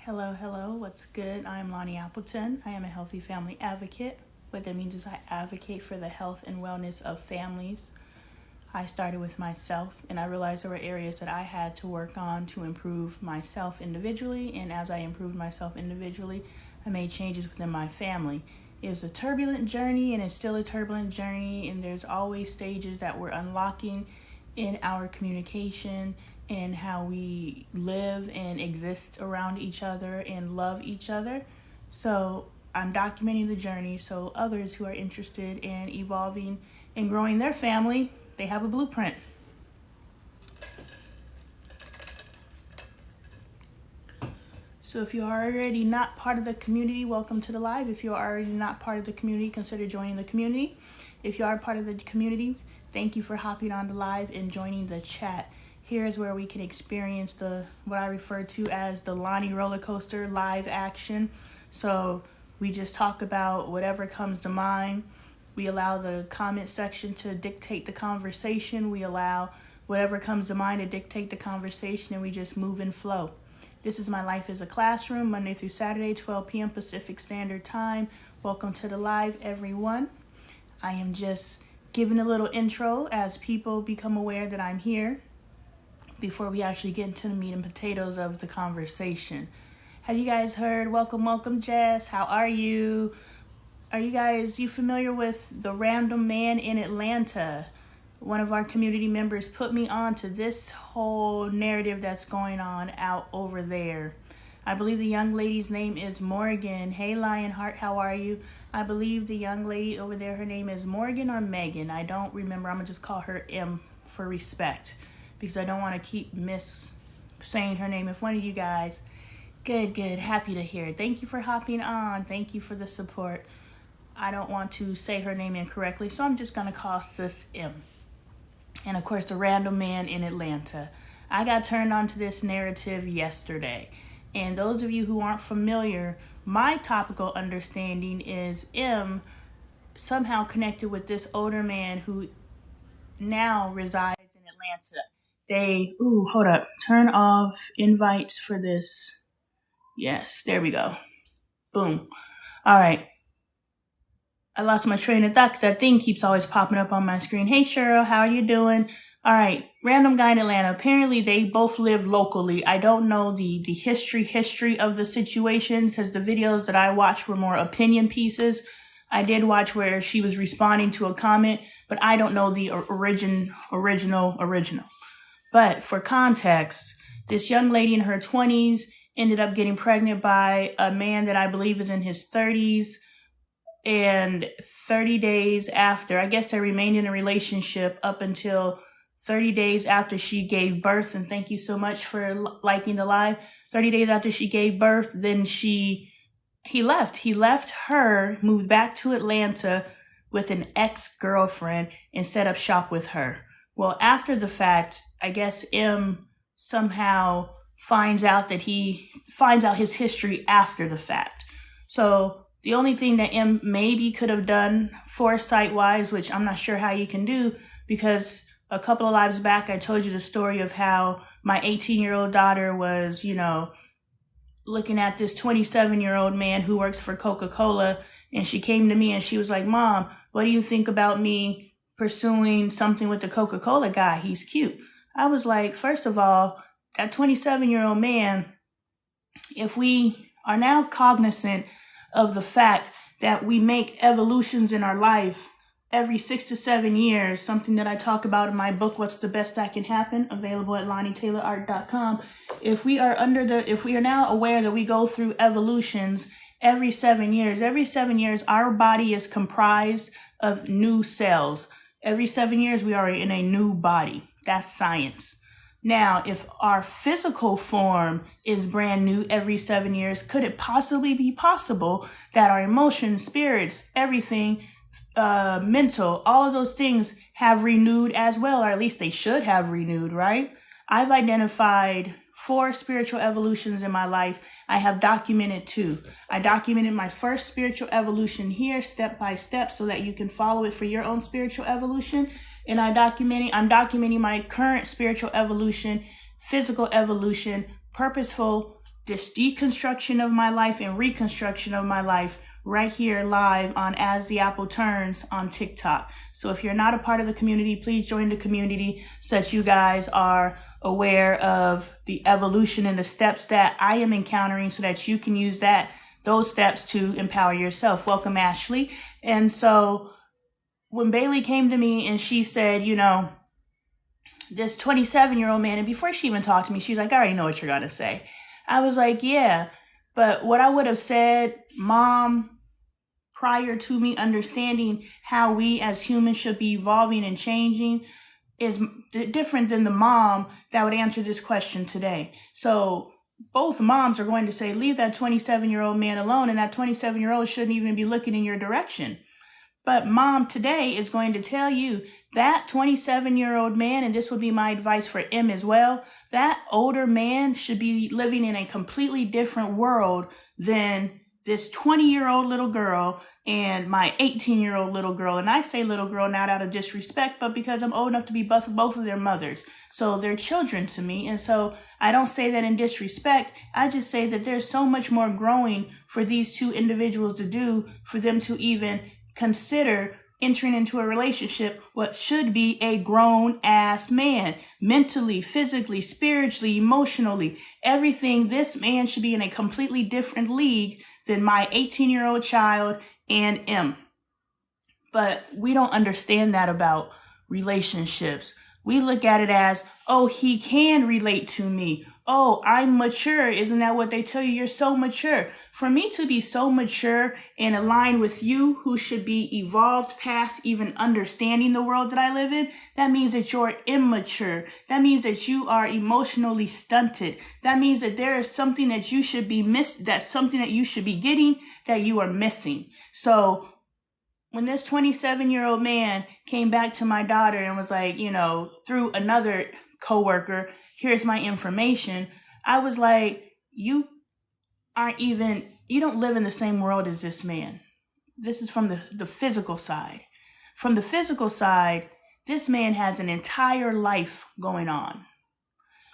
Hello, what's good? I'm Lonee Appleton. I am a healthy family advocate. What that means is I advocate for the health and wellness of families. I started with myself, and I realized there were areas that I had to work on to improve myself individually, and as I improved myself individually, I made changes within my family. It was a turbulent journey, and it's still a turbulent journey, and there's always stages that we're unlocking in our communication and how we live and exist around each other and love each other. So I'm documenting the journey so others who are interested in evolving and growing their family, they have a blueprint. So if you're already not part of the community, welcome to the live. If you're already not part of the community, consider joining the community. If you are part of the community, thank you for hopping on the live and joining the chat. Here is where we can experience what I refer to as the Lonee Roller Coaster live action. So we just talk about whatever comes to mind. We allow the comment section to dictate the conversation. We allow whatever comes to mind to dictate the conversation, and we just move and flow. This is my life as a classroom, Monday through Saturday, 12 p.m. Pacific Standard Time. Welcome to the live, everyone. I am just giving a little intro as people become aware that I'm here before we actually get into the meat and potatoes of the conversation. Have you guys heard? Welcome, Jess. How are you? Are you familiar with the random man in Atlanta? One of our community members put me on to this whole narrative that's going on out over there. I believe the young lady's name is Morgan. Hey, Lionheart, how are you? I believe the young lady over there, her name is Morgan or Megan. I don't remember. I'm going to just call her M for respect because I don't want to keep saying her name. If one of you guys, good, happy to hear it. Thank you for hopping on. Thank you for the support. I don't want to say her name incorrectly, so I'm just going to call Sis M. And of course, the random man in Atlanta. I got turned on to this narrative yesterday. And those of you who aren't familiar, my topical understanding is M somehow connected with this older man who now resides in Atlanta. Hold up. Turn off invites for this. Yes, there we go. Boom. All right. I lost my train of thought because that thing keeps always popping up on my screen. Hey, Cheryl, how are you doing? All right, random guy in Atlanta. Apparently, they both live locally. I don't know the history of the situation because the videos that I watched were more opinion pieces. I did watch where she was responding to a comment, but I don't know the original. But for context, this young lady in her 20s ended up getting pregnant by a man that I believe is in his 30s. And 30 days after, I guess they remained in a relationship up until 30 days after she gave birth. And thank you so much for liking the live. 30 days after she gave birth, then he left. He left her, moved back to Atlanta with an ex-girlfriend and set up shop with her. Well, after the fact, I guess M somehow finds out his history after the fact. So the only thing that M maybe could have done foresight-wise, which I'm not sure how you can do, because a couple of lives back, I told you the story of how my 18-year-old daughter was, looking at this 27-year-old man who works for Coca-Cola, and she came to me and she was like, Mom, what do you think about me pursuing something with the Coca-Cola guy? He's cute. I was like, first of all, that 27-year-old man, if we are now cognizant of the fact that we make evolutions in our life every 6 to 7 years, something that I talk about in my book, What's the Best That Can Happen, available at LoneeTaylorArt.com. If we are now aware that we go through evolutions every 7 years, our body is comprised of new cells. Every 7 years, we are in a new body. That's science. Now, if our physical form is brand new every 7 years, could it possibly be possible that our emotions, spirits, everything, mental, all of those things have renewed as well, or at least they should have renewed, right? I've identified 4 spiritual evolutions in my life. I have documented 2. I documented my first spiritual evolution here, step by step, so that you can follow it for your own spiritual evolution. And I'm documenting my current spiritual evolution, physical evolution, purposeful this deconstruction of my life and reconstruction of my life right here live on As the Apple Turns on TikTok. So if you're not a part of the community, please join the community so that you guys are aware of the evolution and the steps that I am encountering so that you can use those steps to empower yourself. Welcome, Ashley. And so when Bailey came to me and she said, you know, this 27-year-old man, and before she even talked to me, she's like, I already know what you're going to say. I was like, yeah, but what I would have said, Mom, prior to me understanding how we as humans should be evolving and changing is different than the mom that would answer this question today. So both moms are going to say, leave that 27-year-old man alone, and that 27-year-old shouldn't even be looking in your direction. But Mom today is going to tell you that 27-year-old man, and this would be my advice for M as well, that older man should be living in a completely different world than this 20-year-old little girl and my 18-year-old little girl. And I say little girl not out of disrespect, but because I'm old enough to be both of their mothers. So they're children to me. And so I don't say that in disrespect. I just say that there's so much more growing for these two individuals to do for them to even consider entering into a relationship what should be a grown-ass man, mentally, physically, spiritually, emotionally, everything. This man should be in a completely different league than my 18-year-old child and M. But we don't understand that about relationships. We look at it as, oh, he can relate to me. Oh, I'm mature. Isn't that what they tell you? You're so mature. For me to be so mature and aligned with you, who should be evolved past even understanding the world that I live in, that means that you're immature. That means that you are emotionally stunted. That means that there is something that you should be that's something that you should be getting that you are missing. So when this 27-year-old man came back to my daughter and was like, you know, through another coworker, here's my information, I was like, you don't live in the same world as this man. This is from the physical side. From the physical side, this man has an entire life going on.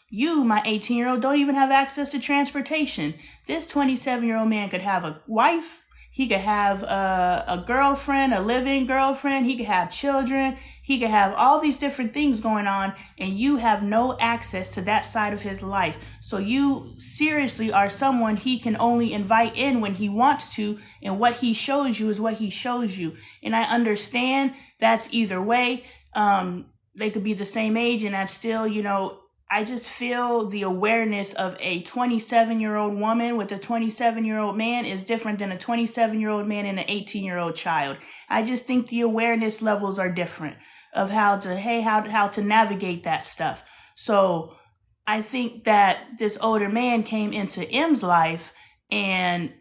You, my 18-year-old, don't even have access to transportation. This 27-year-old man could have a wife. He could have a girlfriend, a living girlfriend. He could have children. He could have all these different things going on, and you have no access to that side of his life. So you seriously are someone he can only invite in when he wants to, and what he shows you is what he shows you. And I understand that's either way. They could be the same age, and that's still, you know, I just feel the awareness of a 27-year-old woman with a 27-year-old man is different than a 27-year-old man and an 18-year-old child. I just think the awareness levels are different of how to navigate that stuff. So I think that this older man came into M's life and,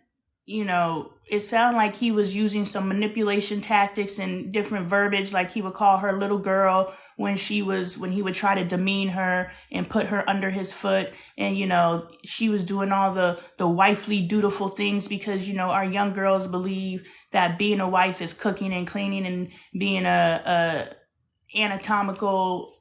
you know, it sounded like he was using some manipulation tactics and different verbiage, like he would call her little girl when he would try to demean her and put her under his foot. And, you know, she was doing all the wifely dutiful things because, you know, our young girls believe that being a wife is cooking and cleaning and being a anatomical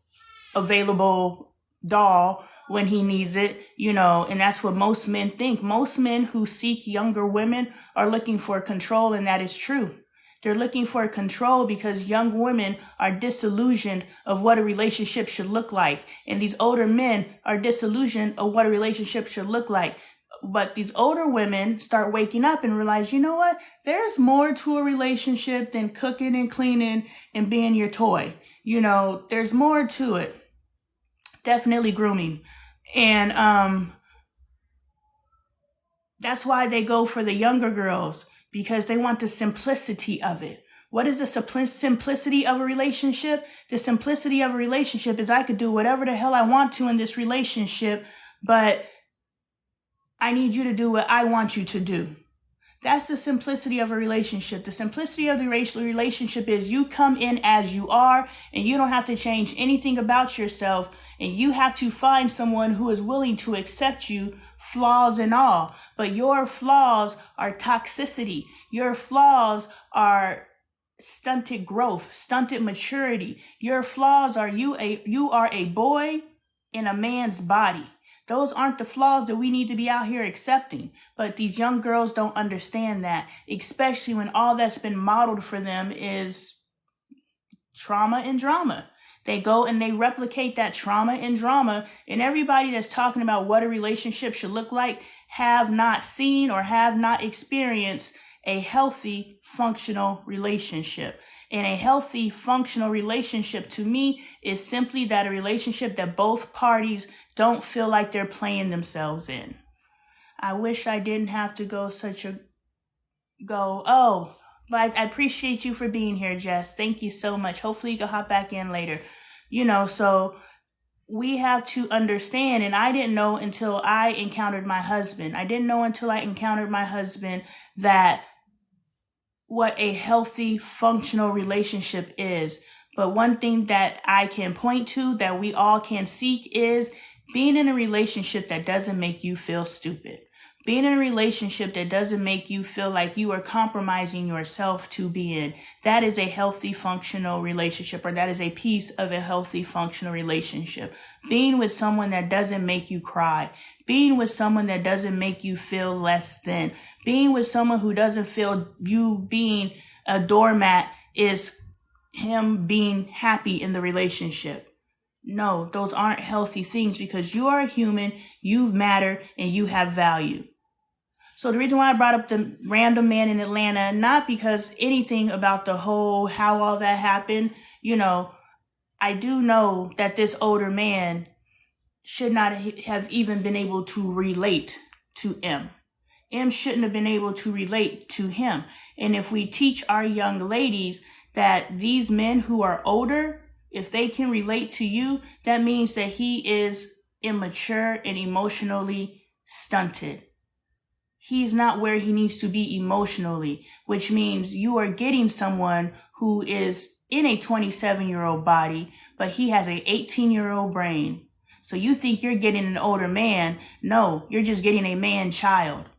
available doll when he needs it, you know, and that's what most men think. Most men who seek younger women are looking for control, and that is true. They're looking for control because young women are disillusioned of what a relationship should look like. And these older men are disillusioned of what a relationship should look like. But these older women start waking up and realize, you know what? There's more to a relationship than cooking and cleaning and being your toy. You know, there's more to it. Definitely grooming. And that's why they go for the younger girls, because they want the simplicity of it. What is the simplicity of a relationship? The simplicity of a relationship is I could do whatever the hell I want to in this relationship, but I need you to do what I want you to do. That's the simplicity of a relationship. The simplicity of the relationship is you come in as you are, and you don't have to change anything about yourself, and you have to find someone who is willing to accept you, flaws and all. But your flaws are toxicity. Your flaws are stunted growth, stunted maturity. Your flaws are you are a boy in a man's body. Those aren't the flaws that we need to be out here accepting. But these young girls don't understand that, especially when all that's been modeled for them is trauma and drama. They go and they replicate that trauma and drama, and everybody that's talking about what a relationship should look like have not seen or have not experienced a healthy, functional relationship. And a healthy, functional relationship to me is simply that a relationship that both parties don't feel like they're playing themselves in. I wish I didn't have to go but I appreciate you for being here, Jess. Thank you so much. Hopefully you can hop back in later. So we have to understand, and I didn't know until I encountered my husband. That what a healthy, functional relationship is. But one thing that I can point to that we all can seek is being in a relationship that doesn't make you feel stupid. Being in a relationship that doesn't make you feel like you are compromising yourself to be in. That is a healthy, functional relationship, or that is a piece of a healthy, functional relationship. Being with someone that doesn't make you cry. Being with someone that doesn't make you feel less than. Being with someone who doesn't feel you being a doormat is him being happy in the relationship. No, those aren't healthy things, because you are a human, you matter, and you have value. So the reason why I brought up the random man in Atlanta, not because anything about the whole, how all that happened, I do know that this older man should not have even been able to relate to M. M shouldn't have been able to relate to him. And if we teach our young ladies that these men who are older, if they can relate to you, that means that he is immature and emotionally stunted. He's not where he needs to be emotionally, which means you are getting someone who is in a 27-year-old body, but he has an 18-year-old brain. So you think you're getting an older man. No, you're just getting a man-child.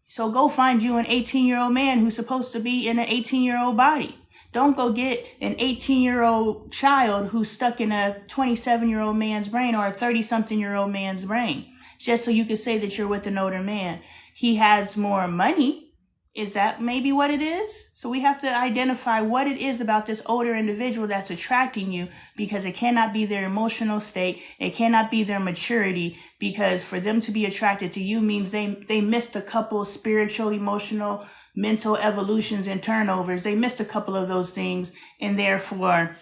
So go find you an 18-year-old man who's supposed to be in an 18-year-old body. Don't go get an 18-year-old child who's stuck in a 27-year-old man's brain or a 30-something-year-old man's brain, just so you can say that you're with an older man. He has more money. Is that maybe what it is? So we have to identify what it is about this older individual that's attracting you, because it cannot be their emotional state. It cannot be their maturity, because for them to be attracted to you means they missed a couple spiritual, emotional, mental evolutions and turnovers. They missed a couple of those things, and therefore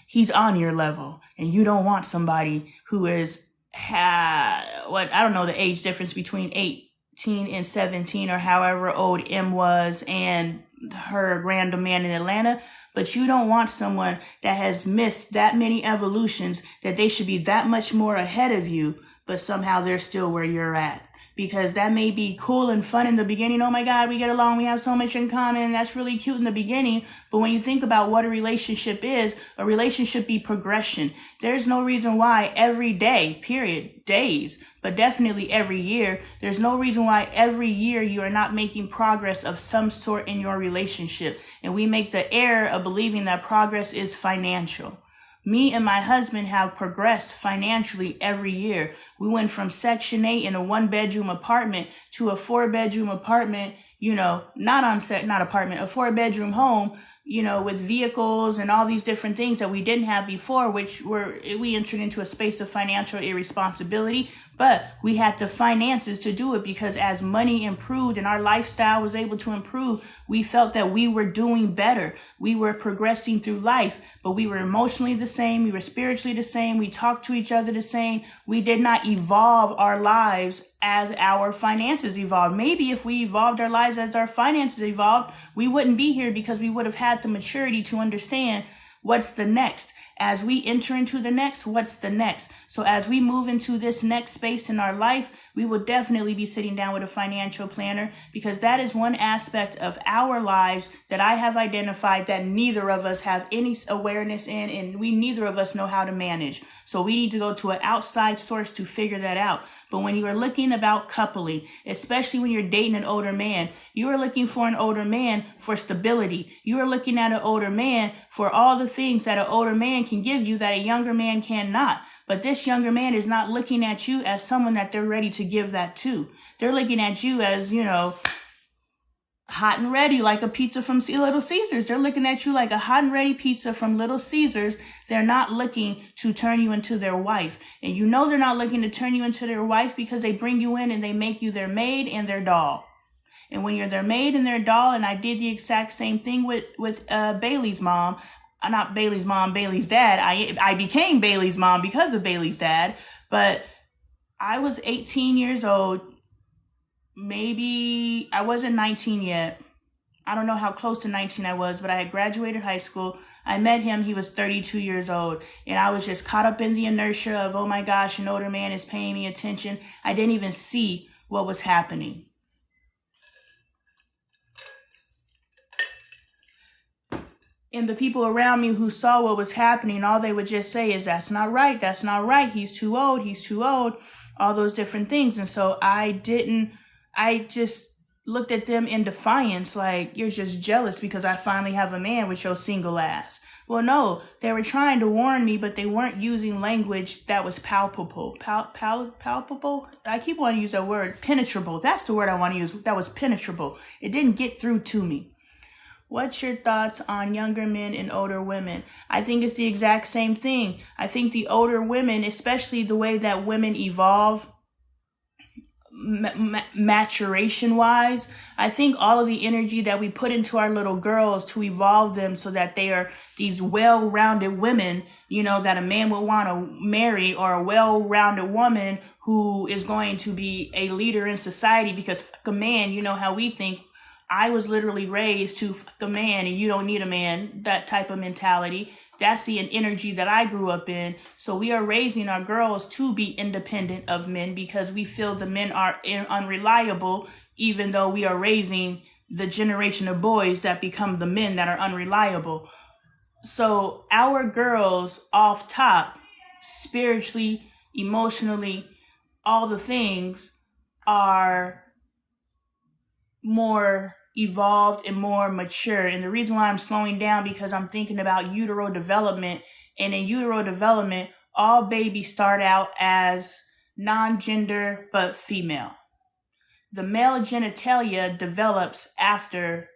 he's on your level, and you don't want somebody who is I don't know the age difference between 18 and 17 or however old M was and her random man in Atlanta, but you don't want someone that has missed that many evolutions that they should be that much more ahead of you, but somehow they're still where you're at. Because that may be cool and fun in the beginning. Oh my God, we get along. We have so much in common. That's really cute in the beginning. But when you think about what a relationship is, a relationship be progression. There's no reason why every day, days, but definitely every year, there's no reason why every year you are not making progress of some sort in your relationship. And we make the error of believing that progress is financial. Me and my husband have progressed financially every year. We went from Section 8 in a 1-bedroom apartment to a 4-bedroom apartment, a 4-bedroom home, with vehicles and all these different things that we didn't have before, we entered into a space of financial irresponsibility, but we had the finances to do it, because as money improved and our lifestyle was able to improve, we felt that we were doing better. We were progressing through life, but we were emotionally the same. We were spiritually the same. We talked to each other the same. We did not evolve our lives as our finances evolved. Maybe if we evolved our lives as our finances evolved, we wouldn't be here, because we would have had the maturity to understand what's the next. As we enter into the next, what's the next? So as we move into this next space in our life, we will definitely be sitting down with a financial planner, because that is one aspect of our lives that I have identified that neither of us have any awareness in, and neither of us know how to manage. So we need to go to an outside source to figure that out. But when you are looking about coupling, especially when you're dating an older man, you are looking for an older man for stability. You are looking at an older man for all the things that an older man can give you that a younger man cannot. But this younger man is not looking at you as someone that they're ready to give that to. They're looking at you as, hot and ready, like a pizza from Little Caesars. They're looking at you like a hot and ready pizza from Little Caesars. They're not looking to turn you into their wife. And you know they're not looking to turn you into their wife because they bring you in and they make you their maid and their doll. And when you're their maid and their doll, and I did the exact same thing with Bailey's mom, not Bailey's mom, Bailey's dad. I became Bailey's mom because of Bailey's dad, but I was 18 years old. Maybe I wasn't 19 yet. I don't know how close to 19 I was, but I had graduated high school. I met him. He was 32 years old. And I was just caught up in the inertia of, oh my gosh, an older man is paying me attention. I didn't even see what was happening. And the people around me who saw what was happening, all they would just say is, that's not right. That's not right. He's too old. He's too old. All those different things. And so I just looked at them in defiance, like, you're just jealous because I finally have a man with your single ass. Well, no, they were trying to warn me, but they weren't using language that was palpable. Palpable? I keep wanting to use that word. Penetrable. That's the word I want to use. That was penetrable. It didn't get through to me. What's your thoughts on younger men and older women? I think it's the exact same thing. I think the older women, especially the way that women evolve, maturation-wise, I think all of the energy that we put into our little girls to evolve them so that they are these well-rounded women, that a man would want to marry, or a well-rounded woman who is going to be a leader in society, because fuck a man, how we think. I was literally raised to fuck a man and you don't need a man, that type of mentality. That's the energy that I grew up in. So we are raising our girls to be independent of men because we feel the men are unreliable, even though we are raising the generation of boys that become the men that are unreliable. So our girls off top, spiritually, emotionally, all the things, are more evolved and more mature. And the reason why I'm slowing down, because I'm thinking about utero development. And in utero development, all babies start out as non-gender but female. The male genitalia develops after,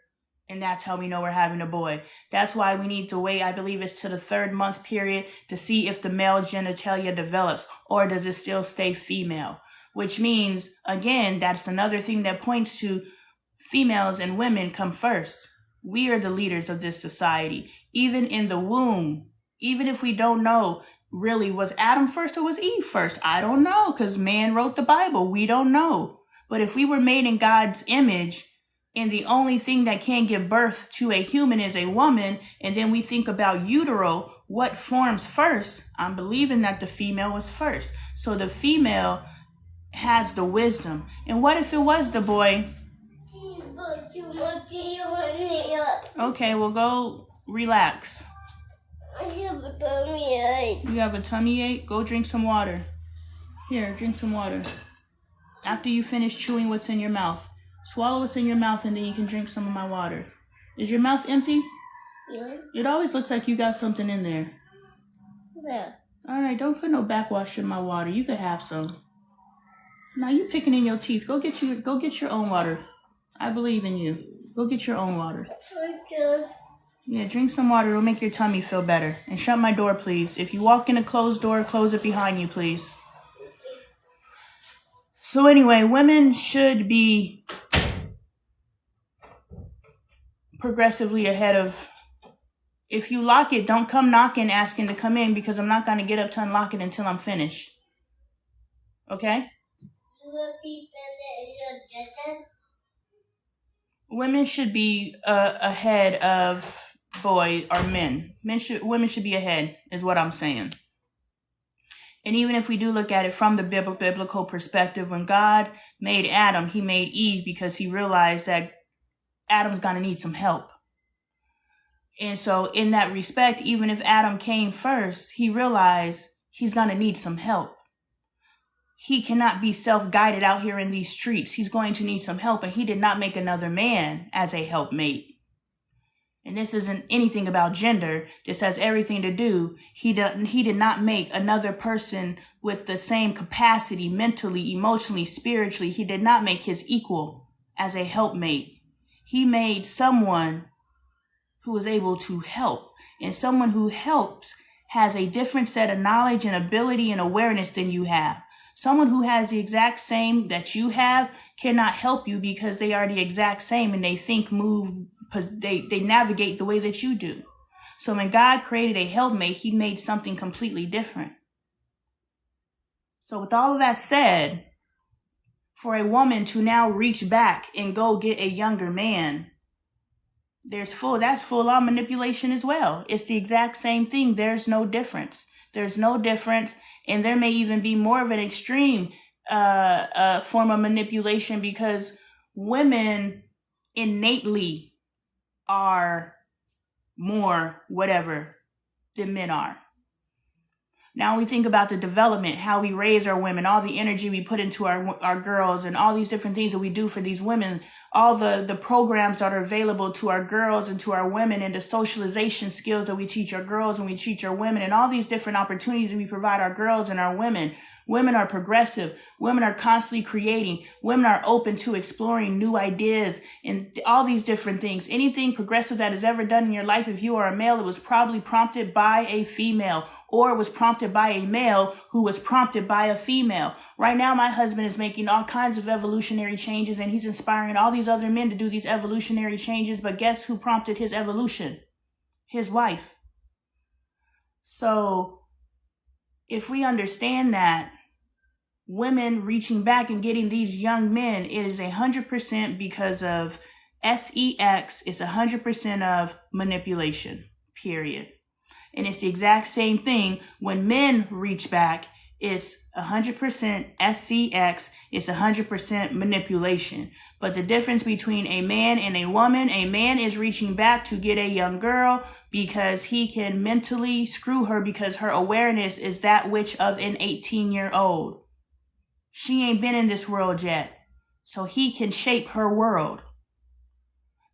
and that's how we know we're having a boy. That's why we need to wait, I believe it's to the 3rd month period, to see if the male genitalia develops, or does it still stay female? Which means, again, that's another thing that points to females and women come first. We are the leaders of this society. Even in the womb, even if we don't know, really, was Adam first or was Eve first? I don't know, because man wrote the Bible. We don't know. But if we were made in God's image, and the only thing that can give birth to a human is a woman, and then we think about utero, what forms first? I'm believing that the female was first. So the female has the wisdom. And what if it was the boy? Okay, well, go relax. I have a tummy ache. You have a tummy ache? Go drink some water. Here, drink some water. After you finish chewing what's in your mouth. Swallow what's in your mouth and then you can drink some of my water. Is your mouth empty? Yeah. It always looks like you got something in there. Yeah. Alright, don't put no backwash in my water. You could have some. Now you picking in your teeth. Go get your own water. I believe in you. Go get your own water. Okay. Yeah, drink some water. It'll make your tummy feel better. And shut my door, please. If you walk in a closed door, close it behind you, please. So anyway, women should be progressively ahead of... If you lock it, don't come knocking asking to come in, because I'm not going to get up to unlock it until I'm finished. Okay? Women should be ahead of boys or men. Women should be ahead, is what I'm saying. And even if we do look at it from the biblical perspective, when God made Adam, he made Eve because he realized that Adam's going to need some help. And so in that respect, even if Adam came first, he realized he's going to need some help. he cannot be self-guided out here in these streets. He's going to need some help, and he did not make another man as a helpmate. And this isn't anything about gender. This has everything to do. He did not make another person with the same capacity, mentally, emotionally, spiritually. He did not make his equal as a helpmate. He made someone who is able to help. And someone who helps has a different set of knowledge and ability and awareness than you have. Someone who has the exact same that you have cannot help you because they are the exact same and they think, move, they navigate the way that you do. So when God created a helpmate, he made something completely different. So with all of that said, for a woman to now reach back and go get a younger man, that's full on manipulation as well. It's the exact same thing. There's no difference. There's no difference. And there may even be more of an extreme form of manipulation because women innately are more whatever than men are. Now we think about the development, how we raise our women, all the energy we put into our girls and all these different things that we do for these women, all the programs that are available to our girls and to our women and the socialization skills that we teach our girls and we teach our women and all these different opportunities that we provide our girls and our women. Women are progressive. Women are constantly creating. Women are open to exploring new ideas and all these different things. Anything progressive that is ever done in your life, if you are a male, it was probably prompted by a female, or it was prompted by a male who was prompted by a female. Right now, my husband is making all kinds of evolutionary changes and he's inspiring all these other men to do these evolutionary changes. But guess who prompted his evolution? His wife. So if we understand that, women reaching back and getting these young men, it is 100% because of sex. It's 100% of manipulation, period. And it's the exact same thing when men reach back. It's 100% sex. It's 100% manipulation. But the difference between a man and a woman, a man is reaching back to get a young girl because he can mentally screw her because her awareness is that which of an 18-year-old. She ain't been in this world yet, so he can shape her world.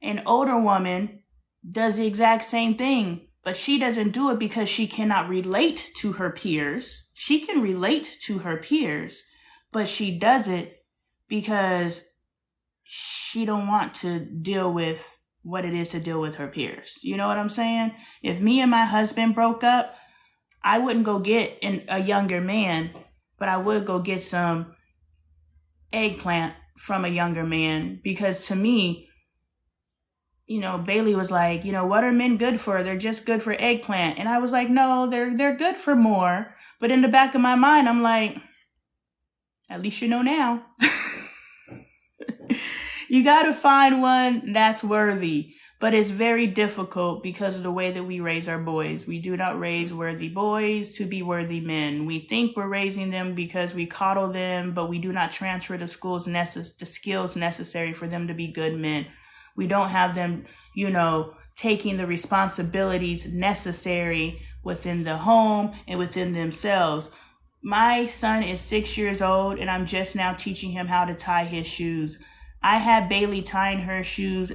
An older woman does the exact same thing, but she doesn't do it because she cannot relate to her peers. She can relate to her peers, but she does it because she don't want to deal with what it is to deal with her peers. You know what I'm saying? If me and my husband broke up, I wouldn't go get a younger man, but I would go get some eggplant from a younger man because to me, you know, Bailey was like, you know, what are men good for? They're just good for eggplant. And I was like, no, they're good for more. But in the back of my mind, I'm like, at least you know now. You got to find one that's worthy. But it's very difficult because of the way that we raise our boys. We do not raise worthy boys to be worthy men. We think we're raising them because we coddle them, but we do not transfer the skills necessary for them to be good men. We don't have them, you know, taking the responsibilities necessary within the home and within themselves. My son is 6 years old and I'm just now teaching him how to tie his shoes. I had Bailey tying her shoes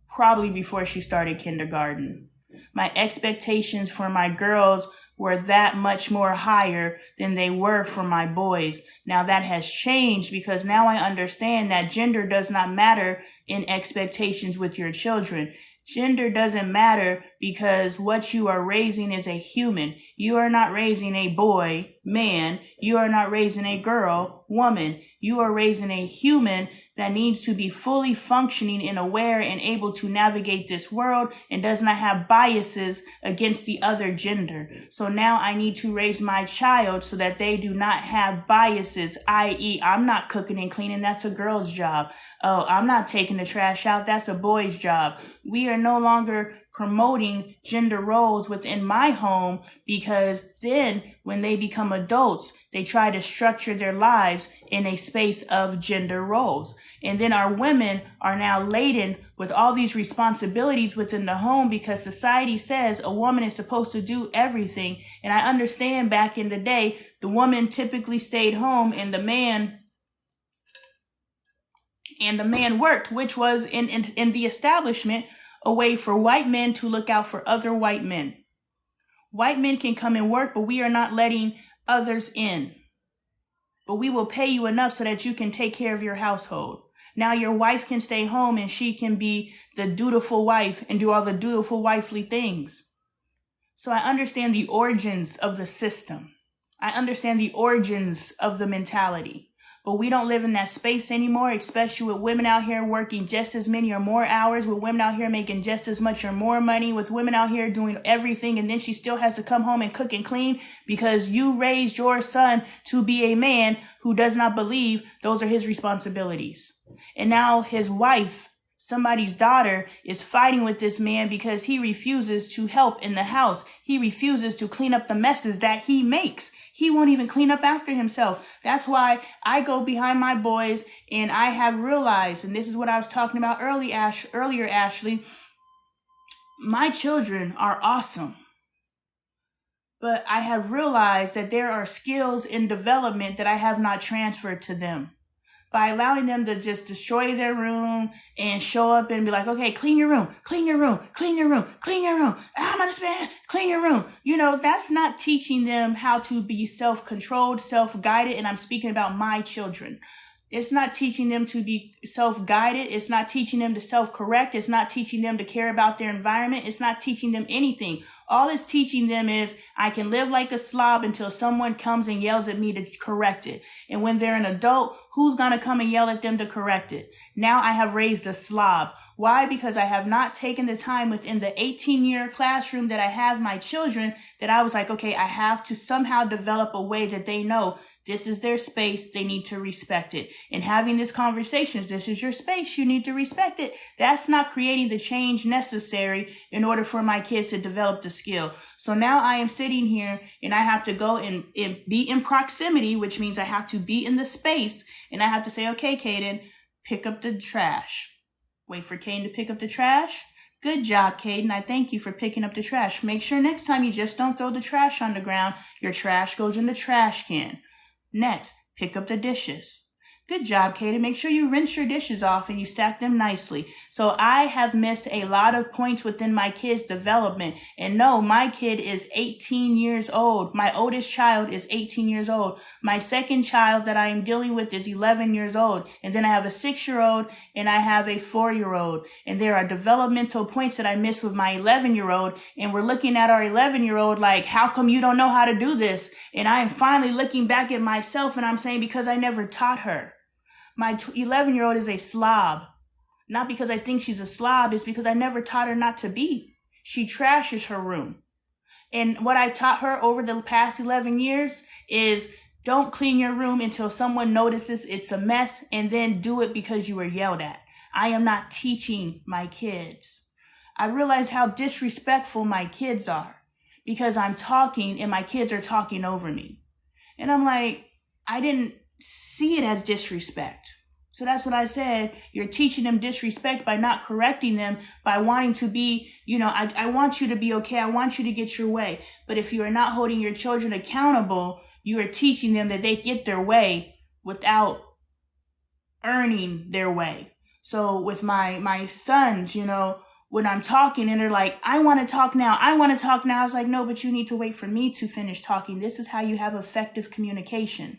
probably before she started kindergarten. My expectations for my girls were that much more higher than they were for my boys. Now that has changed because now I understand that gender does not matter in expectations with your children. Gender doesn't matter because what you are raising is a human. You are not raising a boy, man. You are not raising a girl, woman. You are raising a human that needs to be fully functioning and aware and able to navigate this world and does not have biases against the other gender. So now I need to raise my child so that they do not have biases, i.e., I'm not cooking and cleaning, that's a girl's job. Oh, I'm not taking the trash out, that's a boy's job. We are no longer promoting gender roles within my home, because then when they become adults, they try to structure their lives in a space of gender roles. And then our women are now laden with all these responsibilities within the home because society says a woman is supposed to do everything. And I understand back in the day, the woman typically stayed home and the man worked, which was in the establishment a way for white men to look out for other white men. White men can come and work, but we are not letting others in. But we will pay you enough so that you can take care of your household. Now your wife can stay home and she can be the dutiful wife and do all the dutiful wifely things. So I understand the origins of the system. I understand the origins of the mentality. But we don't live in that space anymore, especially with women out here working just as many or more hours, with women out here making just as much or more money, with women out here doing everything, and then she still has to come home and cook and clean because you raised your son to be a man who does not believe those are his responsibilities. And now his wife, somebody's daughter, is fighting with this man because he refuses to help in the house. He refuses to clean up the messes that he makes. He won't even clean up after himself. That's why I go behind my boys, and I have realized, and this is what I was talking about earlier, Ashley, my children are awesome. But I have realized that there are skills in development that I have not transferred to them. By allowing them to just destroy their room and show up and be like, okay, clean your room, clean your room, clean your room, clean your room. I'm gonna spend, clean your room. You know, that's not teaching them how to be self-controlled, self-guided. And I'm speaking about my children. It's not teaching them to be self-guided. It's not teaching them to self-correct. It's not teaching them to care about their environment. It's not teaching them anything. All it's teaching them is I can live like a slob until someone comes and yells at me to correct it. And when they're an adult, who's going to come and yell at them to correct it? Now I have raised a slob. Why? Because I have not taken the time within the 18-year classroom that I have my children that I was like, okay, I have to somehow develop a way that they know this is their space. They need to respect it. And having this conversation, this is your space. You need to respect it. That's not creating the change necessary in order for my kids to develop the skill. So now I am sitting here and I have to go and be in proximity, which means I have to be in the space, and I have to say, okay, Caden, pick up the trash. Wait for Caden to pick up the trash. Good job, Caden. I thank you for picking up the trash. Make sure next time you just don't throw the trash on the ground. Your trash goes in the trash can. Next, pick up the dishes. Good job, Caden. Make sure you rinse your dishes off and you stack them nicely. So I have missed a lot of points within my kid's development. And no, my kid is 18 years old. My oldest child is 18 years old. My second child that I am dealing with is 11 years old. And then I have a 6-year-old and I have a 4-year-old. And there are developmental points that I miss with my 11-year-old. And we're looking at our 11-year-old like, how come you don't know how to do this? And I am finally looking back at myself and I'm saying, because I never taught her. My 11-year-old is a slob. Not because I think she's a slob, it's because I never taught her not to be. She trashes her room. And what I taught her over the past 11 years is don't clean your room until someone notices it's a mess and then do it because you were yelled at. I am not teaching my kids. I realize how disrespectful my kids are because I'm talking and my kids are talking over me. And I'm like, I didn't see it as disrespect. So that's what I said. You're teaching them disrespect by not correcting them, by wanting to be, I want you to be okay. I want you to get your way. But if you are not holding your children accountable, you are teaching them that they get their way without earning their way. So with my sons, when I'm talking and they're like, I want to talk now. I was like, no, but you need to wait for me to finish talking. This is how you have effective communication.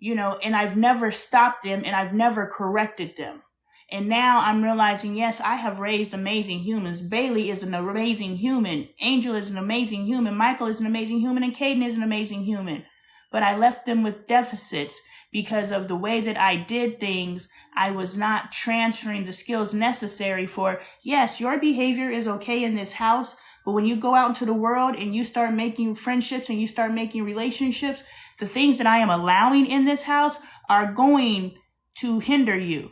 And I've never stopped them and I've never corrected them. And now I'm realizing, yes, I have raised amazing humans. Bailey is an amazing human. Angel is an amazing human. Michael is an amazing human. And Caden is an amazing human. But I left them with deficits because of the way that I did things. I was not transferring the skills necessary for, yes, your behavior is okay in this house. But when you go out into the world and you start making friendships and you start making relationships, the things that I am allowing in this house are going to hinder you.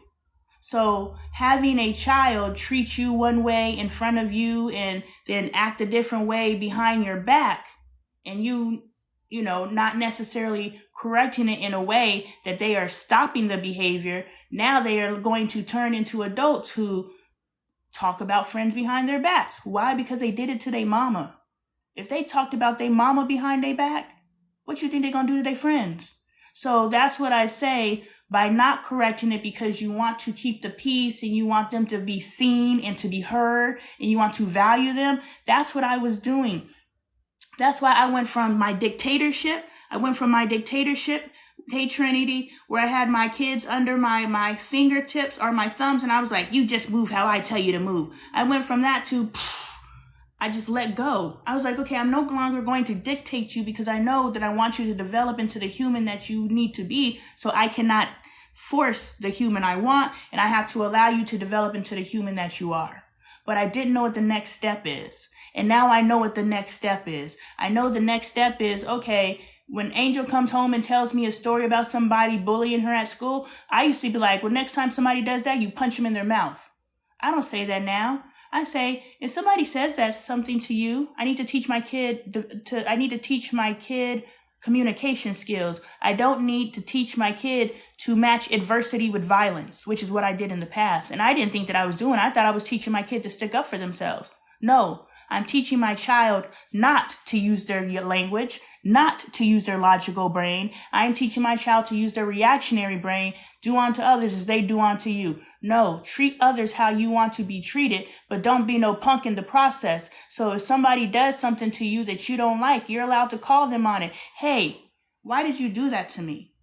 So having a child treat you one way in front of you and then act a different way behind your back, and you know, not necessarily correcting it in a way that they are stopping the behavior, now they are going to turn into adults who talk about friends behind their backs. Why? Because they did it to their mama. If they talked about their mama behind their back, what you think they're going to do to their friends? So that's what I say, by not correcting it because you want to keep the peace and you want them to be seen and to be heard and you want to value them. That's what I was doing. That's why I went from my dictatorship. Hey Trinity, where I had my kids under my fingertips or my thumbs, and I was like, you just move how I tell you to move. I went from that to I just let go. I was like, okay, I'm no longer going to dictate you because I know that I want you to develop into the human that you need to be. So I cannot force the human I want, and I have to allow you to develop into the human that you are. But I didn't know what the next step is. And now I know what the next step is. I know the next step is, okay, when Angel comes home and tells me a story about somebody bullying her at school, I used to be like, well, next time somebody does that, you punch them in their mouth. I don't say that now. I say, if somebody says that something to you, I need to teach my kid communication skills. I don't need to teach my kid to match adversity with violence, which is what I did in the past. And I didn't think that I was doing. I thought I was teaching my kid to stick up for themselves. No, I'm teaching my child not to use their language, not to use their logical brain. I'm teaching my child to use their reactionary brain. Do unto others as they do unto you. No, treat others how you want to be treated, but don't be no punk in the process. So if somebody does something to you that you don't like, you're allowed to call them on it. Hey, why did you do that to me?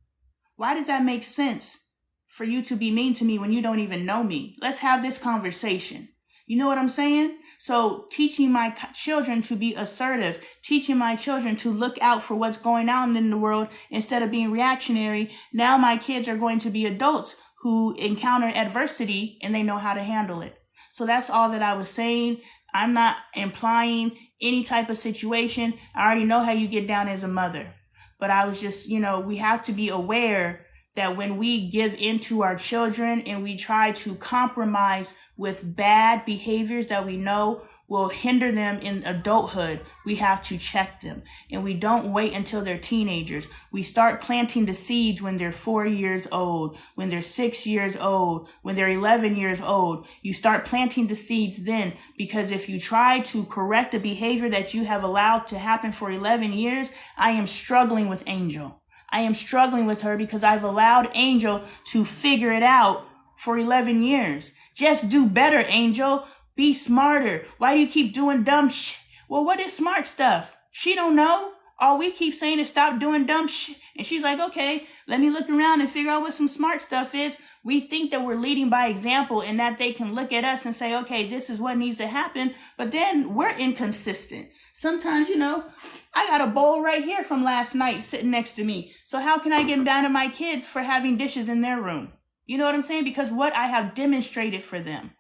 Why does that make sense for you to be mean to me when you don't even know me? Let's have this conversation. You know what I'm saying? So teaching my children to be assertive, teaching my children to look out for what's going on in the world instead of being reactionary. Now my kids are going to be adults who encounter adversity and they know how to handle it. So that's all that I was saying. I'm not implying any type of situation. I already know how you get down as a mother. But I was just, we have to be aware that when we give in to our children and we try to compromise with bad behaviors that we know will hinder them in adulthood, we have to check them. And we don't wait until they're teenagers. We start planting the seeds when they're 4 years old, when they're 6 years old, when they're 11 years old. You start planting the seeds then, because if you try to correct the behavior that you have allowed to happen for 11 years, I am struggling with Angel. I am struggling with her because I've allowed Angel to figure it out for 11 years. Just do better, Angel. Be smarter. Why do you keep doing dumb shit? Well, what is smart stuff? She don't know. All we keep saying is stop doing dumb shit. And she's like, okay, let me look around and figure out what some smart stuff is. We think that we're leading by example and that they can look at us and say, okay, this is what needs to happen. But then we're inconsistent. Sometimes, I got a bowl right here from last night sitting next to me. So how can I get down to my kids for having dishes in their room? You know what I'm saying? Because what I have demonstrated for them.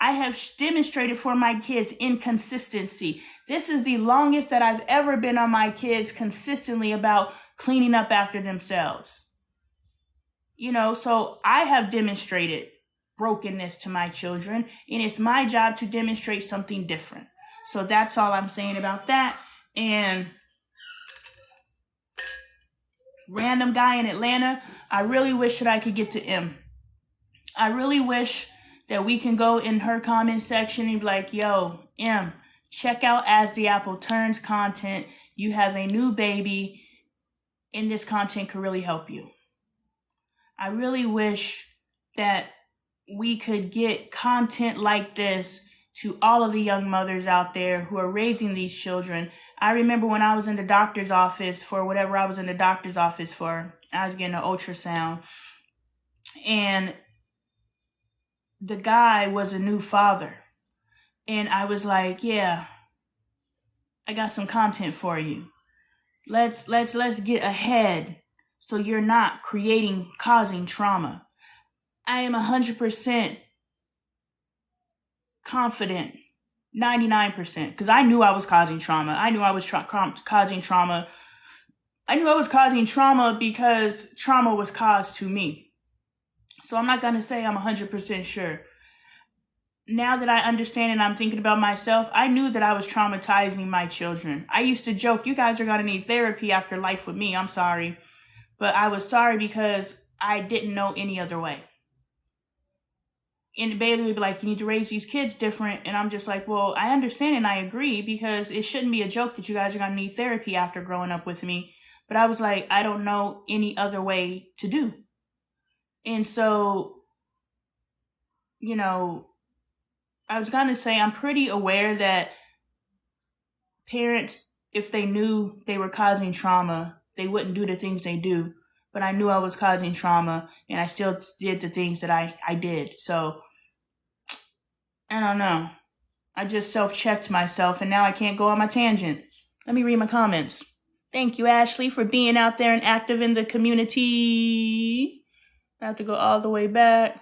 I have demonstrated for my kids inconsistency. This is the longest that I've ever been on my kids consistently about cleaning up after themselves. So I have demonstrated brokenness to my children, and it's my job to demonstrate something different. So that's all I'm saying about that. And random guy in Atlanta, I really wish that I could get to M. I really wish that we can go in her comment section and be like, yo, M, check out As the Apple Turns content. You have a new baby, and this content could really help you. I really wish that we could get content like this to all of the young mothers out there who are raising these children. I remember when I was in the doctor's office for whatever I was in the doctor's office for, I was getting an ultrasound, and the guy was a new father. And I was like, yeah, I got some content for you. Let's get ahead so you're not causing trauma. I am 100% confident, 99%, because I knew I was causing trauma. I knew I was causing trauma. I knew I was causing trauma because trauma was caused to me. So I'm not going to say I'm 100% sure. Now that I understand and I'm thinking about myself, I knew that I was traumatizing my children. I used to joke, you guys are going to need therapy after life with me. I'm sorry. But I was sorry because I didn't know any other way. And Bailey would be like, you need to raise these kids different. And I'm just like, well, I understand and I agree, because it shouldn't be a joke that you guys are going to need therapy after growing up with me. But I was like, I don't know any other way to do. And so, you know, I was going to say, I'm pretty aware that parents, if they knew they were causing trauma, they wouldn't do the things they do. But I knew I was causing trauma, and I still did the things that I did. So, I don't know. I just self-checked myself, and now I can't go on my tangent. Let me read my comments. Thank you, Ashley, for being out there and active in the community. I have to go all the way back.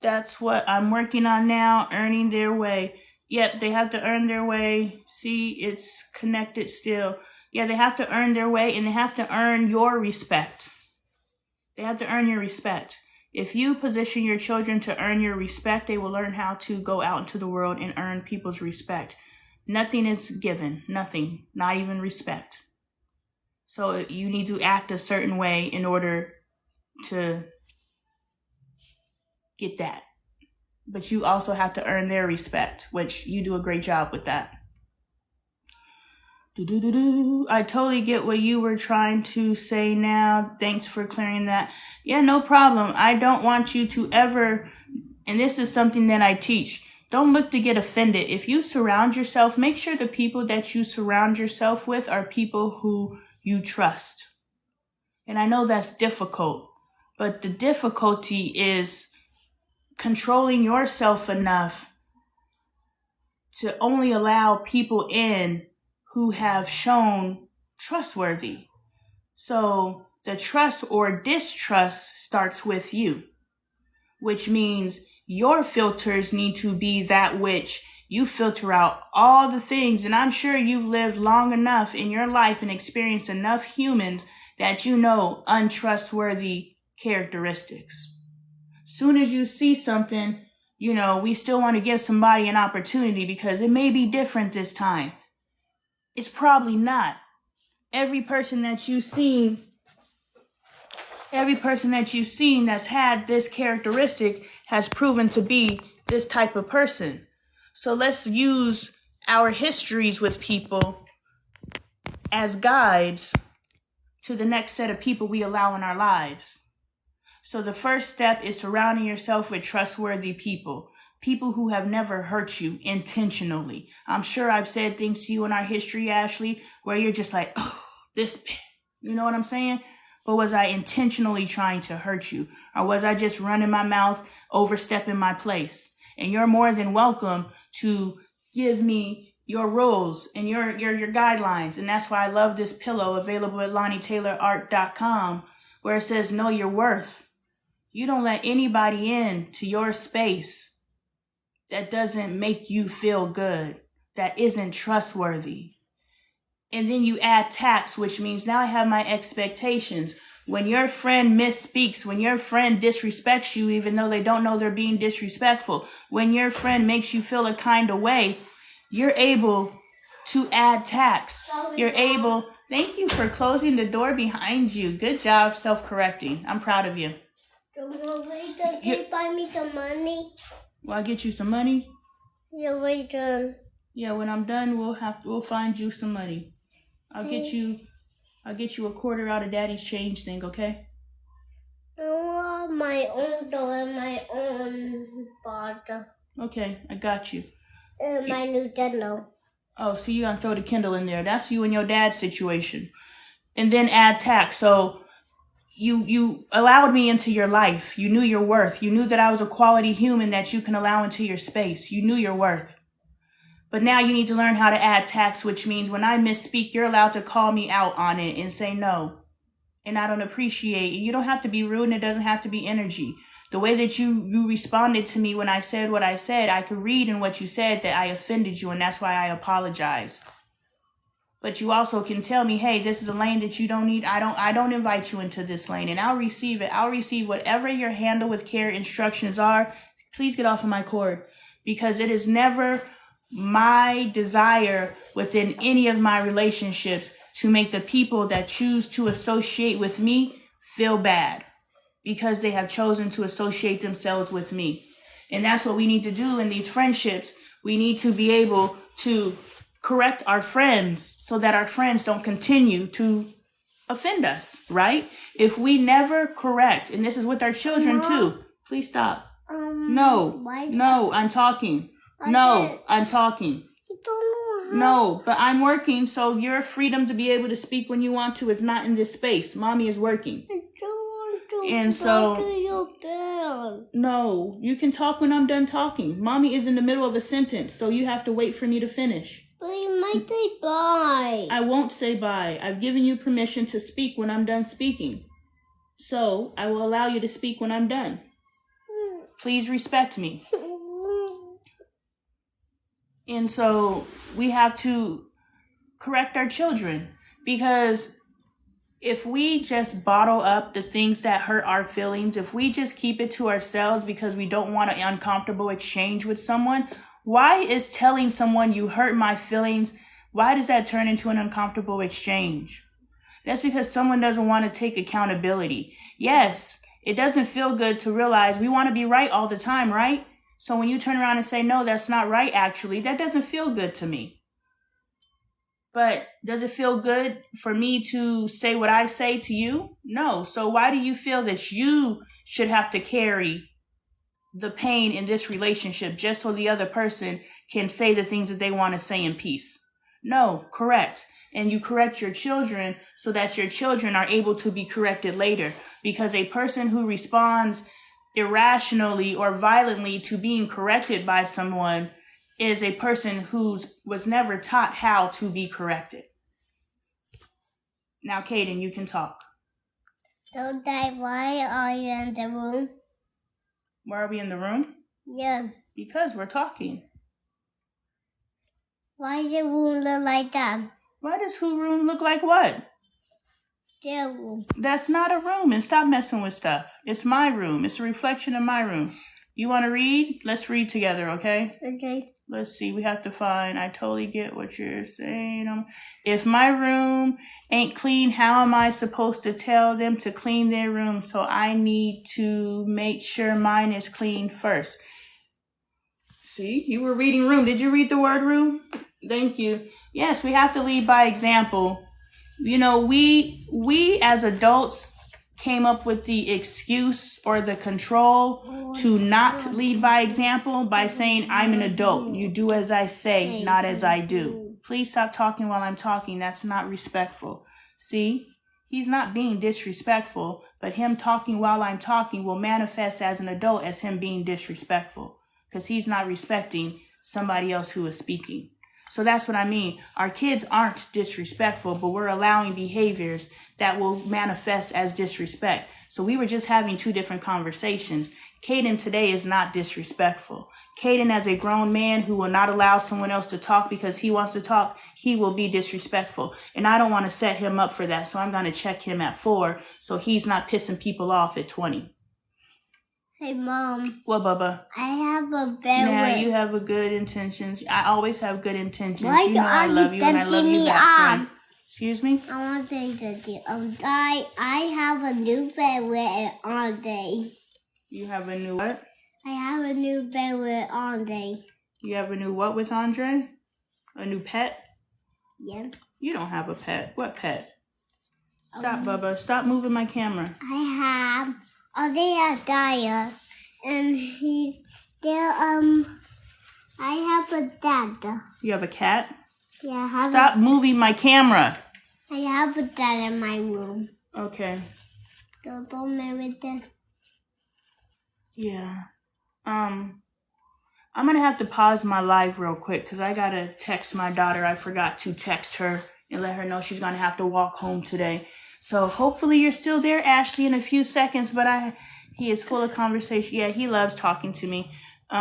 That's what I'm working on now, earning their way. Yep, they have to earn their way. See, it's connected still. Yeah, they have to earn their way, and they have to earn your respect. They have to earn your respect. If you position your children to earn your respect, they will learn how to go out into the world and earn people's respect. Nothing is given. Nothing. Not even respect. So you need to act a certain way in order to get that. But you also have to earn their respect, which you do a great job with that. I totally get what you were trying to say now. Thanks for clearing that. Yeah, no problem. I don't want you to ever, and this is something that I teach, don't look to get offended. If you surround yourself, make sure the people that you surround yourself with are people who you trust. And I know that's difficult, but the difficulty is controlling yourself enough to only allow people in who have shown trustworthy. So the trust or distrust starts with you, which means your filters need to be that which you filter out all the things. And I'm sure you've lived long enough in your life and experienced enough humans that you know untrustworthy characteristics. Soon as you see something, you know, we still want to give somebody an opportunity because it may be different this time. It's probably not. Every person that you've seen that's had this characteristic has proven to be this type of person. So let's use our histories with people as guides to the next set of people we allow in our lives. So the first step is surrounding yourself with trustworthy people. People who have never hurt you intentionally. I'm sure I've said things to you in our history, Ashley, where you're just like, oh, this bitch. You know what I'm saying? But was I intentionally trying to hurt you? Or was I just running my mouth, overstepping my place? And you're more than welcome to give me your rules and your guidelines. And that's why I love this pillow available at LoneeTaylorArt.com, where it says, know your worth. You don't let anybody in to your space that doesn't make you feel good, that isn't trustworthy. And then you add tax, which means now I have my expectations. When your friend misspeaks, when your friend disrespects you, even though they don't know they're being disrespectful, when your friend makes you feel a kind of way, you're able to add tax. You're able, thank you for closing the door behind you. Good job self-correcting. I'm proud of you. Can you buy me some money? Will I get you some money? Yeah, wait. Yeah, when I'm done, we'll find you some money. I'll get you a quarter out of Daddy's change thing, okay? I want my own door and my own bottle. Okay, I got you. And my Nintendo. Oh, so you gonna throw the Kindle in there? That's you and your dad's situation, and then add tax. So you allowed me into your life. You knew your worth. You knew that I was a quality human that you can allow into your space. You knew your worth. But now you need to learn how to add tax, which means when I misspeak, you're allowed to call me out on it and say no. And I don't appreciate it. You don't have to be rude, and it doesn't have to be energy. The way that you responded to me when I said what I said, I could read in what you said that I offended you, and that's why I apologize. But you also can tell me, hey, this is a lane that you don't need. I don't invite you into this lane, and I'll receive it. I'll receive whatever your handle with care instructions are. Please get off of my cord, because it is never my desire within any of my relationships to make the people that choose to associate with me feel bad because they have chosen to associate themselves with me. And that's what we need to do in these friendships. We need to be able to correct our friends so that our friends don't continue to offend us, right? If we never correct, and this is with our children too. Please stop. No, I'm talking. I'm talking. No, but I'm working, so your freedom to be able to speak when you want to is not in this space. Mommy is working. And so, no, you can talk when I'm done talking. Mommy is in the middle of a sentence, so you have to wait for me to finish. But you might say bye. I won't say bye. I've given you permission to speak when I'm done speaking. So, I will allow you to speak when I'm done. Please respect me. And so we have to correct our children, because if we just bottle up the things that hurt our feelings, if we just keep it to ourselves because we don't want an uncomfortable exchange with someone, why is telling someone you hurt my feelings, why does that turn into an uncomfortable exchange? That's because someone doesn't want to take accountability. Yes, it doesn't feel good to realize we want to be right all the time, right? So when you turn around and say, no, that's not right, actually, that doesn't feel good to me. But does it feel good for me to say what I say to you? No. So why do you feel that you should have to carry the pain in this relationship just so the other person can say the things that they want to say in peace? No, correct. And you correct your children so that your children are able to be corrected later. Because a person who responds irrationally or violently to being corrected by someone is a person who was never taught how to be corrected. Now, Kaden, you can talk. So, Dad, why are you in the room? Why are we in the room? Yeah. Because we're talking. Why does the room look like that? Why does who room look like what? Their room. That's not a room, and stop messing with stuff. It's my room. It's a reflection of my room. You want to read? Let's read together, okay? Okay. Let's see. We have to find. I totally get what you're saying. If my room ain't clean, how am I supposed to tell them to clean their room? So I need to make sure mine is clean first. See, you were reading room. Did you read the word room? Thank you. Yes, we have to lead by example. You know, we as adults came up with the excuse or the control to not lead by example by saying, I'm an adult. You do as I say, not as I do. Please stop talking while I'm talking. That's not respectful. See, he's not being disrespectful, but him talking while I'm talking will manifest as an adult as him being disrespectful because he's not respecting somebody else who is speaking. So that's what I mean. Our kids aren't disrespectful, but we're allowing behaviors that will manifest as disrespect. So we were just having two different conversations. Kaden today is not disrespectful. Kaden, as a grown man who will not allow someone else to talk because he wants to talk, he will be disrespectful. And I don't want to set him up for that. So I'm going to check him at 4 so he's not pissing people off at 20. Hey, Mom. What, Bubba? I have a bad Now word. you have a good intentions. I always have good intentions. Why you know I love you and I love you back, friend. Excuse me? I want to say something. I have a new bed with Andre. You have a new what? I have a new bed with Andre. You have a new what with Andre? A new pet? Yeah. You don't have a pet. What pet? Stop, Bubba. Stop moving my camera. I have Andre has diet, and I have a dad. You have a cat? Yeah, I have. Stop moving my camera. I have a dad in my room. Okay. Don't marry this. Yeah. I'm gonna have to pause my live real quick because I gotta text my daughter. I forgot to text her and let her know she's gonna have to walk home today. So hopefully you're still there, Ashley, in a few seconds. But he is full of conversation. Yeah, he loves talking to me. But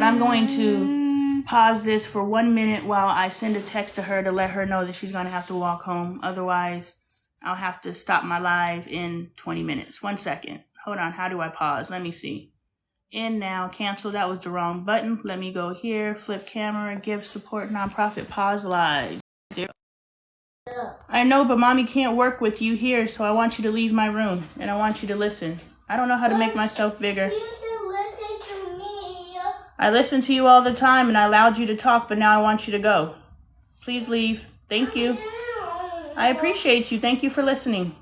I'm going to pause this for 1 minute while I send a text to her to let her know that she's going to have to walk home. Otherwise, I'll have to stop my live in 20 minutes. 1 second. Hold on. How do I pause? Let me see. In now. Cancel. That was the wrong button. Let me go here. Flip camera. Give support nonprofit. Pause live. I know, but mommy can't work with you here, so I want you to leave my room and I want you to listen. I don't know how to make myself bigger. You can listen to me. I listen to you all the time and I allowed you to talk, but now I want you to go. Please leave. Thank you. I appreciate you. Thank you for listening.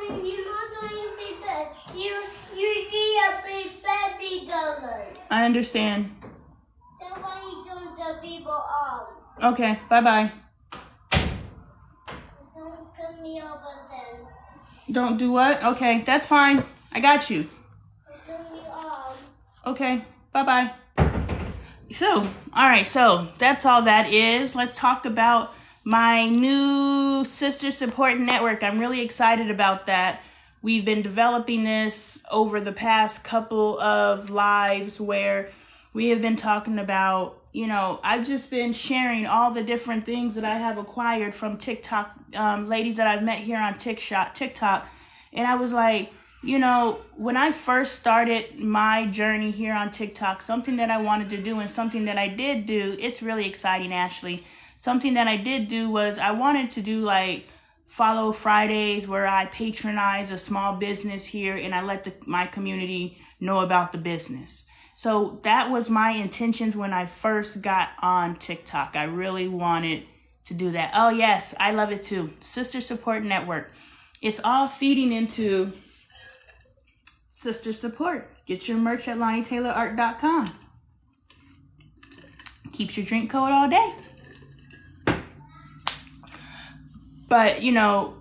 You're not going to be bad. You need a big baby dollar. I understand. That's why you turn the people off. Okay, bye-bye. Don't turn me over then. Don't do what? Okay, that's fine. I got you. Turn me off. Okay, bye-bye. So, all right, so that's all that is. Let's talk about my new sister support network. I'm really excited about that. We've been developing this over the past couple of lives where we have been talking about, you know, I've just been sharing all the different things that I have acquired from TikTok, ladies that I've met here on TikTok. And I was like, you know, when I first started my journey here on TikTok, something that I wanted to do and something that I did do, it's really exciting, Ashley. Something that I did do was I wanted to do like Follow Fridays where I patronize a small business here and I let my community know about the business. So that was my intentions when I first got on TikTok. I really wanted to do that. Oh yes, I love it too. Sister Support Network. It's all feeding into Sister Support. Get your merch at LoneeTaylorArt.com. Keeps your drink cold all day. But, you know,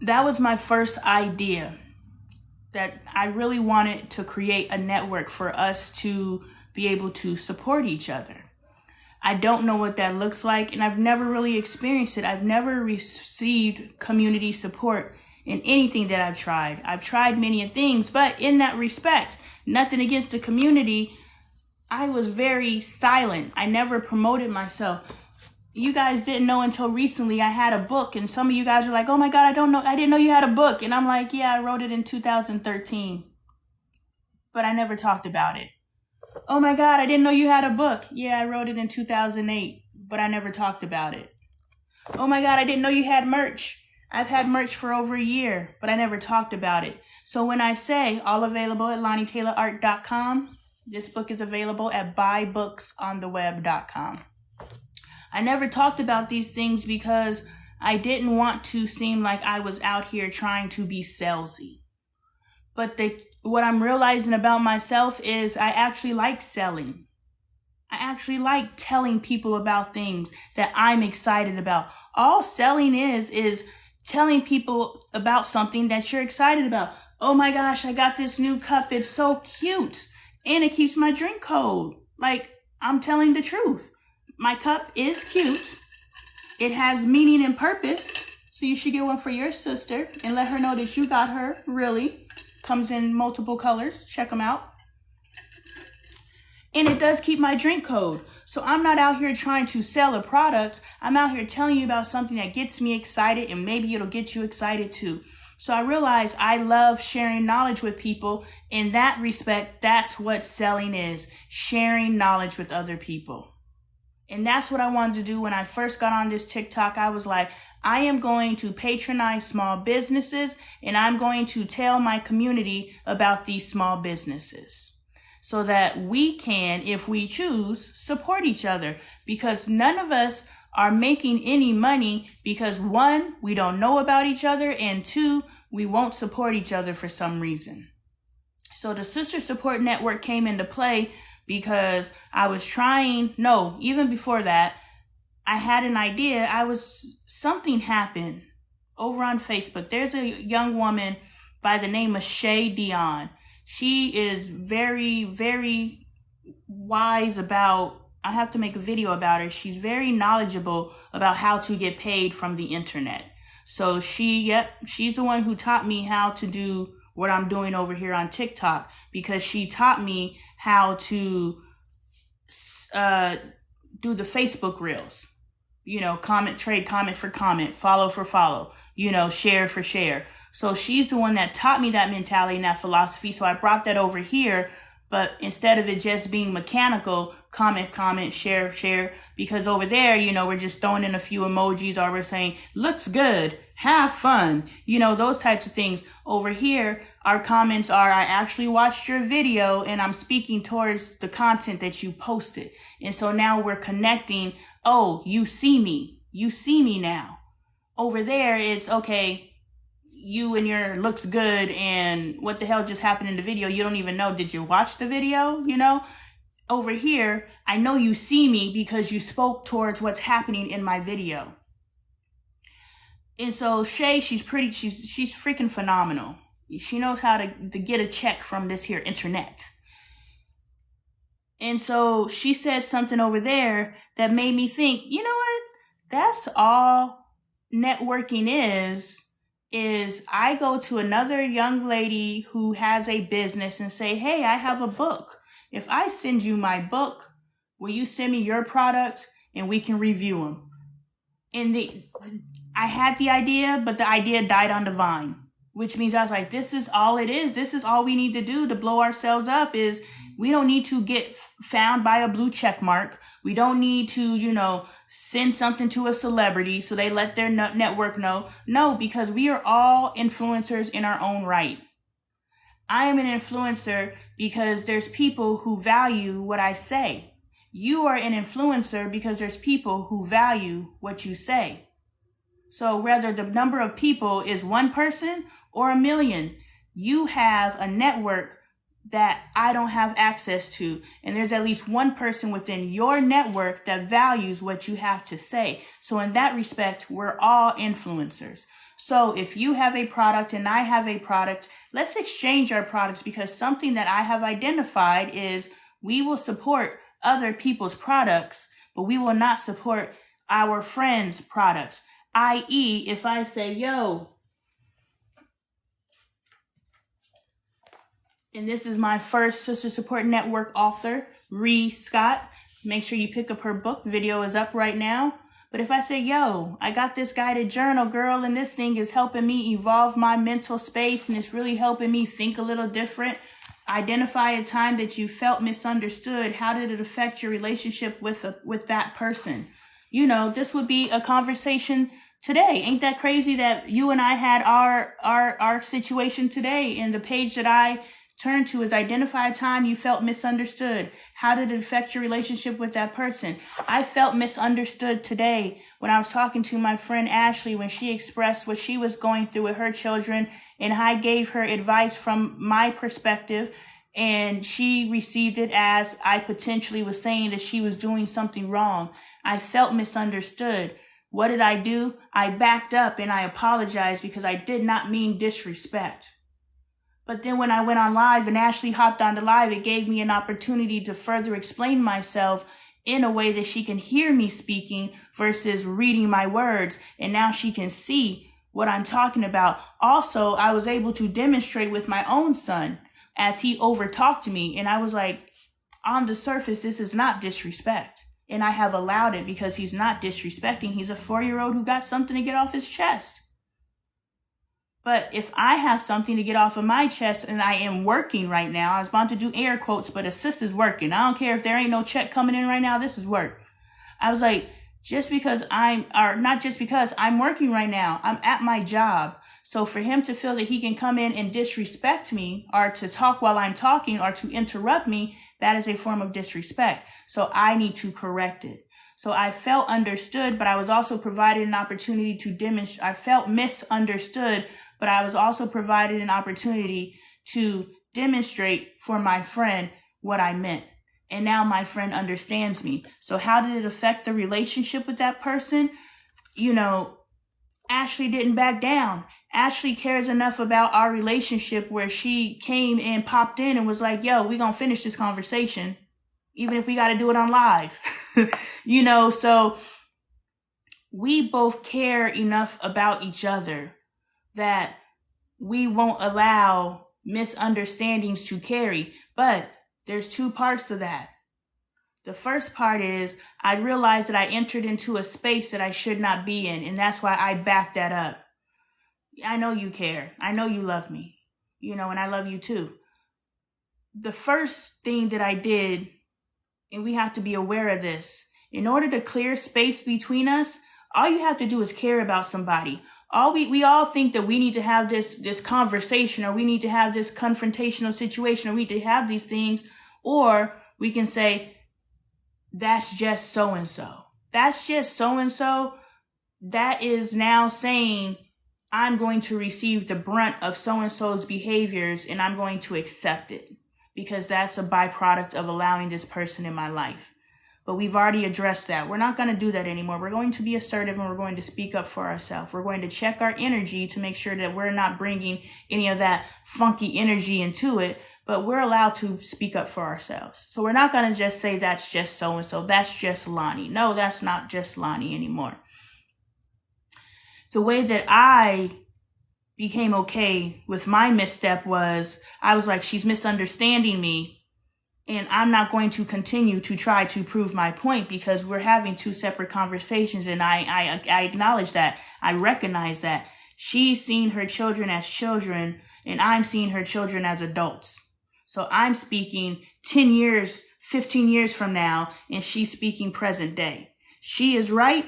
that was my first idea, that I really wanted to create a network for us to be able to support each other. I don't know what that looks like, and I've never really experienced it. I've never received community support in anything that I've tried. I've tried many things, but in that respect, nothing against the community, I was very silent. I never promoted myself. You guys didn't know until recently I had a book, and some of you guys are like, oh my God, I didn't know you had a book. And I'm like, yeah, I wrote it in 2013, but I never talked about it. Oh my God, I didn't know you had a book. Yeah, I wrote it in 2008, but I never talked about it. Oh my God, I didn't know you had merch. I've had merch for over a year, but I never talked about it. So when I say all available at LoneeTaylorArt.com, this book is available at buybooksontheweb.com. I never talked about these things because I didn't want to seem like I was out here trying to be salesy. But what I'm realizing about myself is I actually like selling. I actually like telling people about things that I'm excited about. All selling is telling people about something that you're excited about. Oh my gosh, I got this new cup. It's so cute. And it keeps my drink cold. Like, I'm telling the truth. My cup is cute. It has meaning and purpose. So you should get one for your sister and let her know that you got her, really. Comes in multiple colors. Check them out. And it does keep my drink cold. So I'm not out here trying to sell a product. I'm out here telling you about something that gets me excited, and maybe it'll get you excited too. So I realized I love sharing knowledge with people. In that respect, that's what selling is. Sharing knowledge with other people. And that's what I wanted to do when I first got on this TikTok. I was like, I am going to patronize small businesses, and I'm going to tell my community about these small businesses so that we can, if we choose, support each other, because none of us are making any money because, one, we don't know about each other, and two, we won't support each other for some reason. So the Sister Support Network came into play because I was even before that, I had an idea. Something happened over on Facebook. There's a young woman by the name of Shay Dion. She is very, very wise about, I have to make a video about her. She's very knowledgeable about how to get paid from the internet. So she's the one who taught me how to do what I'm doing over here on TikTok, because she taught me how to do the Facebook reels. Comment, trade, comment for comment, follow for follow, share for share. So she's the one that taught me that mentality and that philosophy. So I brought that over here. But instead of it just being mechanical, comment, share, because over there, we're just throwing in a few emojis, or we're saying, looks good, have fun, those types of things. Over here, our comments are, I actually watched your video and I'm speaking towards the content that you posted. And so now we're connecting. Oh, you see me now. Over there, it's okay. You and your looks good, and what the hell just happened in the video? You don't even know. Did you watch the video? Over here, I know you see me because you spoke towards what's happening in my video. And so Shay, she's freaking phenomenal. She knows how to get a check from this here internet. And so she said something over there that made me think, you know what? That's all networking is I go to another young lady who has a business and say, hey, I have a book. If I send you my book, will you send me your product and we can review them? And I had the idea, but the idea died on the vine, which means I was like, this is all it is. This is all we need to do to blow ourselves up. Is we don't need to get found by a blue check mark. We don't need to, send something to a celebrity so they let their network know. No, because we are all influencers in our own right. I am an influencer because there's people who value what I say. You are an influencer because there's people who value what you say. So whether the number of people is one person or a million, you have a network that I don't have access to. And there's at least one person within your network that values what you have to say. So in that respect, we're all influencers. So if you have a product and I have a product, let's exchange our products, because something that I have identified is we will support other people's products, but we will not support our friends' products. I.e., if I say, yo, and this is my first Sister Support Network author, Ree Scott. Make sure you pick up her book. Video is up right now. But if I say, yo, I got this guided journal, girl, and this thing is helping me evolve my mental space, and it's really helping me think a little different. Identify a time that you felt misunderstood. How did it affect your relationship with that person? This would be a conversation today. Ain't that crazy that you and I had our situation today? And the page that I turned to is identify a time you felt misunderstood. How did it affect your relationship with that person? I felt misunderstood today when I was talking to my friend Ashley, when she expressed what she was going through with her children, and I gave her advice from my perspective, and she received it as I potentially was saying that she was doing something wrong. I felt misunderstood. What did I do? I backed up and I apologized because I did not mean disrespect. But then when I went on live and Ashley hopped on the live, it gave me an opportunity to further explain myself in a way that she can hear me speaking versus reading my words. And now she can see what I'm talking about. Also, I was able to demonstrate with my own son as he overtalked me. And I was like, on the surface, this is not disrespect. And I have allowed it because he's not disrespecting. He's a 4-year-old who got something to get off his chest. But if I have something to get off of my chest and I am working right now, I was about to do air quotes, but assist is working. I don't care if there ain't no check coming in right now. This is work. I was like, I'm working right now. I'm at my job. So for him to feel that he can come in and disrespect me, or to talk while I'm talking, or to interrupt me, that is a form of disrespect. So I need to correct it. So I felt understood, but I was also provided an opportunity to demonstrate. I felt misunderstood, but I was also provided an opportunity to demonstrate for my friend what I meant. And now my friend understands me. So how did it affect the relationship with that person? Ashley didn't back down. Ashley cares enough about our relationship where she came and popped in and was like, yo, we're going to finish this conversation, even if we got to do it on live. So we both care enough about each other that we won't allow misunderstandings to carry. But there's two parts to that. The first part is I realized that I entered into a space that I should not be in, and that's why I backed that up. I know you care. I know you love me, and I love you too. The first thing that I did, and we have to be aware of this, in order to clear space between us, all you have to do is care about somebody. We all think that we need to have this conversation, or we need to have this confrontational situation, or we need to have these things, or we can say, that's just so-and-so. That's just so-and-so. That is now saying, I'm going to receive the brunt of so-and-so's behaviors, and I'm going to accept it because that's a byproduct of allowing this person in my life. But we've already addressed that. We're not going to do that anymore. We're going to be assertive, and we're going to speak up for ourselves. We're going to check our energy to make sure that we're not bringing any of that funky energy into it, but we're allowed to speak up for ourselves. So we're not going to just say that's just so-and-so. That's just Lonnie. No, that's not just Lonnie anymore. The way that I became okay with my misstep was I was like, she's misunderstanding me, and I'm not going to continue to try to prove my point because we're having two separate conversations, and I acknowledge that. I recognize that. She's seeing her children as children, and I'm seeing her children as adults. So I'm speaking 10 years, 15 years from now, and she's speaking present day. She is right,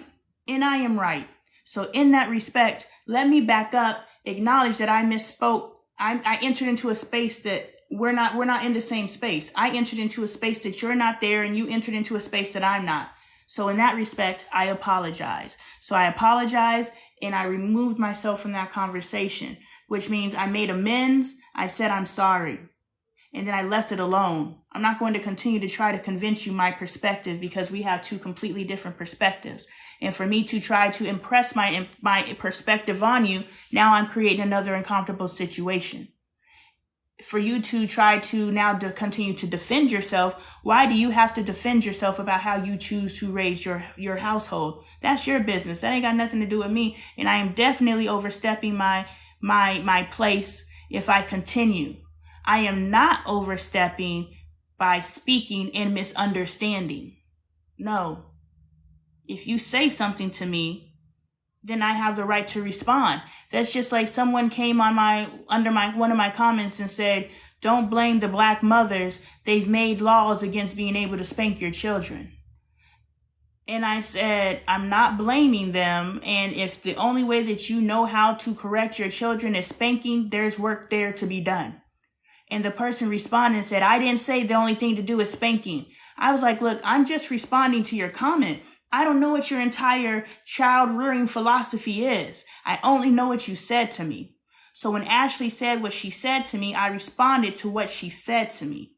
and I am right. So in that respect, let me back up, acknowledge that I misspoke. I entered into a space that we're not in the same space. I entered into a space that you're not there, and you entered into a space that I'm not. So in that respect, I apologize. So I apologize, and I removed myself from that conversation, which means I made amends. I said I'm sorry, and then I left it alone. I'm not going to continue to try to convince you my perspective because we have two completely different perspectives. And for me to try to impress my perspective on you, now I'm creating another uncomfortable situation. For you to try to now continue to defend yourself, why do you have to defend yourself about how you choose to raise your household? That's your business. That ain't got nothing to do with me. And I am definitely overstepping my place if I continue. I am not overstepping by speaking in misunderstanding. No. If you say something to me, then I have the right to respond. That's just like someone came on one of my comments and said, don't blame the black mothers. They've made laws against being able to spank your children. And I said, I'm not blaming them. And if the only way that you know how to correct your children is spanking, there's work there to be done. And the person responded and said, I didn't say the only thing to do is spanking. I was like, look, I'm just responding to your comment. I don't know what your entire child rearing philosophy is. I only know what you said to me. So when Ashley said what she said to me, I responded to what she said to me.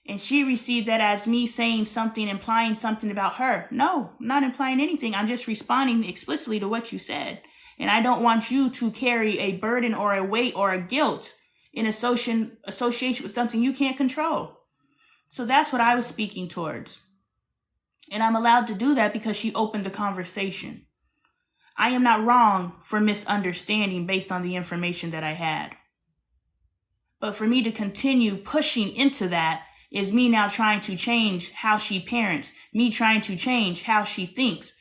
And she received that as me saying something, implying something about her. No, I'm not implying anything. I'm just responding explicitly to what you said. And I don't want you to carry a burden or a weight or a guilt in association with something you can't control. So that's what I was speaking towards. And I'm allowed to do that because she opened the conversation. I am not wrong for misunderstanding based on the information that I had. But for me to continue pushing into that is me now trying to change how she parents, me trying to change how she thinks.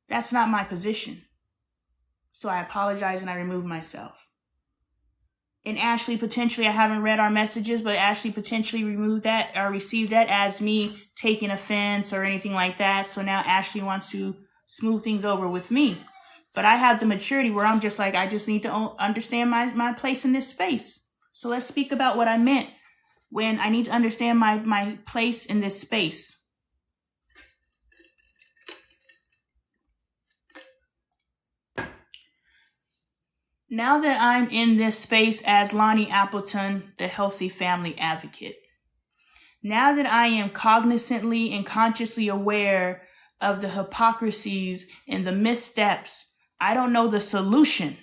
That's not my position. So I apologize and I remove myself. And Ashley, potentially, I haven't read our messages, but Ashley potentially removed that or received that as me taking offense or anything like that. So now Ashley wants to smooth things over with me. But I have the maturity where I'm just like, I just need to understand my place in this space. So let's speak about what I meant when I need to understand my place in this space. Now that I'm in this space as Lonee Appleton, the healthy family advocate, now that I am cognizantly and consciously aware of the hypocrisies and the missteps, I don't know the solution.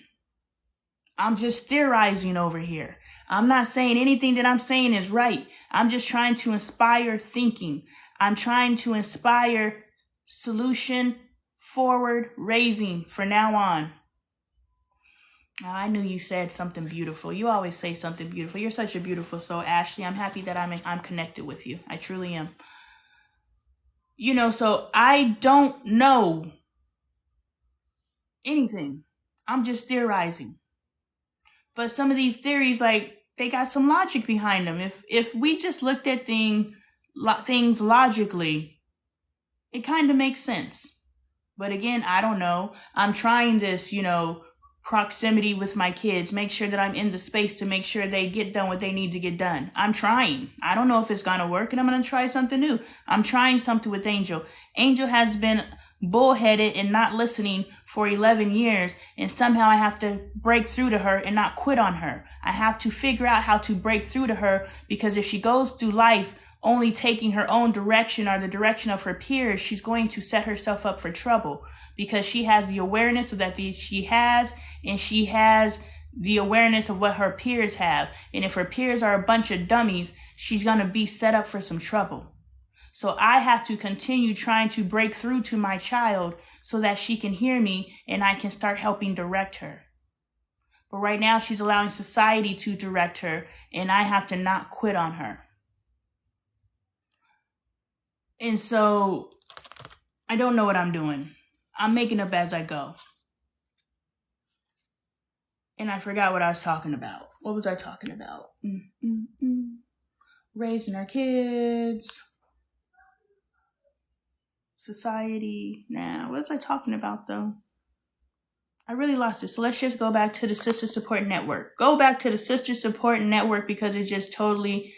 I'm just theorizing over here. I'm not saying anything that I'm saying is right. I'm just trying to inspire thinking. I'm trying to inspire solution forward raising for now on. Oh, I knew you said something beautiful. You always say something beautiful. You're such a beautiful soul, Ashley. I'm happy that I'm connected with you. I truly am. So I don't know anything. I'm just theorizing. But some of these theories, like, they got some logic behind them. If we just looked at things logically, it kind of makes sense. But again, I don't know. I'm trying this, proximity with my kids, make sure that I'm in the space to make sure they get done what they need to get done. I'm trying. I don't know if it's going to work, and I'm going to try something new. I'm trying something with Angel. Angel has been bullheaded and not listening for 11 years, and somehow I have to break through to her and not quit on her. I have to figure out how to break through to her, because if she goes through life only taking her own direction or the direction of her peers, she's going to set herself up for trouble, because she has the awareness of that she has, and she has the awareness of what her peers have. And if her peers are a bunch of dummies, she's going to be set up for some trouble. So I have to continue trying to break through to my child so that she can hear me and I can start helping direct her. But right now she's allowing society to direct her, and I have to not quit on her. And so I don't know what I'm doing. I'm making up as I go. And I forgot what I was talking about. What was I talking about? Raising our kids. Society. What was I talking about, though? I really lost it. So let's just go back to the Sister Support Network. Go back to the Sister Support Network, because it's just totally...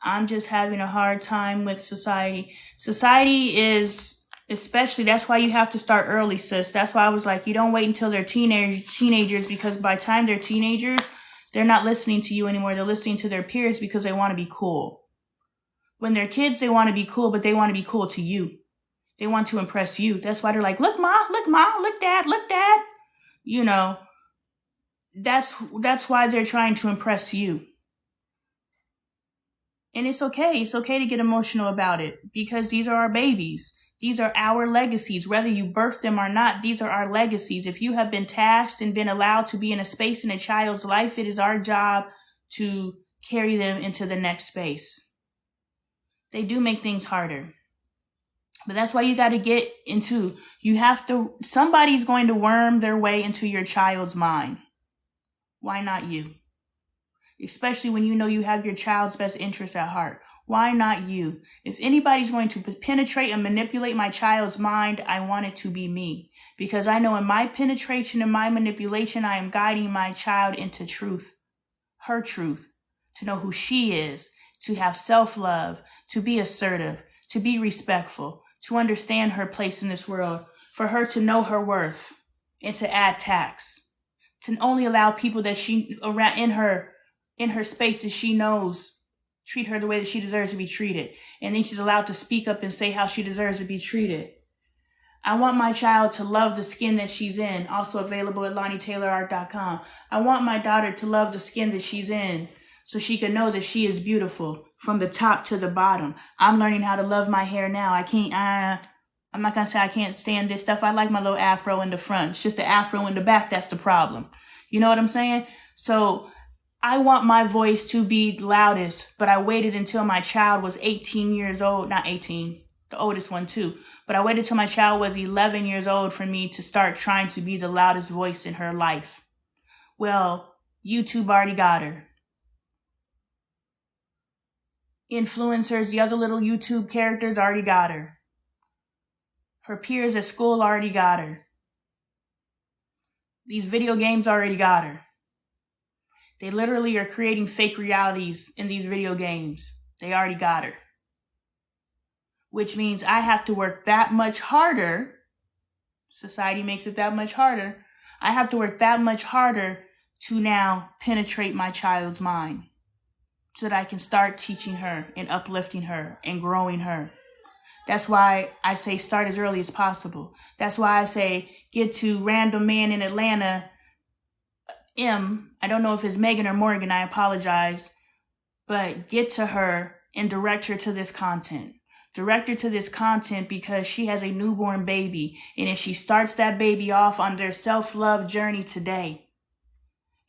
I'm just having a hard time with society. Society is... Especially, that's why you have to start early, sis. That's why I was like, you don't wait until they're teenagers, because by the time they're teenagers, they're not listening to you anymore. They're listening to their peers because they want to be cool. When they're kids, they want to be cool, but they want to be cool to you. They want to impress you. That's why they're like, look, Ma, look, Dad, look, Dad. That's why they're trying to impress you. And it's okay. It's okay to get emotional about it, because these are our babies. These are our legacies. Whether you birthed them or not, these are our legacies. If you have been tasked and been allowed to be in a space in a child's life, it is our job to carry them into the next space. They do make things harder. But that's why you got to get into, somebody's going to worm their way into your child's mind. Why not you? Especially when you know you have your child's best interests at heart. Why not you? If anybody's going to penetrate and manipulate my child's mind, I want it to be me. Because I know in my penetration and my manipulation, I am guiding my child into truth. Her truth. To know who she is. To have self-love. To be assertive. To be respectful. To understand her place in this world. For her to know her worth. And to add tax. To only allow people that she around in her space that she knows treat her the way that she deserves to be treated. And then she's allowed to speak up and say how she deserves to be treated. I want my child to love the skin that she's in. Also available at LoneeTaylorArt.com. I want my daughter to love the skin that she's in, so she can know that she is beautiful from the top to the bottom. I'm learning how to love my hair now. I'm not going to say I can't stand this stuff. I like my little afro in the front. It's just the afro in the back that's the problem. You know what I'm saying? So I want my voice to be loudest, but I waited until my child was 18 years old. Not 18, the oldest one too. But I waited till my child was 11 years old for me to start trying to be the loudest voice in her life. Well, YouTube already got her. Influencers, the other little YouTube characters already got her. Her peers at school already got her. These video games already got her. They literally are creating fake realities in these video games. They already got her. Which means I have to work that much harder. Society makes it that much harder. I have to work that much harder to now penetrate my child's mind, so that I can start teaching her and uplifting her and growing her. That's why I say start as early as possible. That's why I say get to Random Man in Atlanta, I don't know if it's Megan or Morgan, I apologize, but get to her and direct her to this content. Direct her to this content because she has a newborn baby. And if she starts that baby off on their self-love journey today,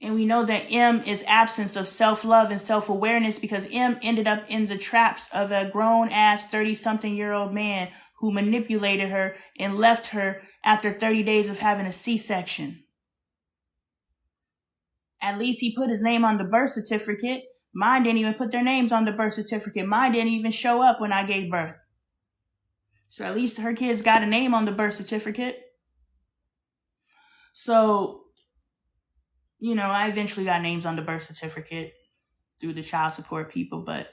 And we know that M is absence of self-love and self-awareness, because M ended up in the traps of a grown-ass 30-something-year-old man who manipulated her and left her after 30 days of having a C-section. At least he put his name on the birth certificate. Mine didn't even put their names on the birth certificate. Mine didn't even show up when I gave birth. So at least her kids got a name on the birth certificate. So, you know, I eventually got names on the birth certificate through the child support people. But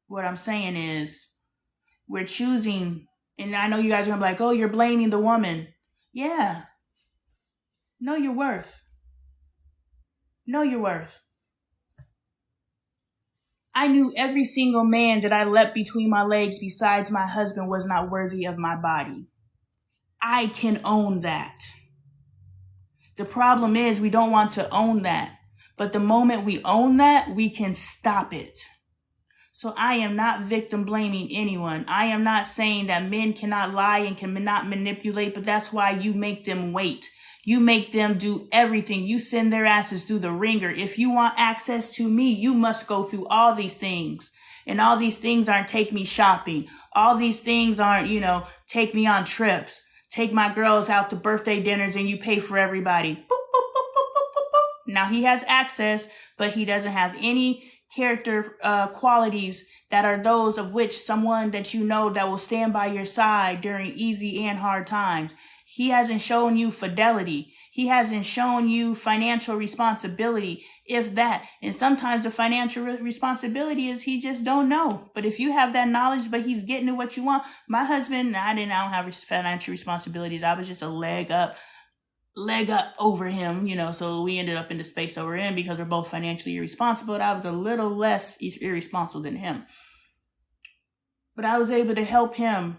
what I'm saying is, we're choosing, and I know you guys are going to be like, oh, you're blaming the woman. Yeah. Know your worth. Know your worth. I knew every single man that I let between my legs besides my husband was not worthy of my body. I can own that. The problem is we don't want to own that. But the moment we own that, we can stop it. So I am not victim blaming anyone. I am not saying that men cannot lie and cannot manipulate, but that's why you make them wait. You make them do everything. You send their asses through the ringer. If you want access to me, you must go through all these things. And all these things aren't take me shopping. All these things aren't, take me on trips. Take my girls out to birthday dinners and you pay for everybody. Boop, boop, boop, boop, boop, boop, boop. Now he has access, but he doesn't have any character qualities that are those of which someone that you know that will stand by your side during easy and hard times. He hasn't shown you fidelity. He hasn't shown you financial responsibility, if that. And sometimes the financial responsibility is he just don't know. But if you have that knowledge, but he's getting to what you want. My husband, I don't have financial responsibilities. I was just a leg up over him, so we ended up in the space that we're in because we're both financially irresponsible. But I was a little less irresponsible than him. But I was able to help him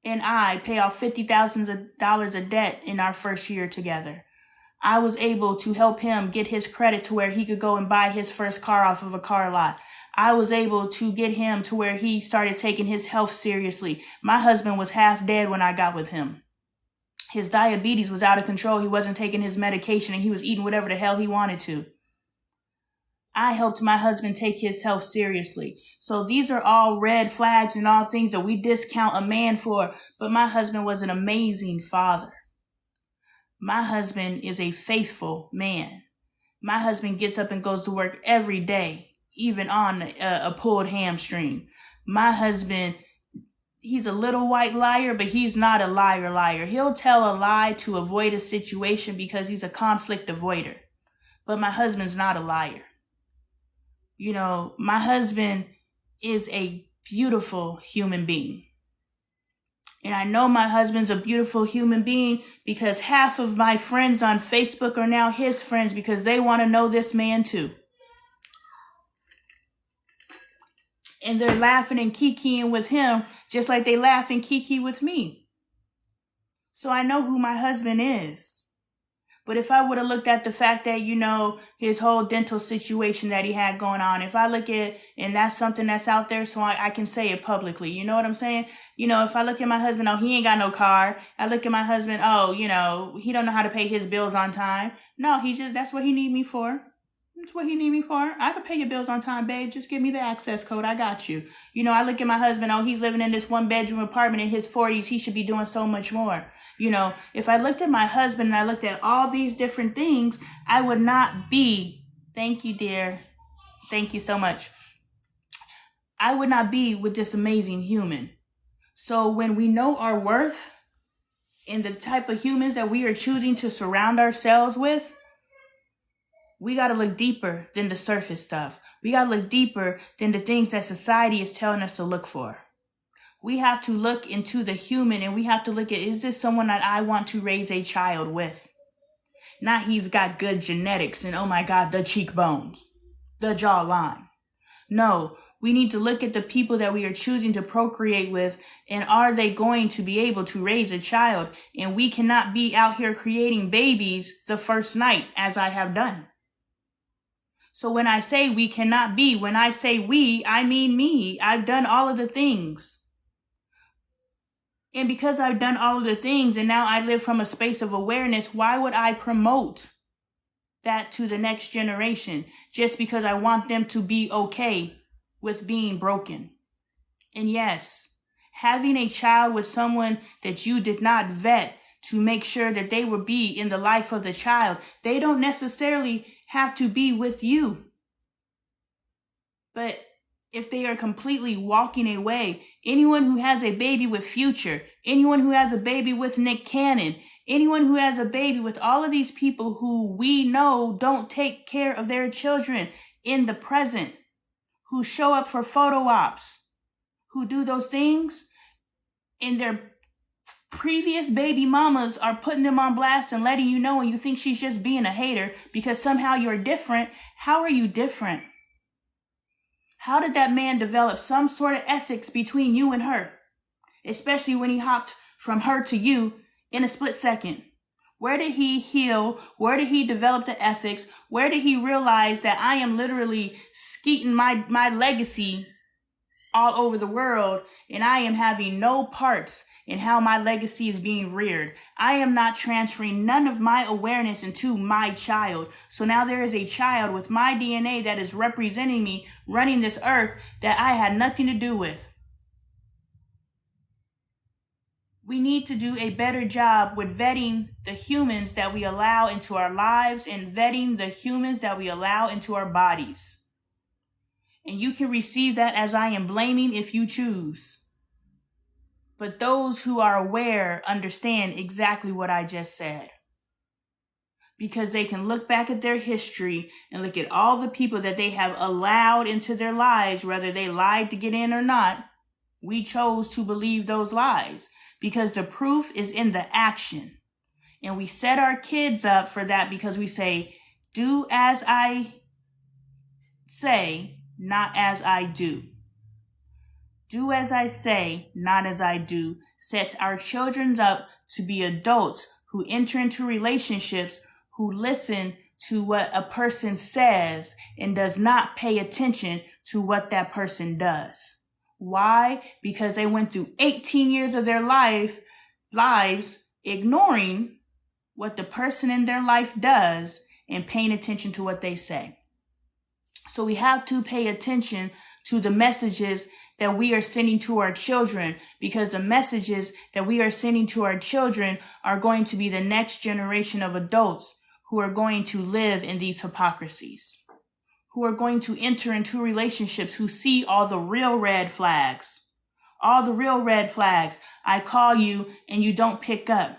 and I pay off $50,000 of debt in our first year together. I was able to help him get his credit to where he could go and buy his first car off of a car lot. I was able to get him to where he started taking his health seriously. My husband was half dead when I got with him. His diabetes was out of control. He wasn't taking his medication and he was eating whatever the hell he wanted to. I helped my husband take his health seriously. So these are all red flags and all things that we discount a man for. But my husband was an amazing father. My husband is a faithful man. My husband gets up and goes to work every day, even on a pulled hamstring. My husband, he's a little white liar, but he's not a liar. He'll tell a lie to avoid a situation because he's a conflict avoider. But my husband's not a liar. My husband is a beautiful human being. And I know my husband's a beautiful human being because half of my friends on Facebook are now his friends because they want to know this man too. And they're laughing and kikiing with him just like they laugh and kiki with me. So I know who my husband is. But if I would have looked at the fact that, his whole dental situation that he had going on, if I look at, and that's something that's out there, so I can say it publicly, you know what I'm saying? If I look at my husband, oh, he ain't got no car. I look at my husband, oh, he don't know how to pay his bills on time. No, that's what he need me for. That's what he need me for. I could pay your bills on time, babe. Just give me the access code. I got you. I look at my husband. Oh, he's living in this 1-bedroom apartment in his 40s. He should be doing so much more. If I looked at my husband and I looked at all these different things, I would not be. Thank you, dear. Thank you so much. I would not be with this amazing human. So when we know our worth and the type of humans that we are choosing to surround ourselves with, we got to look deeper than the surface stuff. We got to look deeper than the things that society is telling us to look for. We have to look into the human and we have to look at, is this someone that I want to raise a child with? Not he's got good genetics and, oh my God, the cheekbones, the jawline. No, we need to look at the people that we are choosing to procreate with and are they going to be able to raise a child? And we cannot be out here creating babies the first night as I have done. So when I say we cannot be, when I say we, I mean me. I've done all of the things. And because I've done all of the things and now I live from a space of awareness, why would I promote that to the next generation just because I want them to be okay with being broken. And yes, having a child with someone that you did not vet to make sure that they will be in the life of the child, they don't necessarily have to be with you. But if they are completely walking away, anyone who has a baby with Future, anyone who has a baby with Nick Cannon, anyone who has a baby with all of these people who we know don't take care of their children in the present, who show up for photo ops, who do those things, and their previous baby mamas are putting them on blast and letting you know, and you think she's just being a hater because somehow you're different. How are you different? How did that man develop some sort of ethics between you and her? Especially when he hopped from her to you in a split second. Where did he heal? Where did he develop the ethics? Where did he realize that I am literally skeeting my legacy all over the world, and I am having no parts in how my legacy is being reared? I am not transferring none of my awareness into my child. So now there is a child with my DNA that is representing me, running this earth that I had nothing to do with. We need to do a better job with vetting the humans that we allow into our lives and vetting the humans that we allow into our bodies. And you can receive that as I am blaming if you choose. But those who are aware understand exactly what I just said. Because they can look back at their history and look at all the people that they have allowed into their lives, whether they lied to get in or not. We chose to believe those lies because the proof is in the action. And we set our kids up for that because we say, do as I say, not as I do. Do as I say, not as I do, sets our children up to be adults who enter into relationships, who listen to what a person says and does not pay attention to what that person does. Why? Because they went through 18 years of their lives ignoring what the person in their life does and paying attention to what they say. So we have to pay attention to the messages that we are sending to our children, because the messages that we are sending to our children are going to be the next generation of adults who are going to live in these hypocrisies, who are going to enter into relationships, who see all the real red flags. All the real red flags. I call you and you don't pick up,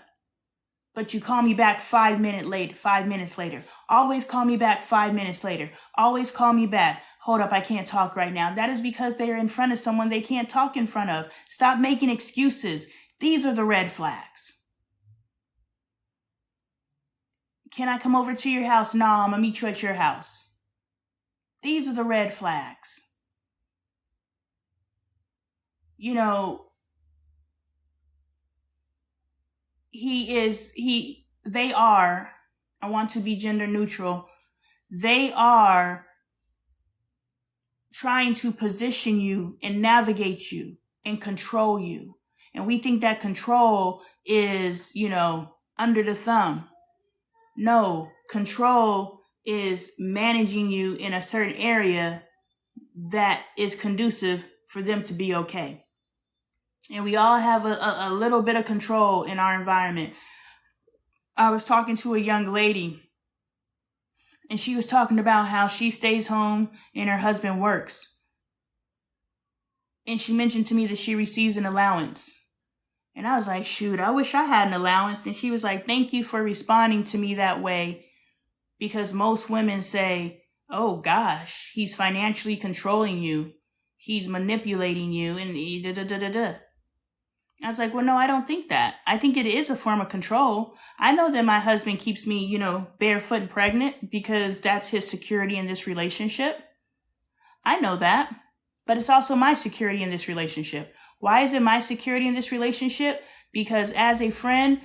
but you call me back 5 minutes later. Always call me back 5 minutes later. Always call me back. Hold up, I can't talk right now. That is because they are in front of someone they can't talk in front of. Stop making excuses. These are the red flags. Can I come over to your house? No, I'm going to meet you at your house. These are the red flags. You know, they are, I want to be gender neutral, they are trying to position you and navigate you and control you. And we think that control is, under the thumb. No, control is managing you in a certain area that is conducive for them to be okay. And we all have a little bit of control in our environment. I was talking to a young lady, and she was talking about how she stays home and her husband works. And she mentioned to me that she receives an allowance. And I was like, shoot, I wish I had an allowance. And she was like, thank you for responding to me that way. Because most women say, oh gosh, he's financially controlling you. He's manipulating you and da-da-da-da-da. I was like, well, no, I don't think that. I think it is a form of control. I know that my husband keeps me, barefoot and pregnant because that's his security in this relationship. I know that, but it's also my security in this relationship. Why is it my security in this relationship? Because as a friend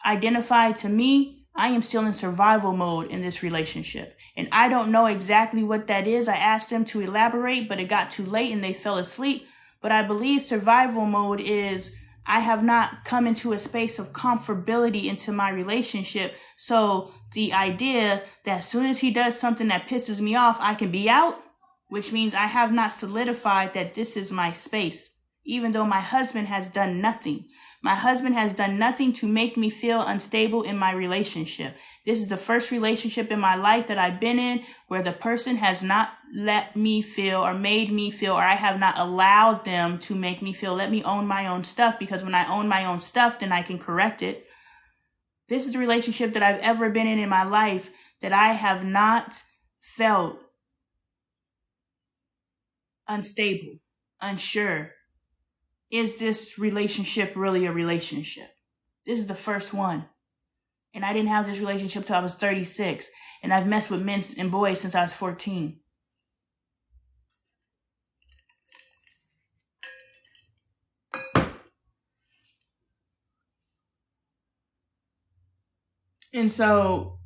identified to me, I am still in survival mode in this relationship. And I don't know exactly what that is. I asked them to elaborate, but it got too late and they fell asleep. But I believe survival mode is, I have not come into a space of comfortability into my relationship. So the idea that as soon as he does something that pisses me off, I can be out, which means I have not solidified that this is my space, even though my husband has done nothing. My husband has done nothing to make me feel unstable in my relationship. This is the first relationship in my life that I've been in where the person has not let me feel or made me feel, or I have not allowed them to make me feel, let me own my own stuff, because when I own my own stuff, then I can correct it. This is the relationship that I've ever been in my life that I have not felt unstable, unsure. Is this relationship really a relationship? This is the first one. And I didn't have this relationship till I was 36. And I've messed with men and boys since I was 14. And so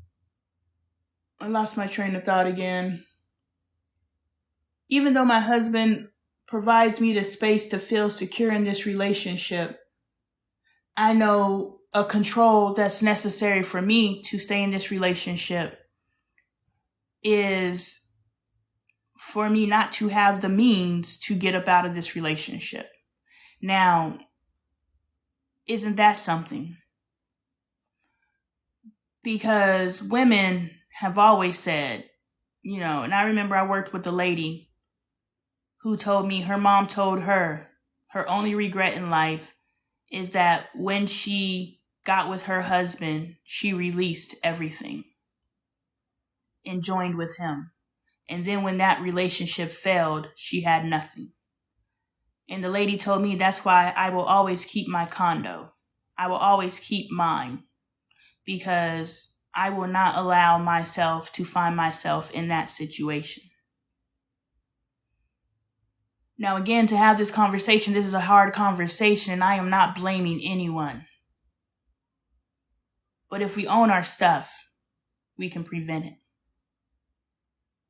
I lost my train of thought again. Even though my husband provides me the space to feel secure in this relationship, I know a control that's necessary for me to stay in this relationship is for me not to have the means to get up out of this relationship. Now, isn't that something? Because women have always said, and I remember I worked with a lady who told me her mom told her only regret in life is that when she got with her husband, she released everything and joined with him. And then when that relationship failed, she had nothing. And the lady told me that's why I will always keep my condo. I will always keep mine, because I will not allow myself to find myself in that situation. Now, again, to have this conversation, this is a hard conversation, and I am not blaming anyone. But if we own our stuff, we can prevent it.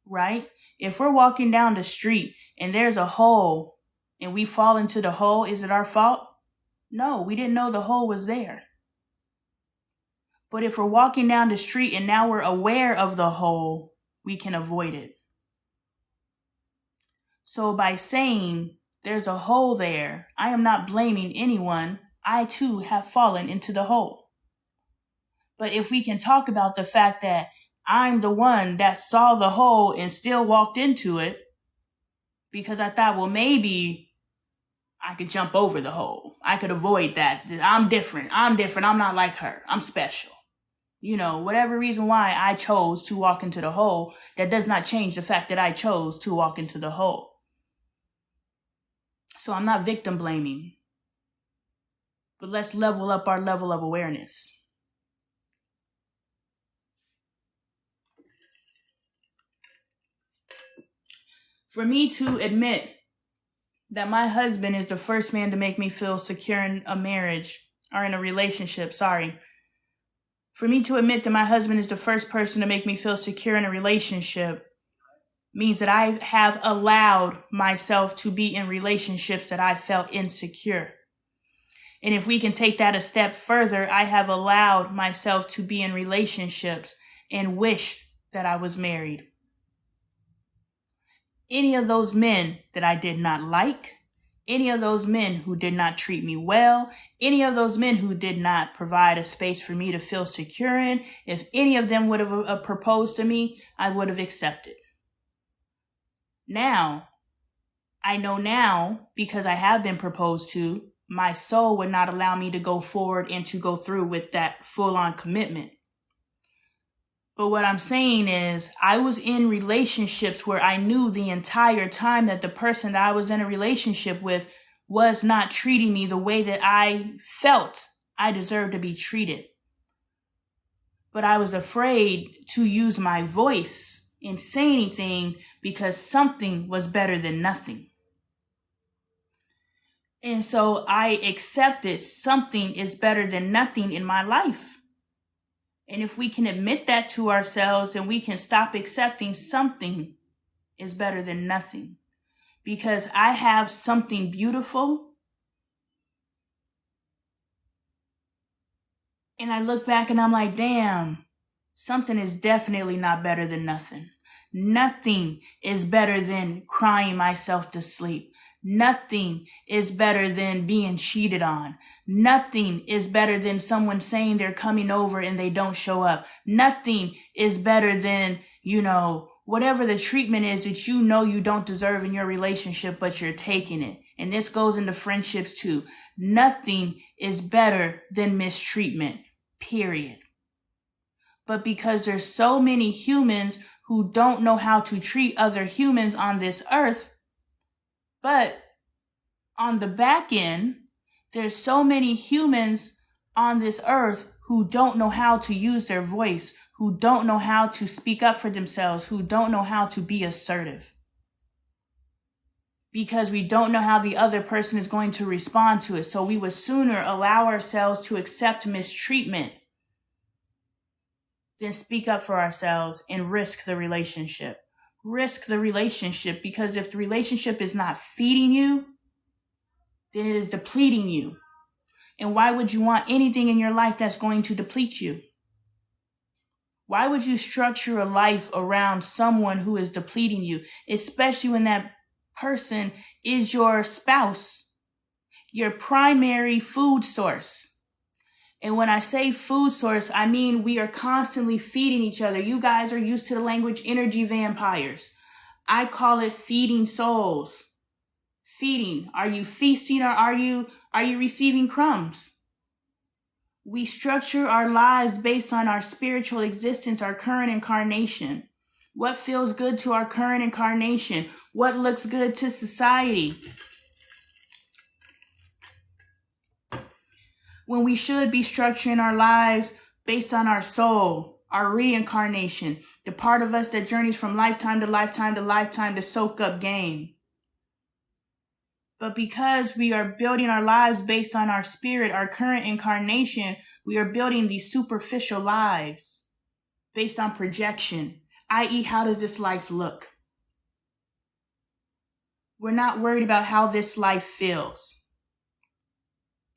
Right? If we're walking down the street and there's a hole and we fall into the hole, is it our fault? No, we didn't know the hole was there. But if we're walking down the street and now we're aware of the hole, we can avoid it. So by saying there's a hole there, I am not blaming anyone. I too have fallen into the hole. But if we can talk about the fact that I'm the one that saw the hole and still walked into it because I thought, well, maybe I could jump over the hole. I could avoid that. I'm different. I'm not like her. I'm special. Whatever reason why I chose to walk into the hole, that does not change the fact that I chose to walk into the hole. So I'm not victim blaming. But let's level up our level of awareness. For me to admit that my husband is the first man to make me feel secure in a marriage or in a relationship, For me to admit that my husband is the first person to make me feel secure in a relationship means that I have allowed myself to be in relationships that I felt insecure. And if we can take that a step further, I have allowed myself to be in relationships and wish that I was married. Any of those men that I did not like, any of those men who did not treat me well, any of those men who did not provide a space for me to feel secure in, if any of them would have proposed to me, I would have accepted. Now, I know now, because I have been proposed to, my soul would not allow me to go forward and to go through with that full-on commitment. But what I'm saying is, I was in relationships where I knew the entire time that the person that I was in a relationship with was not treating me the way that I felt I deserved to be treated. But I was afraid to use my voice and say anything because something was better than nothing. And so I accepted something is better than nothing in my life. And if we can admit that to ourselves and we can stop accepting something is better than nothing. Because I have something beautiful And I look back and I'm like, damn, something is definitely not better than nothing. Nothing is better than crying myself to sleep. Nothing is better than being cheated on. Nothing is better than someone saying they're coming over and they don't show up. Nothing is better than, whatever the treatment is that you don't deserve in your relationship, but you're taking it. And this goes into friendships too. Nothing is better than mistreatment, period. But because there's so many humans who don't know how to treat other humans on this earth, but on the back end, there's so many humans on this earth who don't know how to use their voice, who don't know how to speak up for themselves, who don't know how to be assertive. Because we don't know how the other person is going to respond to it. So we would sooner allow ourselves to accept mistreatment than speak up for ourselves and risk the relationship. Risk the relationship, because if the relationship is not feeding you, then it is depleting you. And why would you want anything in your life that's going to deplete you? Why would you structure a life around someone who is depleting you, especially when that person is your spouse, your primary food source? And when I say food source, I mean we are constantly feeding each other. You guys are used to the language energy vampires. I call it feeding souls. Feeding. Are you feasting or are you receiving crumbs? We structure our lives based on our spiritual existence, our current incarnation. What feels good to our current incarnation? What looks good to society? When we should be structuring our lives based on our soul, our reincarnation, the part of us that journeys from lifetime to lifetime to lifetime to soak up game. But because we are building our lives based on our spirit, our current incarnation, we are building these superficial lives based on projection, i.e., how does this life look? We're not worried about how this life feels.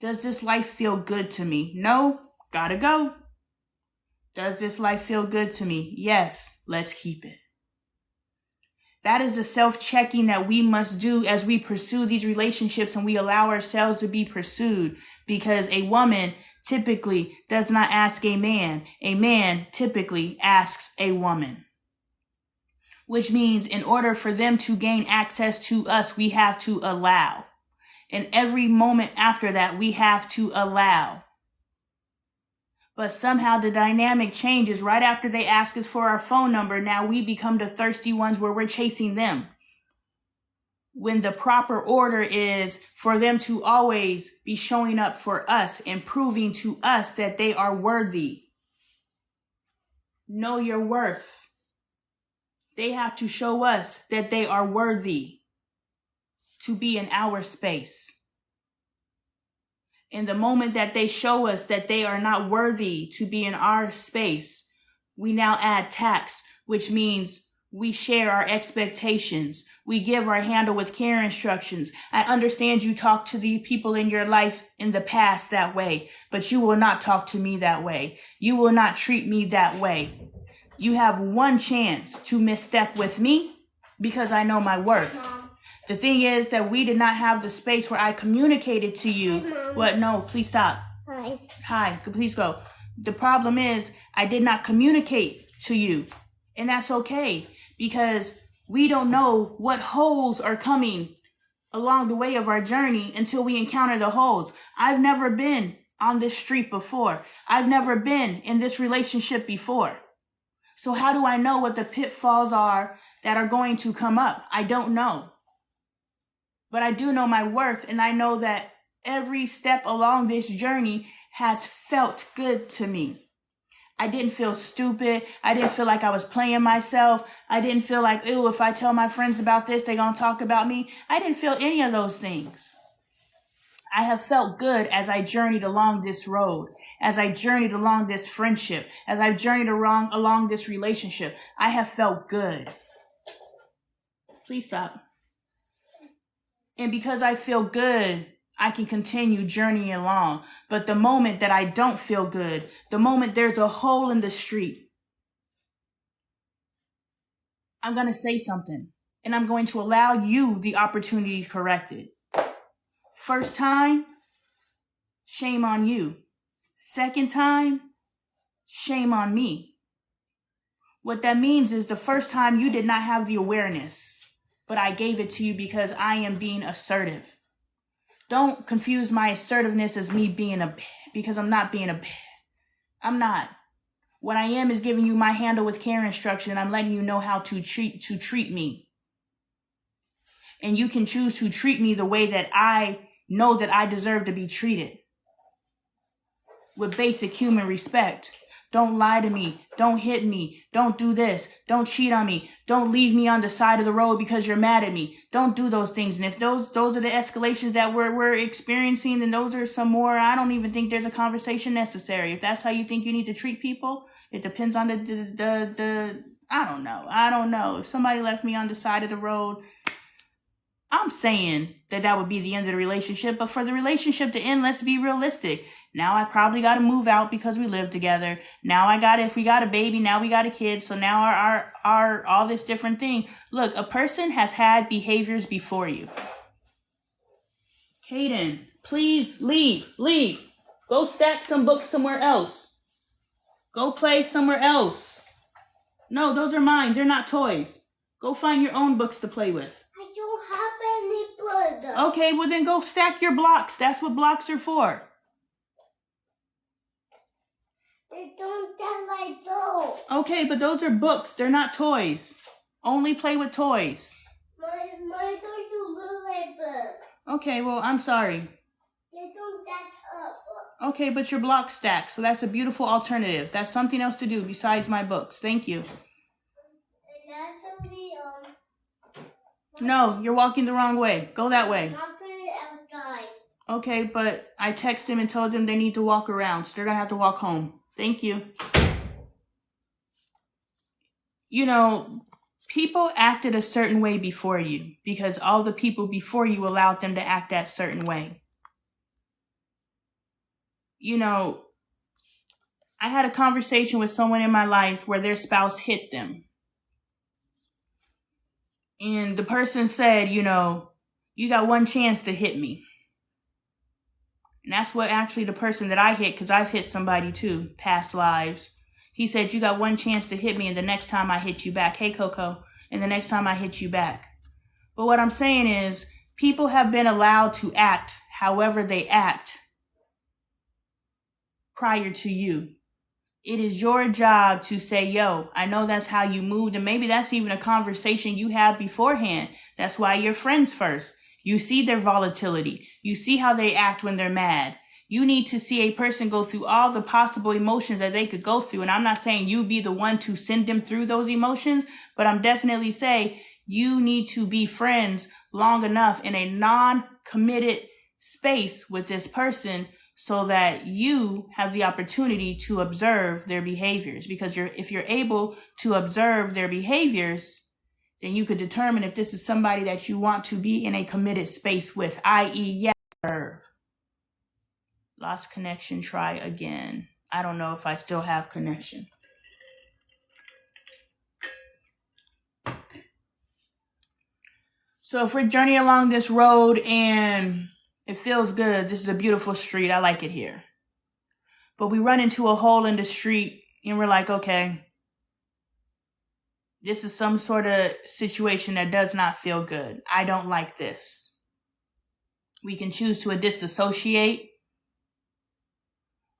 Does this life feel good to me? No, gotta go. Does this life feel good to me? Yes, let's keep it. That is the self-checking that we must do as we pursue these relationships and we allow ourselves to be pursued, because a woman typically does not ask a man. A man typically asks a woman. Which means in order for them to gain access to us, we have to allow. And every moment after that, we have to allow. But somehow the dynamic changes right after they ask us for our phone number. Now we become the thirsty ones where we're chasing them. When the proper order is for them to always be showing up for us and proving to us that they are worthy. Know your worth. They have to show us that they are worthy to be in our space. In the moment that they show us that they are not worthy to be in our space, we now add tax, which means we share our expectations. We give our handle with care instructions. I understand you talk to the people in your life in the past that way, but you will not talk to me that way. You will not treat me that way. You have one chance to misstep with me because I know my worth. The thing is that we did not have the space where I communicated to you. What? No, please stop. Hi, please go. The problem is I did not communicate to you. And that's okay, because we don't know what holes are coming along the way of our journey until we encounter the holes. I've never been on this street before. I've never been in this relationship before. So how do I know what the pitfalls are that are going to come up? I don't know. But I do know my worth, and I know that every step along this journey has felt good to me. I didn't feel stupid. I didn't feel like I was playing myself. I didn't feel like, ew, if I tell my friends about this, they're going to talk about me. I didn't feel any of those things. I have felt good as I journeyed along this road, as I journeyed along this friendship, as I've journeyed along this relationship. I have felt good. Please stop. And because I feel good, I can continue journeying along. But the moment that I don't feel good, the moment there's a hole in the street, I'm going to say something. And I'm going to allow you the opportunity to correct it. First time, shame on you. Second time, shame on me. What that means is the first time you did not have the awareness, but I gave it to you because I am being assertive. Don't confuse my assertiveness as me being because I'm not being I'm not. What I am is giving you my handle with care instruction. I'm letting you know how to treat me. And you can choose to treat me the way that I know that I deserve to be treated. With basic human respect. Don't lie to me. Don't hit me. Don't do this. Don't cheat on me. Don't leave me on the side of the road because you're mad at me. Don't do those things. And if those are the escalations that we're experiencing, then those are some more. I don't even think there's a conversation necessary. If that's how you think you need to treat people, it depends on the I don't know. I don't know. If somebody left me on the side of the road, I'm saying that would be the end of the relationship. But for the relationship to end, let's be realistic. Now I probably got to move out because we live together. Now if we got a baby, now we got a kid. So now our all this different thing. Look, a person has had behaviors before you. Kaden, please leave. Go stack some books somewhere else. Go play somewhere else. No, those are mine. They're not toys. Go find your own books to play with. I don't have any books. Okay, well then go stack your blocks. That's what blocks are for. They don't get like those. Okay, but those are books. They're not toys. Only play with toys. My don't look like books. Okay, well, I'm sorry. They don't stack up. Okay, but your blocks stack, so that's a beautiful alternative. That's something else to do besides my books. Thank you. And actually, No, you're walking the wrong way. Go that way. actually outside. Okay, but I texted them and told them they need to walk around, so they're gonna have to walk home. Thank you. You know, people acted a certain way before you because all the people before you allowed them to act that certain way. You know, I had a conversation with someone in my life where their spouse hit them. And the person said, you know, you got one chance to hit me. And that's what actually the person that I hit, because I've hit somebody too, past lives. He said, you got one chance to hit me, and the next time I hit you back. Hey, Coco. And the next time I hit you back. But what I'm saying is, people have been allowed to act however they act prior to you. It is your job to say, yo, I know that's how you moved. And maybe that's even a conversation you have beforehand. That's why you're friends first. You see their volatility. You see how they act when they're mad. You need to see a person go through all the possible emotions that they could go through. And I'm not saying you be the one to send them through those emotions, but I'm definitely saying you need to be friends long enough in a non-committed space with this person so that you have the opportunity to observe their behaviors. Because if you're able to observe their behaviors, then you could determine if this is somebody that you want to be in a committed space with, i.e., yeah. Lost connection, try again. I don't know if I still have connection. So if we're journeying along this road and it feels good, this is a beautiful street, I like it here. But we run into a hole in the street and we're like, okay, this is some sort of situation that does not feel good. I don't like this. We can choose to disassociate,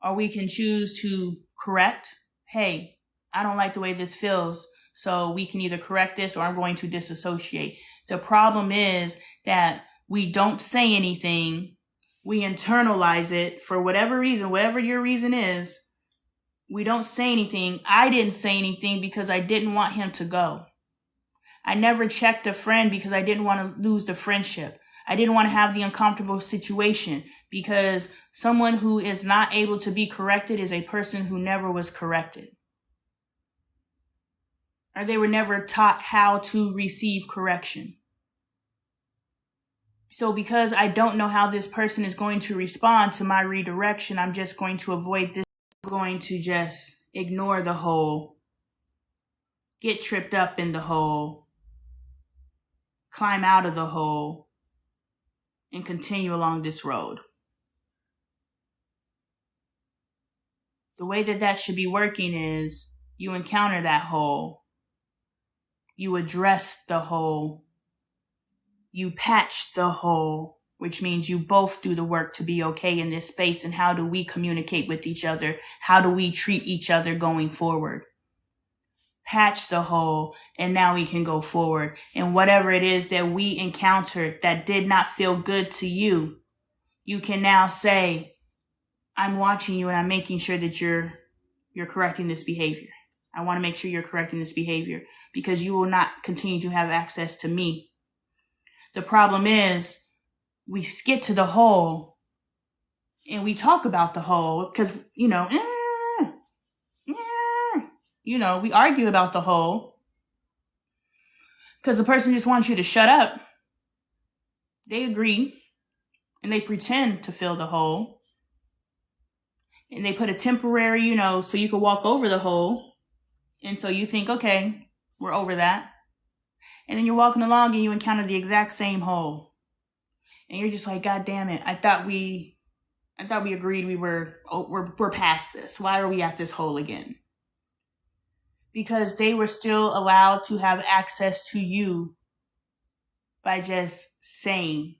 or we can choose to correct. Hey, I don't like the way this feels, so we can either correct this or I'm going to disassociate. The problem is that we don't say anything. We internalize it for whatever reason, whatever your reason is. We don't say anything. I didn't say anything because I didn't want him to go. I never checked a friend because I didn't want to lose the friendship. I didn't want to have the uncomfortable situation because someone who is not able to be corrected is a person who never was corrected. Or they were never taught how to receive correction. So because I don't know how this person is going to respond to my redirection, I'm just going to avoid this. I'm going to just ignore the hole, get tripped up in the hole, climb out of the hole, and continue along this road. The way that should be working is you encounter that hole, you address the hole, you patch the hole, which means you both do the work to be okay in this space. And how do we communicate with each other? How do we treat each other going forward? Patch the hole, and now we can go forward. And whatever it is that we encountered that did not feel good to you, you can now say, I'm watching you and I'm making sure that you're correcting this behavior. I want to make sure you're correcting this behavior because you will not continue to have access to me. The problem is we get to the hole and we talk about the hole because, we argue about the hole because the person just wants you to shut up. They agree and they pretend to fill the hole. And they put a temporary, so you can walk over the hole. And so you think, okay, we're over that. And then you're walking along and you encounter the exact same hole. And you're just like, God damn it. I thought we agreed we're past this. Why are we at this hole again? Because they were still allowed to have access to you by just saying,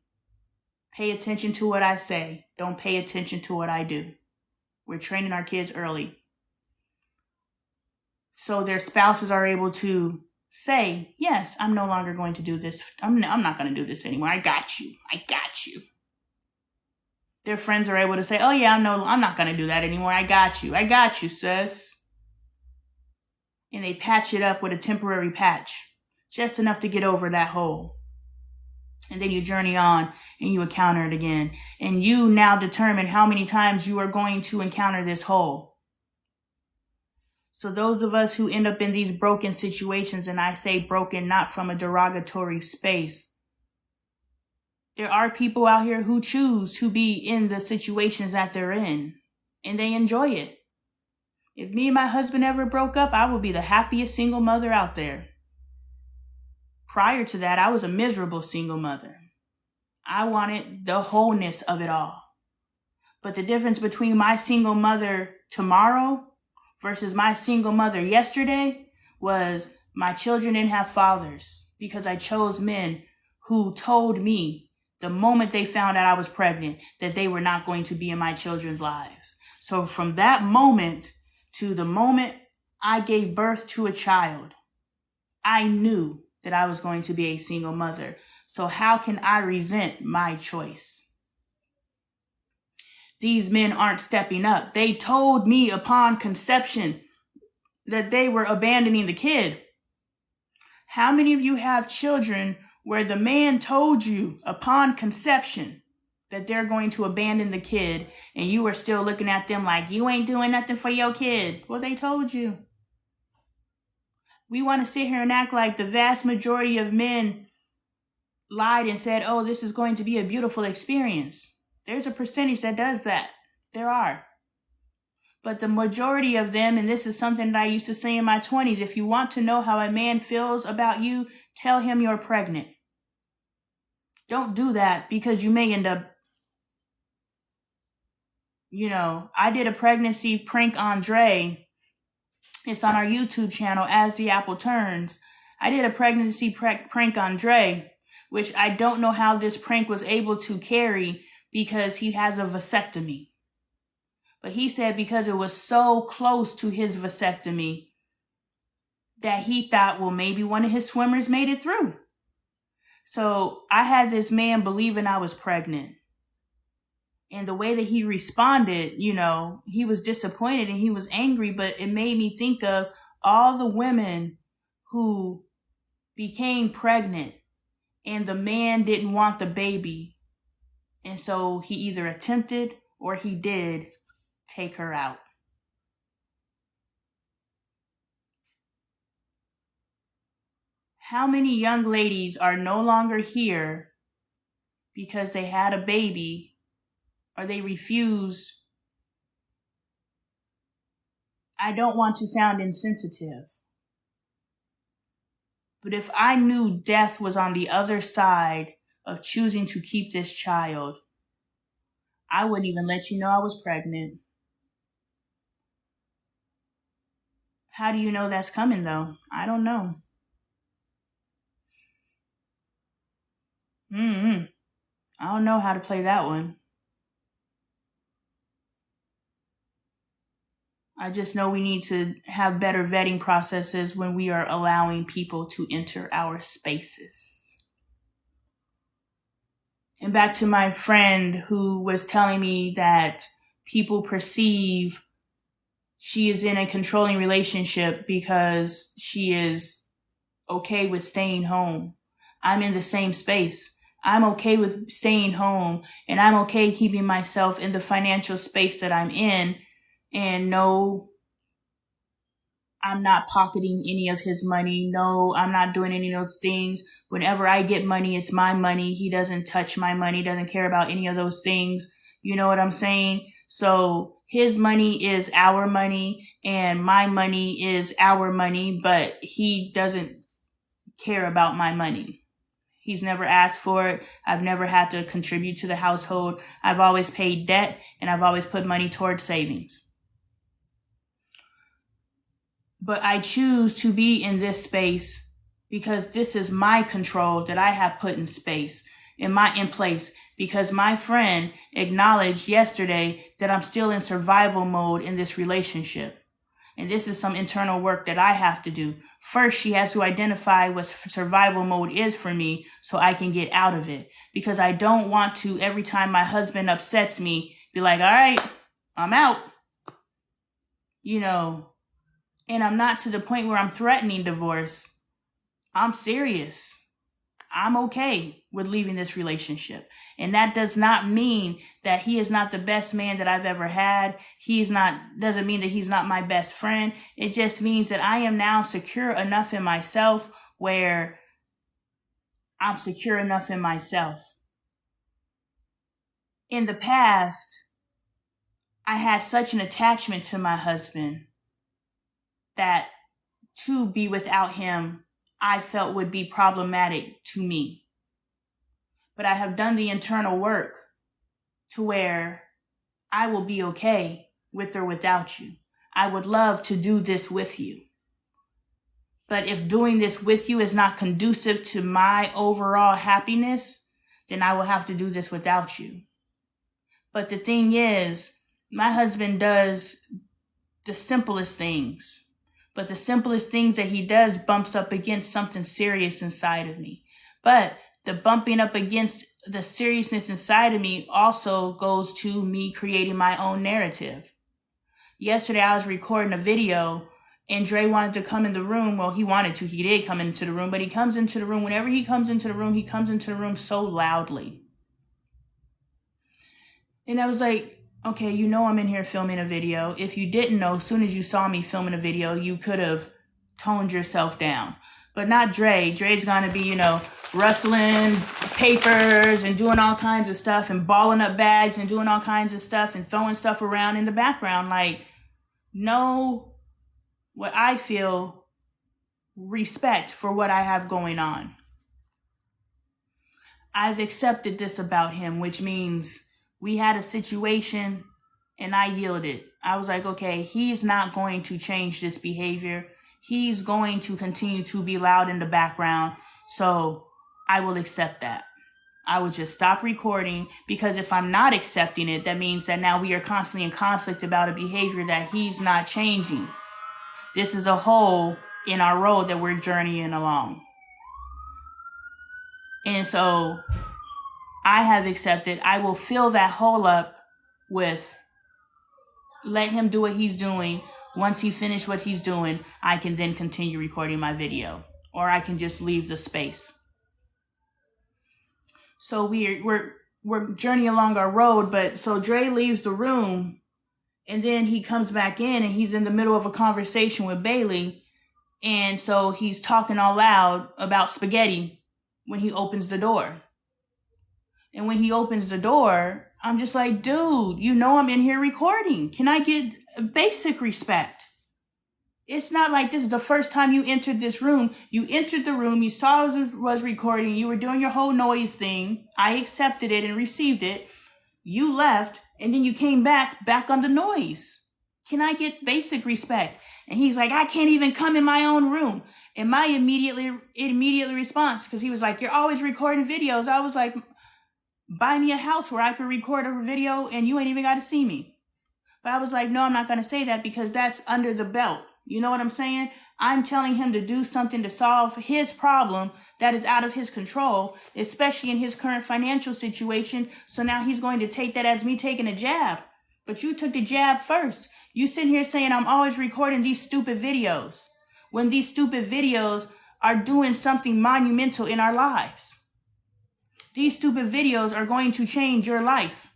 pay attention to what I say. Don't pay attention to what I do. We're training our kids early. So their spouses are able to say, yes, I'm no longer going to do this. I'm not going to do this anymore. I got you. Their friends are able to say, oh yeah, I'm not going to do that anymore. I got you, sis. And they patch it up with a temporary patch, just enough to get over that hole. And then you journey on and you encounter it again. And you now determine how many times you are going to encounter this hole. So those of us who end up in these broken situations, and I say broken not from a derogatory space, there are people out here who choose to be in the situations that they're in, and they enjoy it. If me and my husband ever broke up, I would be the happiest single mother out there. Prior to that, I was a miserable single mother. I wanted the wholeness of it all. But the difference between my single mother tomorrow versus my single mother yesterday was my children didn't have fathers because I chose men who told me the moment they found out I was pregnant that they were not going to be in my children's lives. So from that moment to the moment I gave birth to a child, I knew that I was going to be a single mother. So how can I resent my choice? These men aren't stepping up. They told me upon conception that they were abandoning the kid. How many of you have children where the man told you upon conception that they're going to abandon the kid and you are still looking at them like you ain't doing nothing for your kid? Well, they told you. We want to sit here and act like the vast majority of men lied and said, oh, this is going to be a beautiful experience. There's a percentage that does that. There are. But the majority of them, and this is something that I used to say in my 20s, if you want to know how a man feels about you, tell him you're pregnant. Don't do that because you may end up, I did a pregnancy prank on Dre. It's on our YouTube channel, As the Apple Turns. I did a pregnancy prank on Dre, which I don't know how this prank was able to carry because he has a vasectomy. But he said because it was so close to his vasectomy that he thought, well, maybe one of his swimmers made it through. So I had this man believing I was pregnant. And the way that he responded, he was disappointed and he was angry, but it made me think of all the women who became pregnant and the man didn't want the baby. And so he either attempted or he did take her out. How many young ladies are no longer here because they had a baby or they refuse. I don't want to sound insensitive, but if I knew death was on the other side of choosing to keep this child, I wouldn't even let you know I was pregnant. How do you know that's coming, though? I don't know. I don't know how to play that one. I just know we need to have better vetting processes when we are allowing people to enter our spaces. And back to my friend who was telling me that people perceive she is in a controlling relationship because she is okay with staying home. I'm in the same space. I'm okay with staying home, and I'm okay keeping myself in the financial space that I'm in. And no, I'm not pocketing any of his money. No, I'm not doing any of those things. Whenever I get money, it's my money. He doesn't touch my money, doesn't care about any of those things. You know what I'm saying? So his money is our money and my money is our money, but he doesn't care about my money. He's never asked for it. I've never had to contribute to the household. I've always paid debt and I've always put money towards savings. But I choose to be in this space because this is my control that I have put in space, in place, because my friend acknowledged yesterday that I'm still in survival mode in this relationship. And this is some internal work that I have to do. First, she has to identify what survival mode is for me so I can get out of it. Because I don't want to, every time my husband upsets me, be like, all right, I'm out. You know, and I'm not to the point where I'm threatening divorce. I'm serious. I'm okay with leaving this relationship. And that does not mean that he is not the best man that I've ever had. Doesn't mean that he's not my best friend. It just means that I am now secure enough in myself where I'm secure enough in myself. In the past, I had such an attachment to my husband that to be without him, I felt would be problematic to me. But I have done the internal work to where I will be okay with or without you. I would love to do this with you. But if doing this with you is not conducive to my overall happiness, then I will have to do this without you. But the thing is, my husband does the simplest things. But the simplest things that he does bumps up against something serious inside of me. But the bumping up against the seriousness inside of me also goes to me creating my own narrative. Yesterday, I was recording a video and Dre wanted to come in the room. Well, he wanted to. He did come into the room, but he comes into the room. Whenever he comes into the room, he comes into the room so loudly. And I was like, okay, you know I'm in here filming a video. If you didn't know, as soon as you saw me filming a video, you could have toned yourself down. But not Dre. Dre's gonna be, rustling papers and doing all kinds of stuff and balling up bags and doing all kinds of stuff and throwing stuff around in the background. Like, know what I feel, respect for what I have going on. I've accepted this about him, which means we had a situation and I yielded. I was like, okay, he's not going to change this behavior. He's going to continue to be loud in the background. So I will accept that. I will just stop recording, because if I'm not accepting it, that means that now we are constantly in conflict about a behavior that he's not changing. This is a hole in our road that we're journeying along. And so I have accepted, I will fill that hole up with, let him do what he's doing. Once he finishes what he's doing, I can then continue recording my video, or I can just leave the space. So we're journeying along our road, but so Dre leaves the room and then he comes back in and he's in the middle of a conversation with Bailey. And so he's talking all loud about spaghetti when he opens the door. And when he opens the door, I'm just like, dude, you know I'm in here recording. Can I get basic respect? It's not like this is the first time you entered this room. You entered the room, you saw it was recording, you were doing your whole noise thing. I accepted it and received it. You left, and then you came back on the noise. Can I get basic respect? And he's like, I can't even come in my own room. And my immediately response, because he was like, you're always recording videos. I was like, buy me a house where I could record a video and you ain't even got to see me. But I was like, no, I'm not going to say that because that's under the belt. You know what I'm saying? I'm telling him to do something to solve his problem that is out of his control, especially in his current financial situation. So now he's going to take that as me taking a jab. But you took the jab first. You sitting here saying I'm always recording these stupid videos when these stupid videos are doing something monumental in our lives. These stupid videos are going to change your life.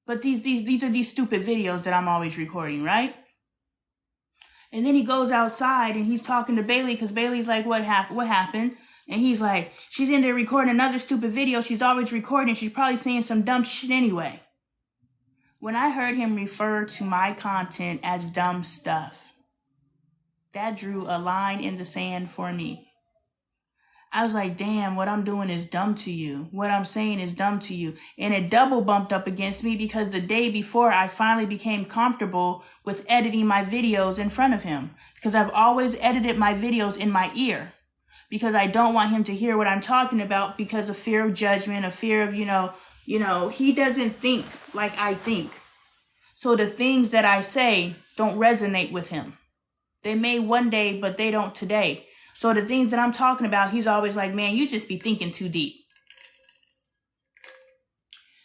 But these are these stupid videos that I'm always recording, right? And then he goes outside and he's talking to Bailey because Bailey's like, what happened? And he's like, she's in there recording another stupid video. She's always recording. She's probably saying some dumb shit anyway. When I heard him refer to my content as dumb stuff, that drew a line in the sand for me. I was like, damn, what I'm doing is dumb to you. What I'm saying is dumb to you. And it double bumped up against me because the day before I finally became comfortable with editing my videos in front of him. Because I've always edited my videos in my ear. Because I don't want him to hear what I'm talking about because of fear of judgment, a fear of, he doesn't think like I think. So the things that I say don't resonate with him. They may one day, but they don't today. So the things that I'm talking about, he's always like, man, you just be thinking too deep.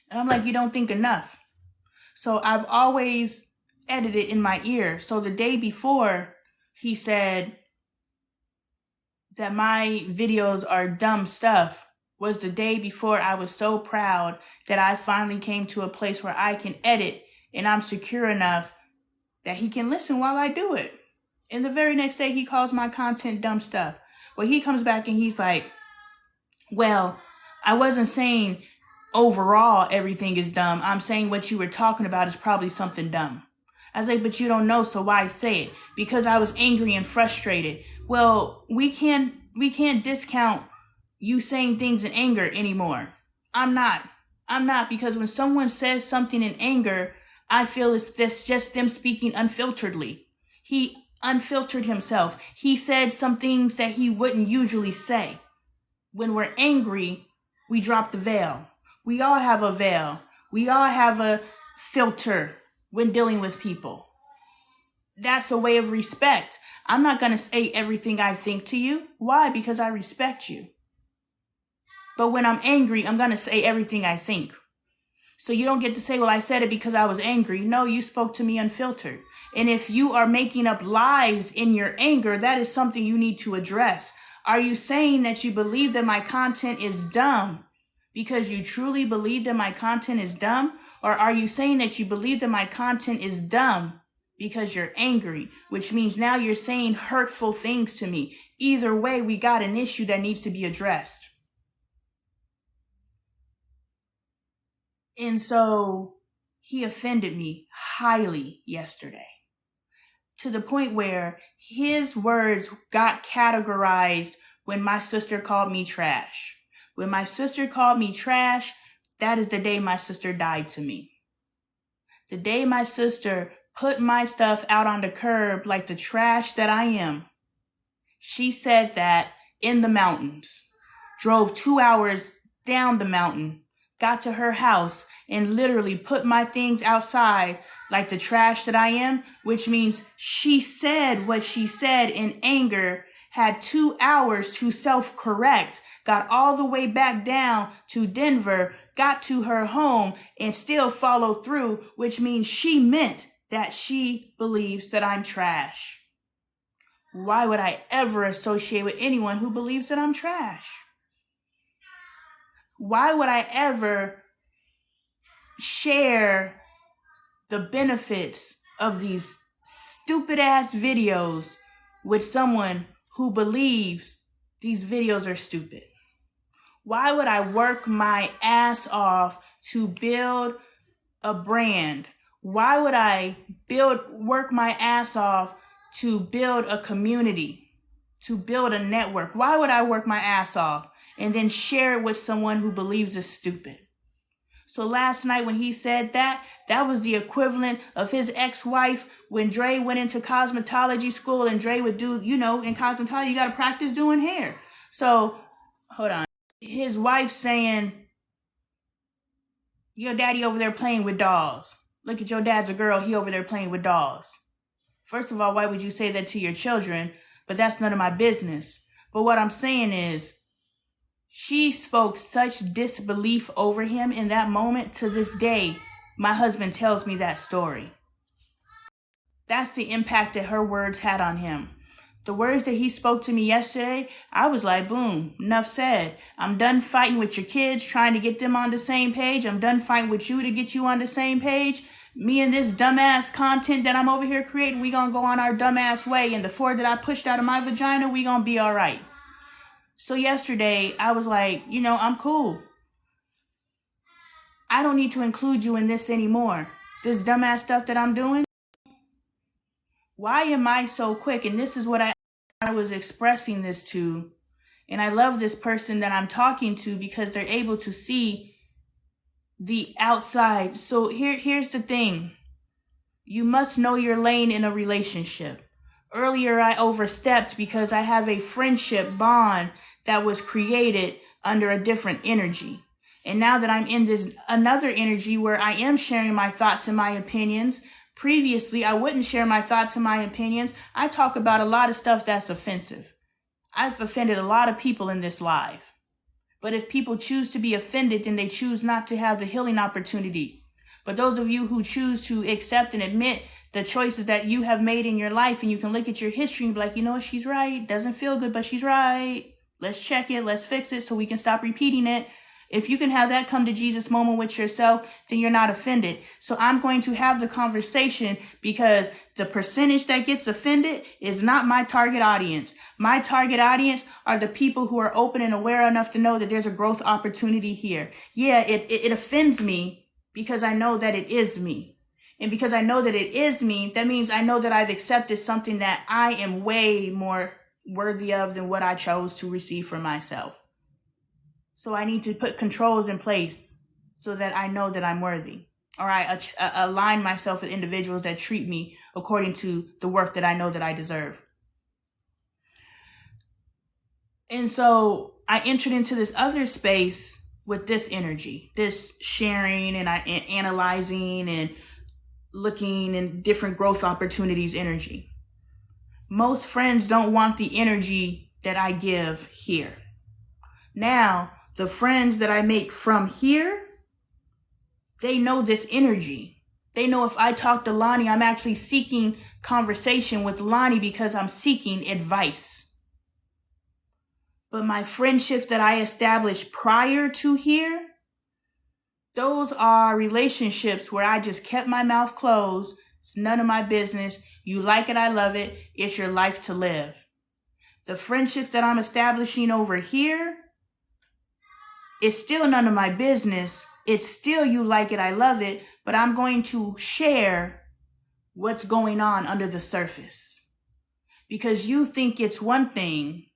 And I'm like, you don't think enough. So I've always edited in my ear. So the day before he said that my videos are dumb stuff was the day before I was so proud that I finally came to a place where I can edit and I'm secure enough that he can listen while I do it. And the very next day, he calls my content dumb stuff. Well, he comes back and he's like, well, I wasn't saying overall everything is dumb. I'm saying what you were talking about is probably something dumb. I was like, but you don't know, so why say it? Because I was angry and frustrated. Well, we can't discount you saying things in anger anymore. I'm not, because when someone says something in anger, I feel it's just them speaking unfilteredly. He unfiltered himself. He said some things that he wouldn't usually say. When we're angry, we drop the veil. We all have a veil. We all have a filter when dealing with people. That's a way of respect. I'm not going to say everything I think to you. Why? Because I respect you. But when I'm angry, I'm going to say everything I think. So you don't get to say, well, I said it because I was angry. No, you spoke to me unfiltered. And if you are making up lies in your anger, that is something you need to address. Are you saying that you believe that my content is dumb because you truly believe that my content is dumb? Or are you saying that you believe that my content is dumb because you're angry, which means now you're saying hurtful things to me? Either way, we got an issue that needs to be addressed. And so he offended me highly yesterday to the point where his words got categorized when my sister called me trash. When my sister called me trash, that is the day my sister died to me. The day my sister put my stuff out on the curb like the trash that I am. She said that in the mountains, drove 2 hours down the mountain, got to her house and literally put my things outside like the trash that I am, which means she said what she said in anger, had 2 hours to self-correct, got all the way back down to Denver, got to her home and still followed through, which means she meant that she believes that I'm trash. Why would I ever associate with anyone who believes that I'm trash? Why would I ever share the benefits of these stupid ass videos with someone who believes these videos are stupid? Why would I work my ass off to build a brand? Why would I work my ass off to build a community, to build a network? Why would I work my ass off and then share it with someone who believes it's stupid? So last night when he said that, that was the equivalent of his ex-wife when Dre went into cosmetology school, and Dre would do, in cosmetology, you got to practice doing hair. So, hold on. His wife saying, your daddy over there playing with dolls. Look at your dad's a girl, he over there playing with dolls. First of all, why would you say that to your children? But that's none of my business. But what I'm saying is, she spoke such disbelief over him in that moment. To this day, my husband tells me that story. That's the impact that her words had on him. The words that he spoke to me yesterday, I was like, boom, enough said. I'm done fighting with your kids, trying to get them on the same page. I'm done fighting with you to get you on the same page. Me and this dumbass content that I'm over here creating, we gonna go on our dumbass way. And the 4 that I pushed out of my vagina, we gonna be all right. So yesterday, I was like, I'm cool. I don't need to include you in this anymore. This dumbass stuff that I'm doing. Why am I so quick? And this is what I was expressing this to. And I love this person that I'm talking to because they're able to see the outside. So here's the thing. You must know your lane in a relationship. Earlier, I overstepped because I have a friendship bond that was created under a different energy. And now that I'm in this another energy where I am sharing my thoughts and my opinions, previously I wouldn't share my thoughts and my opinions. I talk about a lot of stuff that's offensive. I've offended a lot of people in this live. But if people choose to be offended, then they choose not to have the healing opportunity. But those of you who choose to accept and admit the choices that you have made in your life, and you can look at your history and be like, you know what, she's right. Doesn't feel good, but she's right. Let's check it. Let's fix it so we can stop repeating it. If you can have that come to Jesus moment with yourself, then you're not offended. So I'm going to have the conversation because the percentage that gets offended is not my target audience. My target audience are the people who are open and aware enough to know that there's a growth opportunity here. Yeah, it offends me because I know that it is me. And because I know that it is me, that means I know that I've accepted something that I am way more worthy of than what I chose to receive for myself. So I need to put controls in place so that I know that I'm worthy. Or I align myself with individuals that treat me according to the worth that I know that I deserve. And so I entered into this other space with this energy, this sharing and analyzing and looking in different growth opportunities energy. Most friends don't want the energy that I give here. Now, the friends that I make from here, they know this energy. They know if I talk to Lonee, I'm actually seeking conversation with Lonee because I'm seeking advice. But my friendships that I established prior to here, those are relationships where I just kept my mouth closed. It's none of my business. You like it, I love it. It's your life to live. The friendships that I'm establishing over here, it's still none of my business. It's still you like it, I love it, but I'm going to share what's going on under the surface. Because you think it's one thing,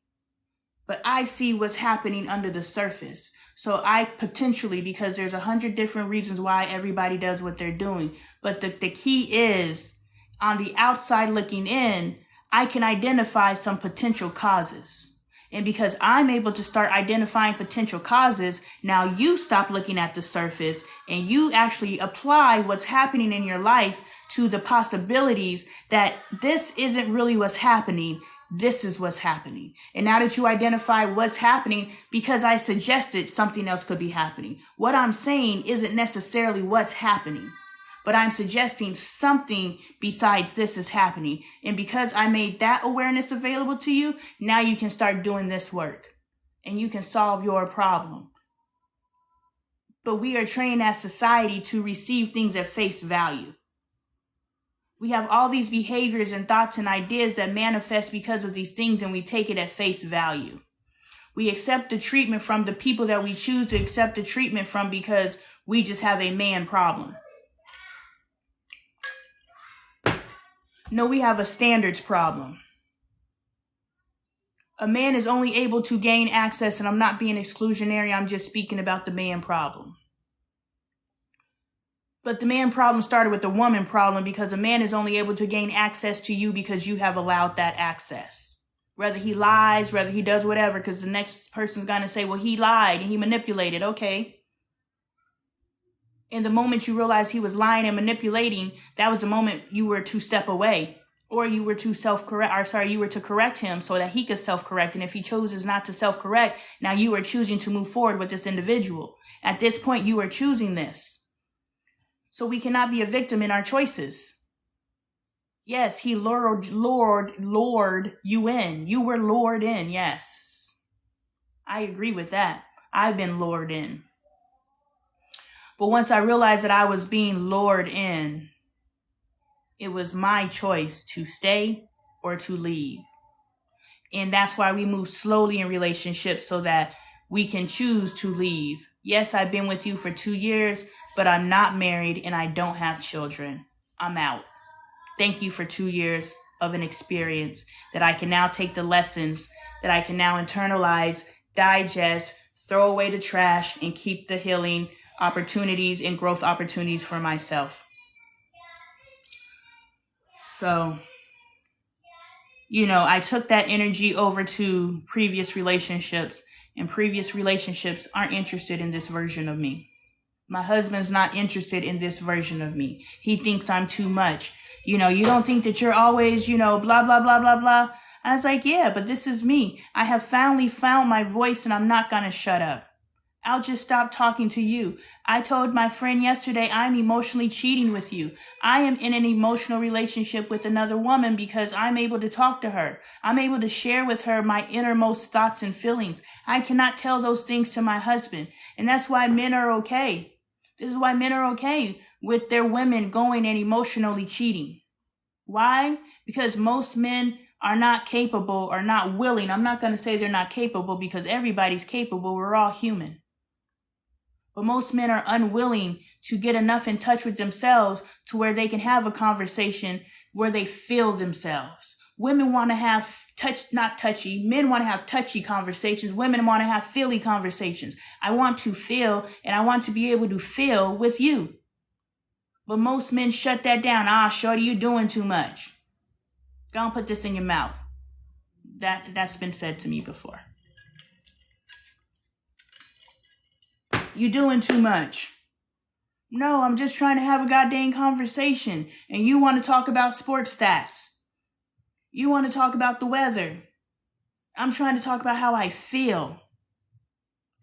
but I see what's happening under the surface. So I potentially, because there's 100 different reasons why everybody does what they're doing, but the key is, on the outside looking in, I can identify some potential causes. And because I'm able to start identifying potential causes, now you stop looking at the surface and you actually apply what's happening in your life to the possibilities that this isn't really what's happening. This is what's happening. And now that you identify what's happening, because I suggested something else could be happening, what I'm saying isn't necessarily what's happening. But I'm suggesting something besides this is happening. And because I made that awareness available to you, now you can start doing this work and you can solve your problem. But we are trained as society to receive things at face value. We have all these behaviors and thoughts and ideas that manifest because of these things, and we take it at face value. We accept the treatment from the people that we choose to accept the treatment from because we just have a man problem. No, we have a standards problem. A man is only able to gain access, and I'm not being exclusionary, I'm just speaking about the man problem. But the man problem started with the woman problem because a man is only able to gain access to you because you have allowed that access. Whether he lies, whether he does whatever, because the next person's going to say, well, he lied and he manipulated. Okay. And the moment you realize he was lying and manipulating, that was the moment you were to step away. Or you were to you were to correct him so that he could self-correct. And if he chooses not to self-correct, now you are choosing to move forward with this individual. At this point, you are choosing this. So we cannot be a victim in our choices. Yes, he lured you in. You were lured in, yes. I agree with that. I've been lured in. But once I realized that I was being lured in, it was my choice to stay or to leave. And that's why we move slowly in relationships so that we can choose to leave. Yes, I've been with you for 2 years, but I'm not married and I don't have children. I'm out. Thank you for 2 years of an experience that I can now take the lessons, that I can now internalize, digest, throw away the trash, and keep the healing opportunities and growth opportunities for myself. So, I took that energy over to previous relationships, and previous relationships aren't interested in this version of me. My husband's not interested in this version of me. He thinks I'm too much. You don't think that you're always, blah, blah, blah, blah, blah. I was like, yeah, but this is me. I have finally found my voice and I'm not going to shut up. I'll just stop talking to you. I told my friend yesterday, I'm emotionally cheating with you. I am in an emotional relationship with another woman because I'm able to talk to her. I'm able to share with her my innermost thoughts and feelings. I cannot tell those things to my husband. And that's why men are okay. This is why men are okay with their women going and emotionally cheating. Why? Because most men are not capable or not willing. I'm not going to say they're not capable because everybody's capable. We're all human. But most men are unwilling to get enough in touch with themselves to where they can have a conversation where they feel themselves. Women want to have men want to have touchy conversations. Women want to have feely conversations. I want to feel and I want to be able to feel with you. But most men shut that down. Shorty, you doing too much. Go and put this in your mouth. That's been said to me before. You doing too much. No, I'm just trying to have a goddamn conversation. And you want to talk about sports stats. You want to talk about the weather. I'm trying to talk about how I feel.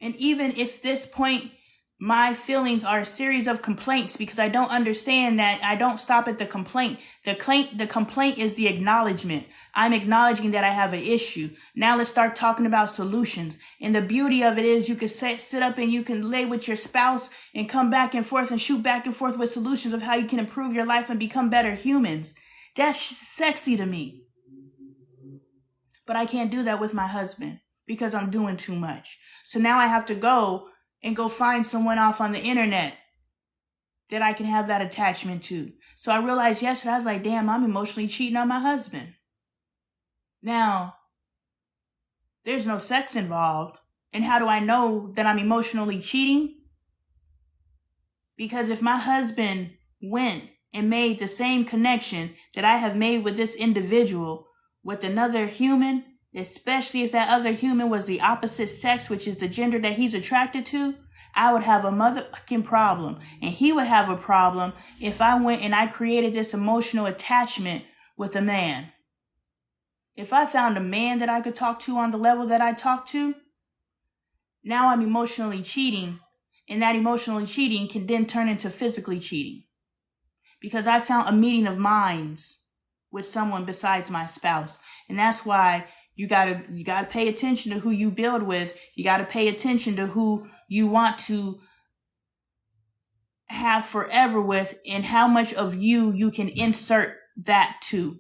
And even if this point, my feelings are a series of complaints because I don't understand that I don't stop at the complaint. The complaint is the acknowledgement. I'm acknowledging that I have an issue. Now let's start talking about solutions. And the beauty of it is you can sit up and you can lay with your spouse and come back and forth and shoot back and forth with solutions of how you can improve your life and become better humans. That's sexy to me. But I can't do that with my husband because I'm doing too much. So now I have to go find someone off on the internet that I can have that attachment to. So I realized yesterday, I was like, damn, I'm emotionally cheating on my husband. Now, there's no sex involved. And how do I know that I'm emotionally cheating? Because if my husband went and made the same connection that I have made with this individual with another human, especially if that other human was the opposite sex, which is the gender that he's attracted to, I would have a motherfucking problem. And he would have a problem if I went and I created this emotional attachment with a man. If I found a man that I could talk to on the level that I talk to, now I'm emotionally cheating. And that emotionally cheating can then turn into physically cheating. Because I found a meeting of minds with someone besides my spouse. And that's why you gotta pay attention to who you build with. You gotta pay attention to who you want to have forever with and how much of you can insert that to.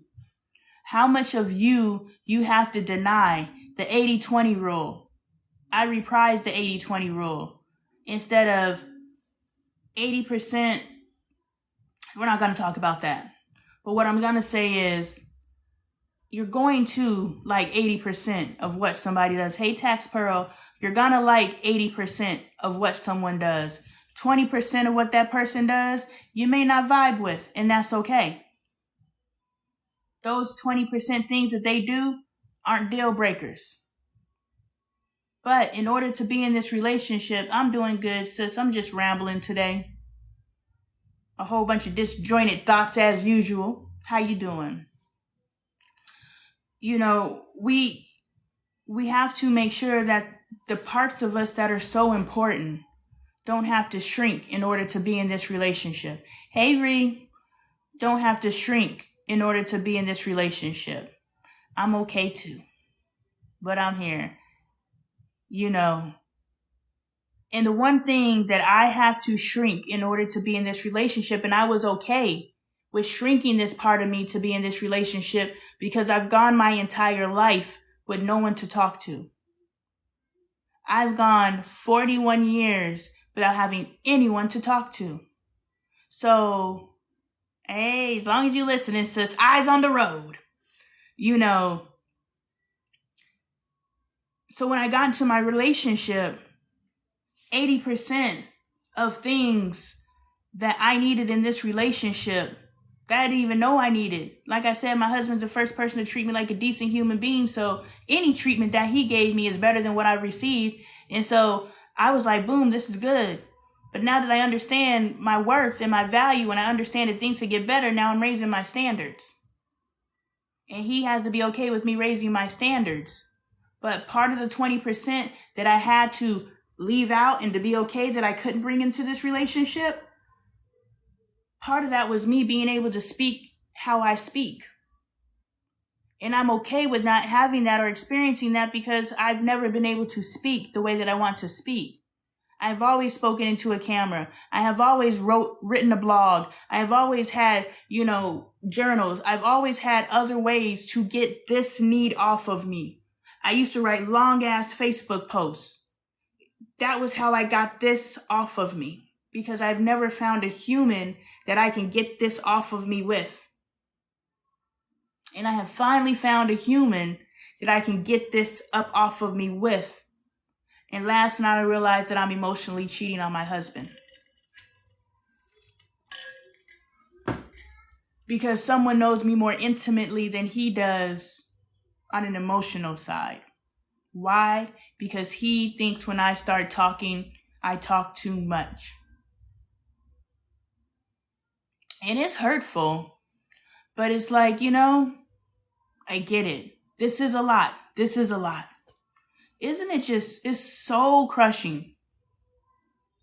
How much of you have to deny the 80-20 rule. I reprised the 80-20 rule. Instead of 80%, we're not going to talk about that. But what I'm going to say is, you're going to like 80% of what somebody does. Hey, Tax Pearl, you're going to like 80% of what someone does. 20% of what that person does, you may not vibe with, and that's okay. Those 20% things that they do aren't deal breakers. But in order to be in this relationship, I'm doing good, sis. I'm just rambling today. A whole bunch of disjointed thoughts as usual. How you doing? You know, we have to make sure that the parts of us that are so important don't have to shrink in order to be in this relationship. Hey, Ree, don't have to shrink in order to be in this relationship. I'm okay too, but I'm here. You know, and the one thing that I have to shrink in order to be in this relationship, and I was okay with shrinking this part of me to be in this relationship because I've gone my entire life with no one to talk to. I've gone 41 years without having anyone to talk to. So, hey, as long as you listen, sis, eyes on the road. You know, so when I got into my relationship, 80% of things that I needed in this relationship that I didn't even know I needed. Like I said, my husband's the first person to treat me like a decent human being. So any treatment that he gave me is better than what I received. And so I was like, boom, this is good. But now that I understand my worth and my value and I understand that things could get better, now I'm raising my standards. And he has to be okay with me raising my standards. But part of the 20% that I had to leave out and to be okay that I couldn't bring into this relationship, part of that was me being able to speak how I speak. And I'm okay with not having that or experiencing that because I've never been able to speak the way that I want to speak. I've always spoken into a camera. I have always written a blog. I have always had, journals. I've always had other ways to get this need off of me. I used to write long ass Facebook posts. That was how I got this off of me because I've never found a human that I can get this off of me with. And I have finally found a human that I can get this up off of me with. And last night I realized that I'm emotionally cheating on my husband. Because someone knows me more intimately than he does on an emotional side. Why? Because he thinks when I start talking, I talk too much. And it's hurtful. But it's like, I get it. This is a lot. This is a lot. Isn't it just, it's so crushing.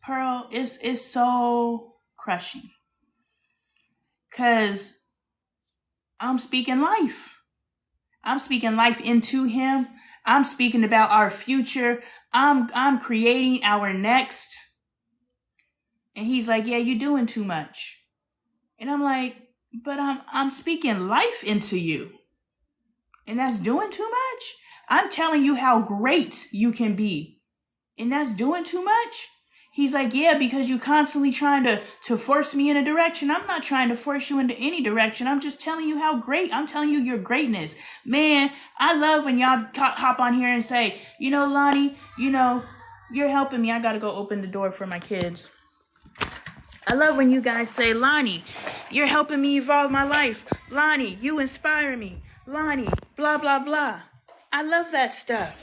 Pearl, it's so crushing. Because I'm speaking life. I'm speaking life into him. I'm speaking about our future. I'm creating our next. And he's like, yeah, you're doing too much. And I'm like, but I'm speaking life into you. And that's doing too much? I'm telling you how great you can be. And that's doing too much? He's like, yeah, because you're constantly trying to force me in a direction. I'm not trying to force you into any direction. I'm just telling you how great. I'm telling you your greatness. Man, I love when y'all hop on here and say, Lonnie, you're helping me. I got to go open the door for my kids. I love when you guys say, Lonnie, you're helping me evolve my life. Lonnie, you inspire me. Lonnie, blah, blah, blah. I love that stuff.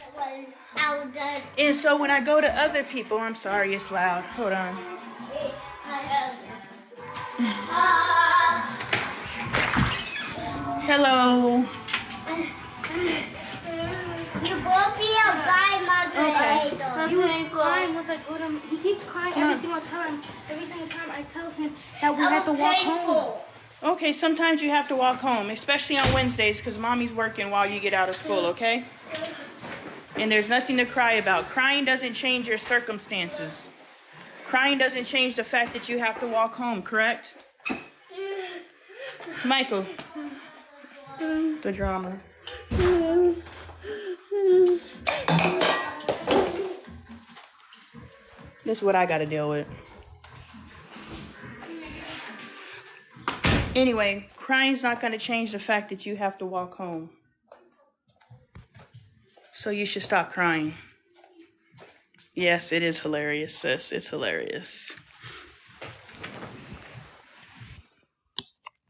And so when I go to other people, I'm sorry, it's loud. Hold on. Hello. You both be a guy, mother. Okay. He was crying once I told him. He keeps crying every single time. Every single time I tell him that we have to walk home. Okay, sometimes you have to walk home, especially on Wednesdays, because mommy's working while you get out of school, okay? And there's nothing to cry about. Crying doesn't change your circumstances. Crying doesn't change the fact that you have to walk home, correct? Michael. The drama. This is what I got to deal with. Anyway, crying's not going to change the fact that you have to walk home. So you should stop crying. Yes, it is hilarious, sis. It's hilarious.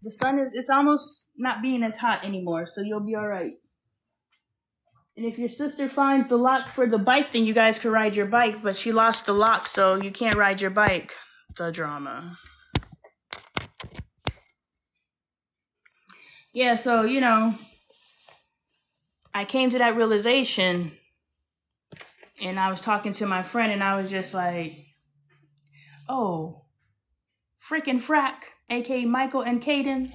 The sun it's almost not being as hot anymore, so you'll be all right. And if your sister finds the lock for the bike, then you guys can ride your bike, but she lost the lock, so you can't ride your bike. The drama. Yeah, so, you know, I came to that realization, and I was talking to my friend, and I was just like, oh, freaking Frack, aka Michael and Caden,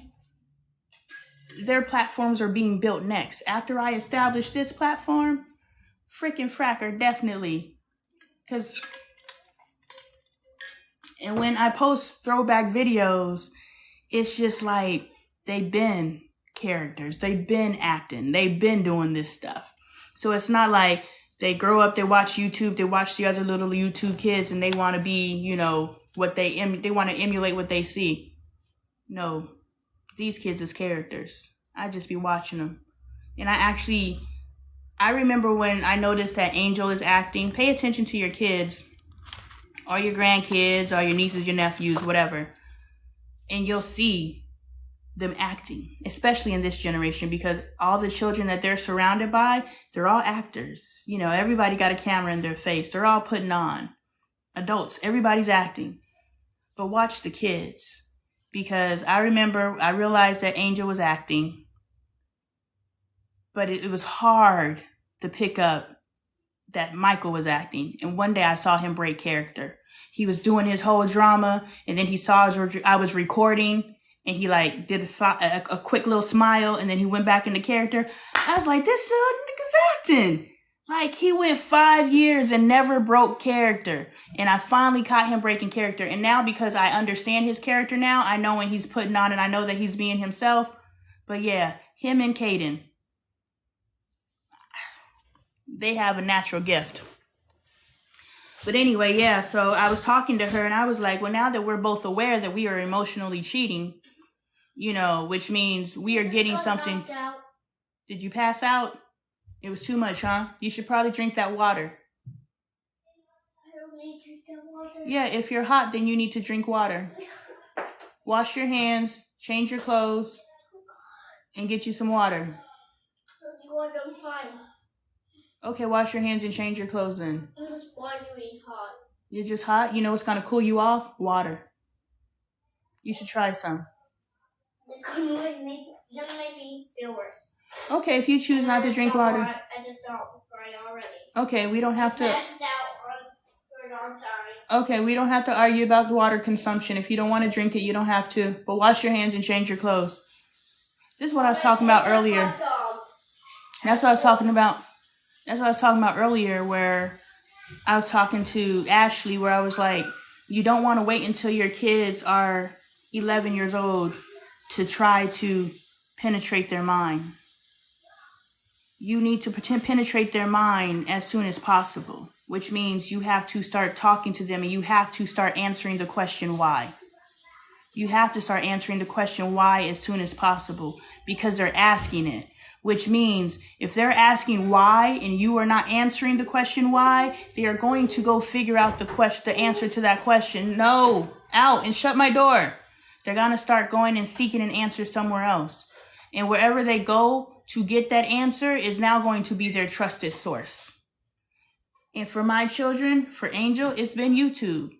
their platforms are being built next. After I establish this platform, freaking Frack are definitely, and when I post throwback videos, it's just like, they've been characters, they've been acting, they've been doing this stuff. So it's not like they grow up, they watch YouTube, they watch the other little YouTube kids, and they want to be, you know, what they want to emulate what they see. No, these kids is characters. I just be watching them. And I remember when I noticed that Angel is acting. Pay attention to your kids, or your grandkids, or your nieces, your nephews, whatever. And you'll see them acting, especially in this generation, because all the children that they're surrounded by, they're all actors. You know, everybody got a camera in their face. They're all putting on. Adults, everybody's acting. But watch the kids. Because I realized that Angel was acting, but it was hard to pick up that Michael was acting. And one day I saw him break character. He was doing his whole drama, and then he saw I was recording, and he like did a quick little smile, and then he went back into character. I was like, this little nigga's acting. Like, he went 5 years and never broke character. And I finally caught him breaking character. And now, because I understand his character now, I know when he's putting on, and I know that he's being himself. But yeah, him and Caden, they have a natural gift. But anyway, yeah, so I was talking to her, and I was like, well, now that we're both aware that we are emotionally cheating, you know, which means we are getting something. Did you pass out? It was too much, huh? You should probably drink that water. I don't need to drink that water. Yeah, if you're hot, then you need to drink water. Wash your hands, change your clothes, and get you some water. I'm fine. Okay, wash your hands and change your clothes then. I'm just boiling hot. You're just hot? You know what's going to cool you off? Water. You should try some. It's going to make me feel worse. Okay, if you choose not to drink water. I just don't cry already. Okay, we don't have to. Passed out for a long time. Okay, we don't have to argue about the water consumption. If you don't want to drink it, you don't have to. But wash your hands and change your clothes. This is what I was talking about earlier. That's what I was talking about. That's what I was talking about earlier, where I was talking to Ashley, where I was like, you don't want to wait until your kids are 11 years old to try to penetrate their mind. You need to penetrate their mind as soon as possible, which means you have to start talking to them, and you have to start answering the question why. You have to start answering the question why as soon as possible, because they're asking it, which means if they're asking why and you are not answering the question why, they are going to go figure out the answer to that question. No, out and shut my door. They're going to start going and seeking an answer somewhere else. And wherever they go to get that answer is now going to be their trusted source. And for my children, for Angel, it's been YouTube.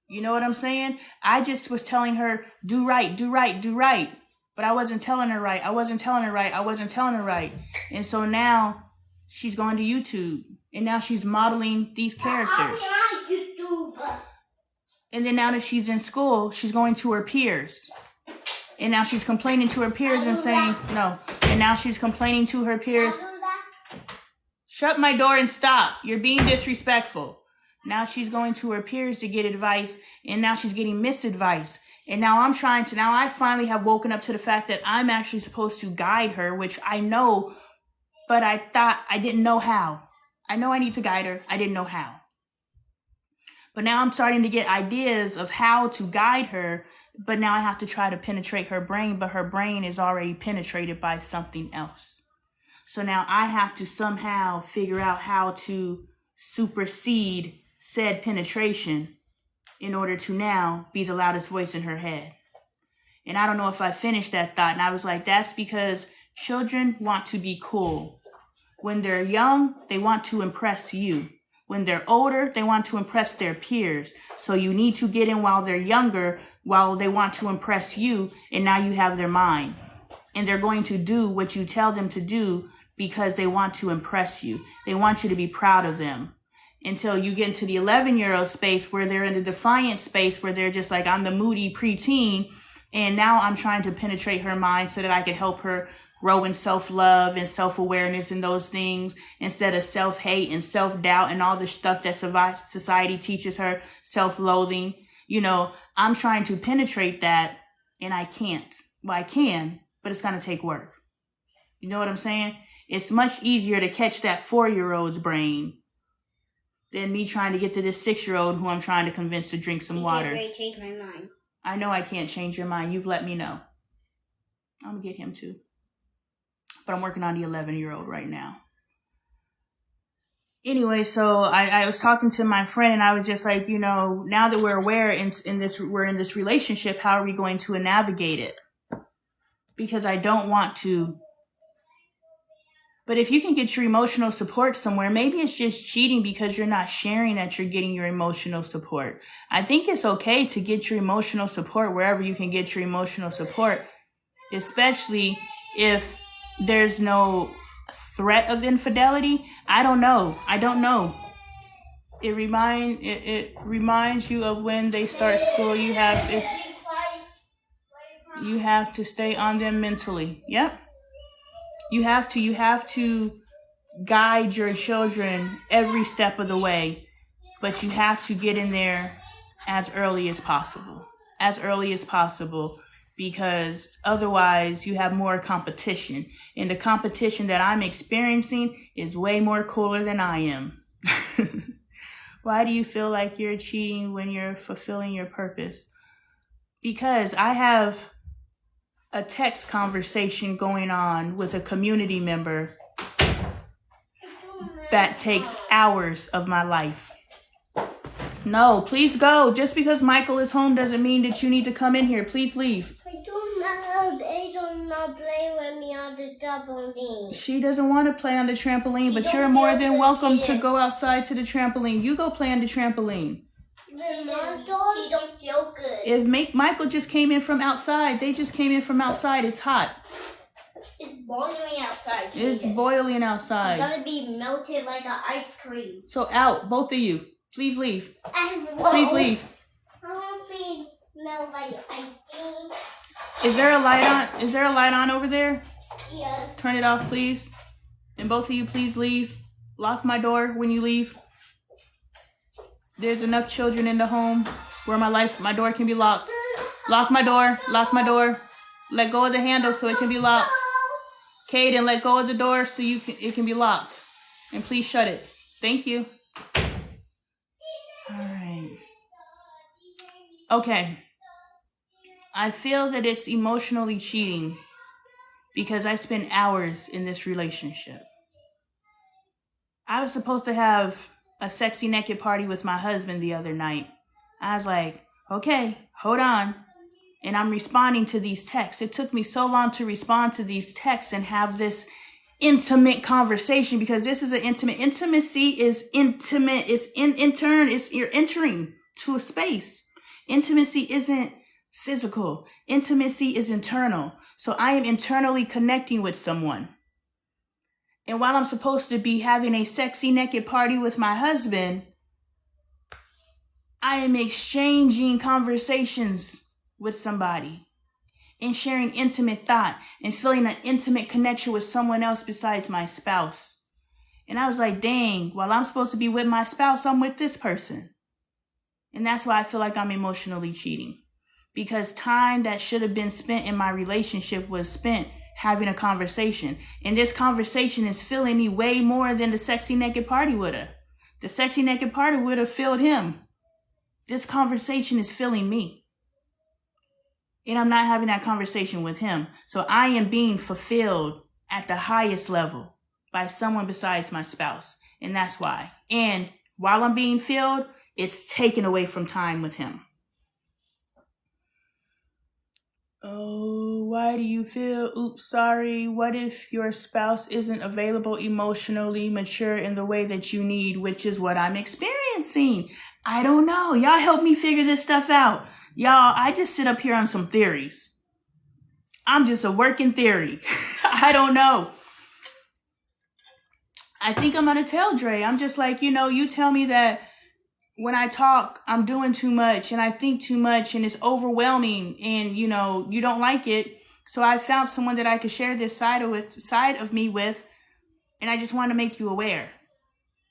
You know what I'm saying? I just was telling her, do right, do right, do right. But I wasn't telling her right. I wasn't telling her right. And so now she's going to YouTube. And now she's modeling these characters. And then now that she's in school, she's going to her peers. And now she's complaining to her peers and saying, no. And now she's complaining to her peers. Shut my door and stop. You're being disrespectful. Now she's going to her peers to get advice. And now she's getting misadvice. And now I finally have woken up to the fact that I'm actually supposed to guide her, which I know, but I thought I didn't know how. I know I need to guide her. I didn't know how. But now I'm starting to get ideas of how to guide her, but now I have to try to penetrate her brain, but her brain is already penetrated by something else. So now I have to somehow figure out how to supersede said penetration in order to now be the loudest voice in her head. And I don't know if I finished that thought. And I was like, that's because children want to be cool. When they're young, they want to impress you. When they're older, they want to impress their peers. So you need to get in while they're younger, while they want to impress you, and now you have their mind. And they're going to do what you tell them to do because they want to impress you. They want you to be proud of them. Until you get into the 11-year-old space where they're in the defiant space where they're just like, I'm the moody preteen. And now I'm trying to penetrate her mind so that I can help her grow in self-love and self-awareness and those things instead of self-hate and self-doubt and all the stuff that society teaches her, self-loathing. You know, I'm trying to penetrate that and I can't. Well, I can, but it's going to take work. You know what I'm saying? It's much easier to catch that 4-year-old's brain than me trying to get to this 6-year-old who I'm trying to convince to drink some water. You can't change my mind. I know I can't change your mind. You've let me know. I'm going to get him too. But I'm working on the 11-year-old right now. Anyway, so I was talking to my friend and I was just like, you know, now that we're aware we're in this relationship, how are we going to navigate it? Because I don't want to. But if you can get your emotional support somewhere, maybe it's just cheating because you're not sharing that you're getting your emotional support. I think it's okay to get your emotional support wherever you can get your emotional support, especially if there's no threat of infidelity. I don't know. It reminds you of when they start school. You have to stay on them mentally. Yep. You have to guide your children every step of the way, but you have to get in there as early as possible, because otherwise you have more competition. And the competition that I'm experiencing is way more cooler than I am. Why do you feel like you're cheating when you're fulfilling your purpose? Because I have a text conversation going on with a community member that takes hours of my life. No, please go. Just because Michael is home doesn't mean that you need to come in here. Please leave. They do not play with me on the trampoline. She doesn't want to play on the trampoline, but you're more than welcome to go outside to the trampoline. You go play on the trampoline. She don't feel good. If Michael just came in from outside, they just came in from outside. It's hot. It's boiling outside. It's boiling outside. It's gonna be melted like an ice cream. So out, both of you. Please leave. Please leave. I won't be melted like ice cream. Is there a light on? Is there a light on over there? Yeah. Turn it off, please. And both of you, please leave. Lock my door when you leave. There's enough children in the home where my door can be locked. Lock my door. Let go of the handle so it can be locked. Caden, let go of the door so it can be locked. And please shut it. Thank you. All right. Okay. I feel that it's emotionally cheating because I spent hours in this relationship. I was supposed to have a sexy naked party with my husband the other night. I was like, okay, hold on. And I'm responding to these texts. It took me so long to respond to these texts and have this intimate conversation because this is an intimacy is intimate. You're entering to a space. Intimacy isn't physical. Intimacy is internal. So I am internally connecting with someone. And while I'm supposed to be having a sexy naked party with my husband, I am exchanging conversations with somebody and sharing intimate thought and feeling an intimate connection with someone else besides my spouse. And I was like, dang, while I'm supposed to be with my spouse, I'm with this person. And that's why I feel like I'm emotionally cheating. Because time that should have been spent in my relationship was spent having a conversation. And this conversation is filling me way more than the sexy naked party would have. The sexy naked party would have filled him. This conversation is filling me. And I'm not having that conversation with him. So I am being fulfilled at the highest level by someone besides my spouse. And that's why. And while I'm being filled, it's taken away from time with him. Oh, why do you feel, oops, sorry. What if your spouse isn't available emotionally, mature in the way that you need, which is what I'm experiencing? I don't know. Y'all help me figure this stuff out. Y'all, I just sit up here on some theories. I'm just a working theory. I don't know. I think I'm going to tell Dre. I'm just like, you tell me that when I talk, I'm doing too much and I think too much and it's overwhelming and, you don't like it. So I found someone that I could share this side of me with, and I just want to make you aware.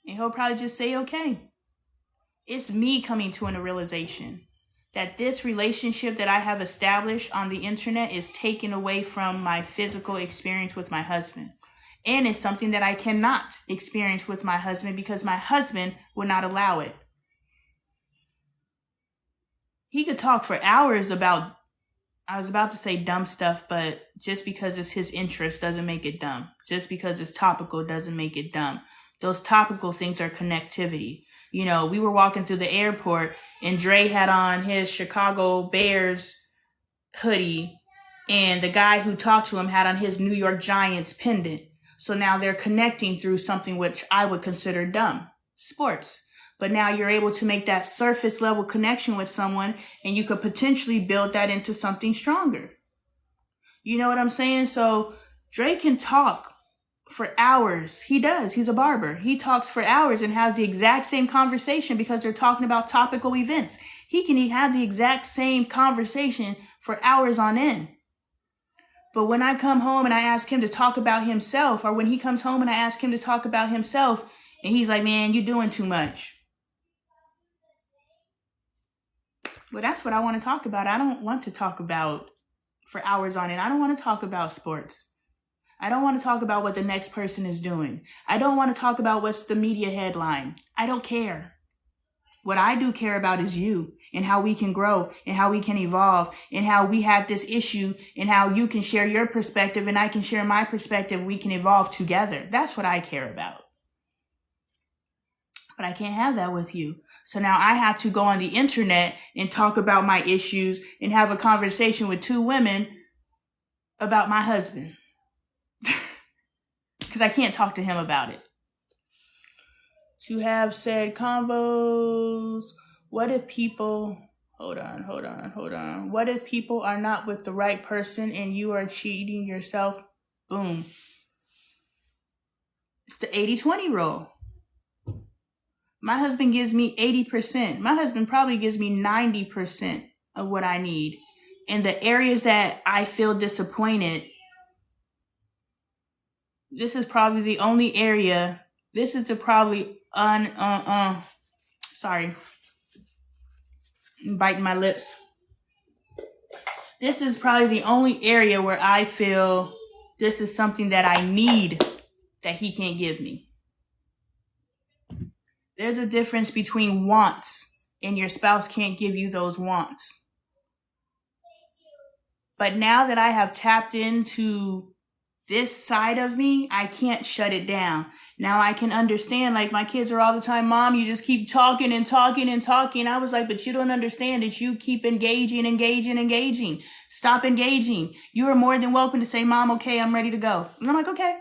And he'll probably just say, okay. It's me coming to a realization that this relationship that I have established on the internet is taken away from my physical experience with my husband. And it's something that I cannot experience with my husband because my husband would not allow it. He could talk for hours about, I was about to say dumb stuff, but just because it's his interest doesn't make it dumb. Just because it's topical doesn't make it dumb. Those topical things are connectivity. We were walking through the airport and Dre had on his Chicago Bears hoodie and the guy who talked to him had on his New York Giants pendant. So now they're connecting through something which I would consider dumb, sports. But now you're able to make that surface level connection with someone and you could potentially build that into something stronger. You know what I'm saying? So Dre can talk for hours. He does. He's a barber. He talks for hours and has the exact same conversation because they're talking about topical events. He can have the exact same conversation for hours on end. But when I come home and I ask him to talk about himself, or when he comes home and I ask him to talk about himself, and he's like, man, you're doing too much. Well, that's what I want to talk about. I don't want to talk about for hours on end. I don't want to talk about sports. I don't want to talk about what the next person is doing. I don't want to talk about what's the media headline. I don't care. What I do care about is you and how we can grow and how we can evolve and how we have this issue and how you can share your perspective and I can share my perspective. We can evolve together. That's what I care about. But I can't have that with you. So now I have to go on the internet and talk about my issues and have a conversation with two women about my husband. Because I can't talk to him about it. To have said convos, what if people, hold on. What if people are not with the right person and you are cheating yourself? Boom. It's the 80-20 rule. My husband gives me 80%. My husband probably gives me 90% of what I need. In the areas that I feel disappointed, this is probably the only area. This is the probably sorry. I'm biting my lips. This is probably the only area where I feel this is something that I need that he can't give me. There's a difference between wants and your spouse can't give you those wants. But now that I have tapped into this side of me, I can't shut it down. Now I can understand, like my kids are all the time, Mom, you just keep talking and talking and talking. I was like, but you don't understand that you keep engaging. Stop engaging. You are more than welcome to say, Mom, okay, I'm ready to go. And I'm like, okay.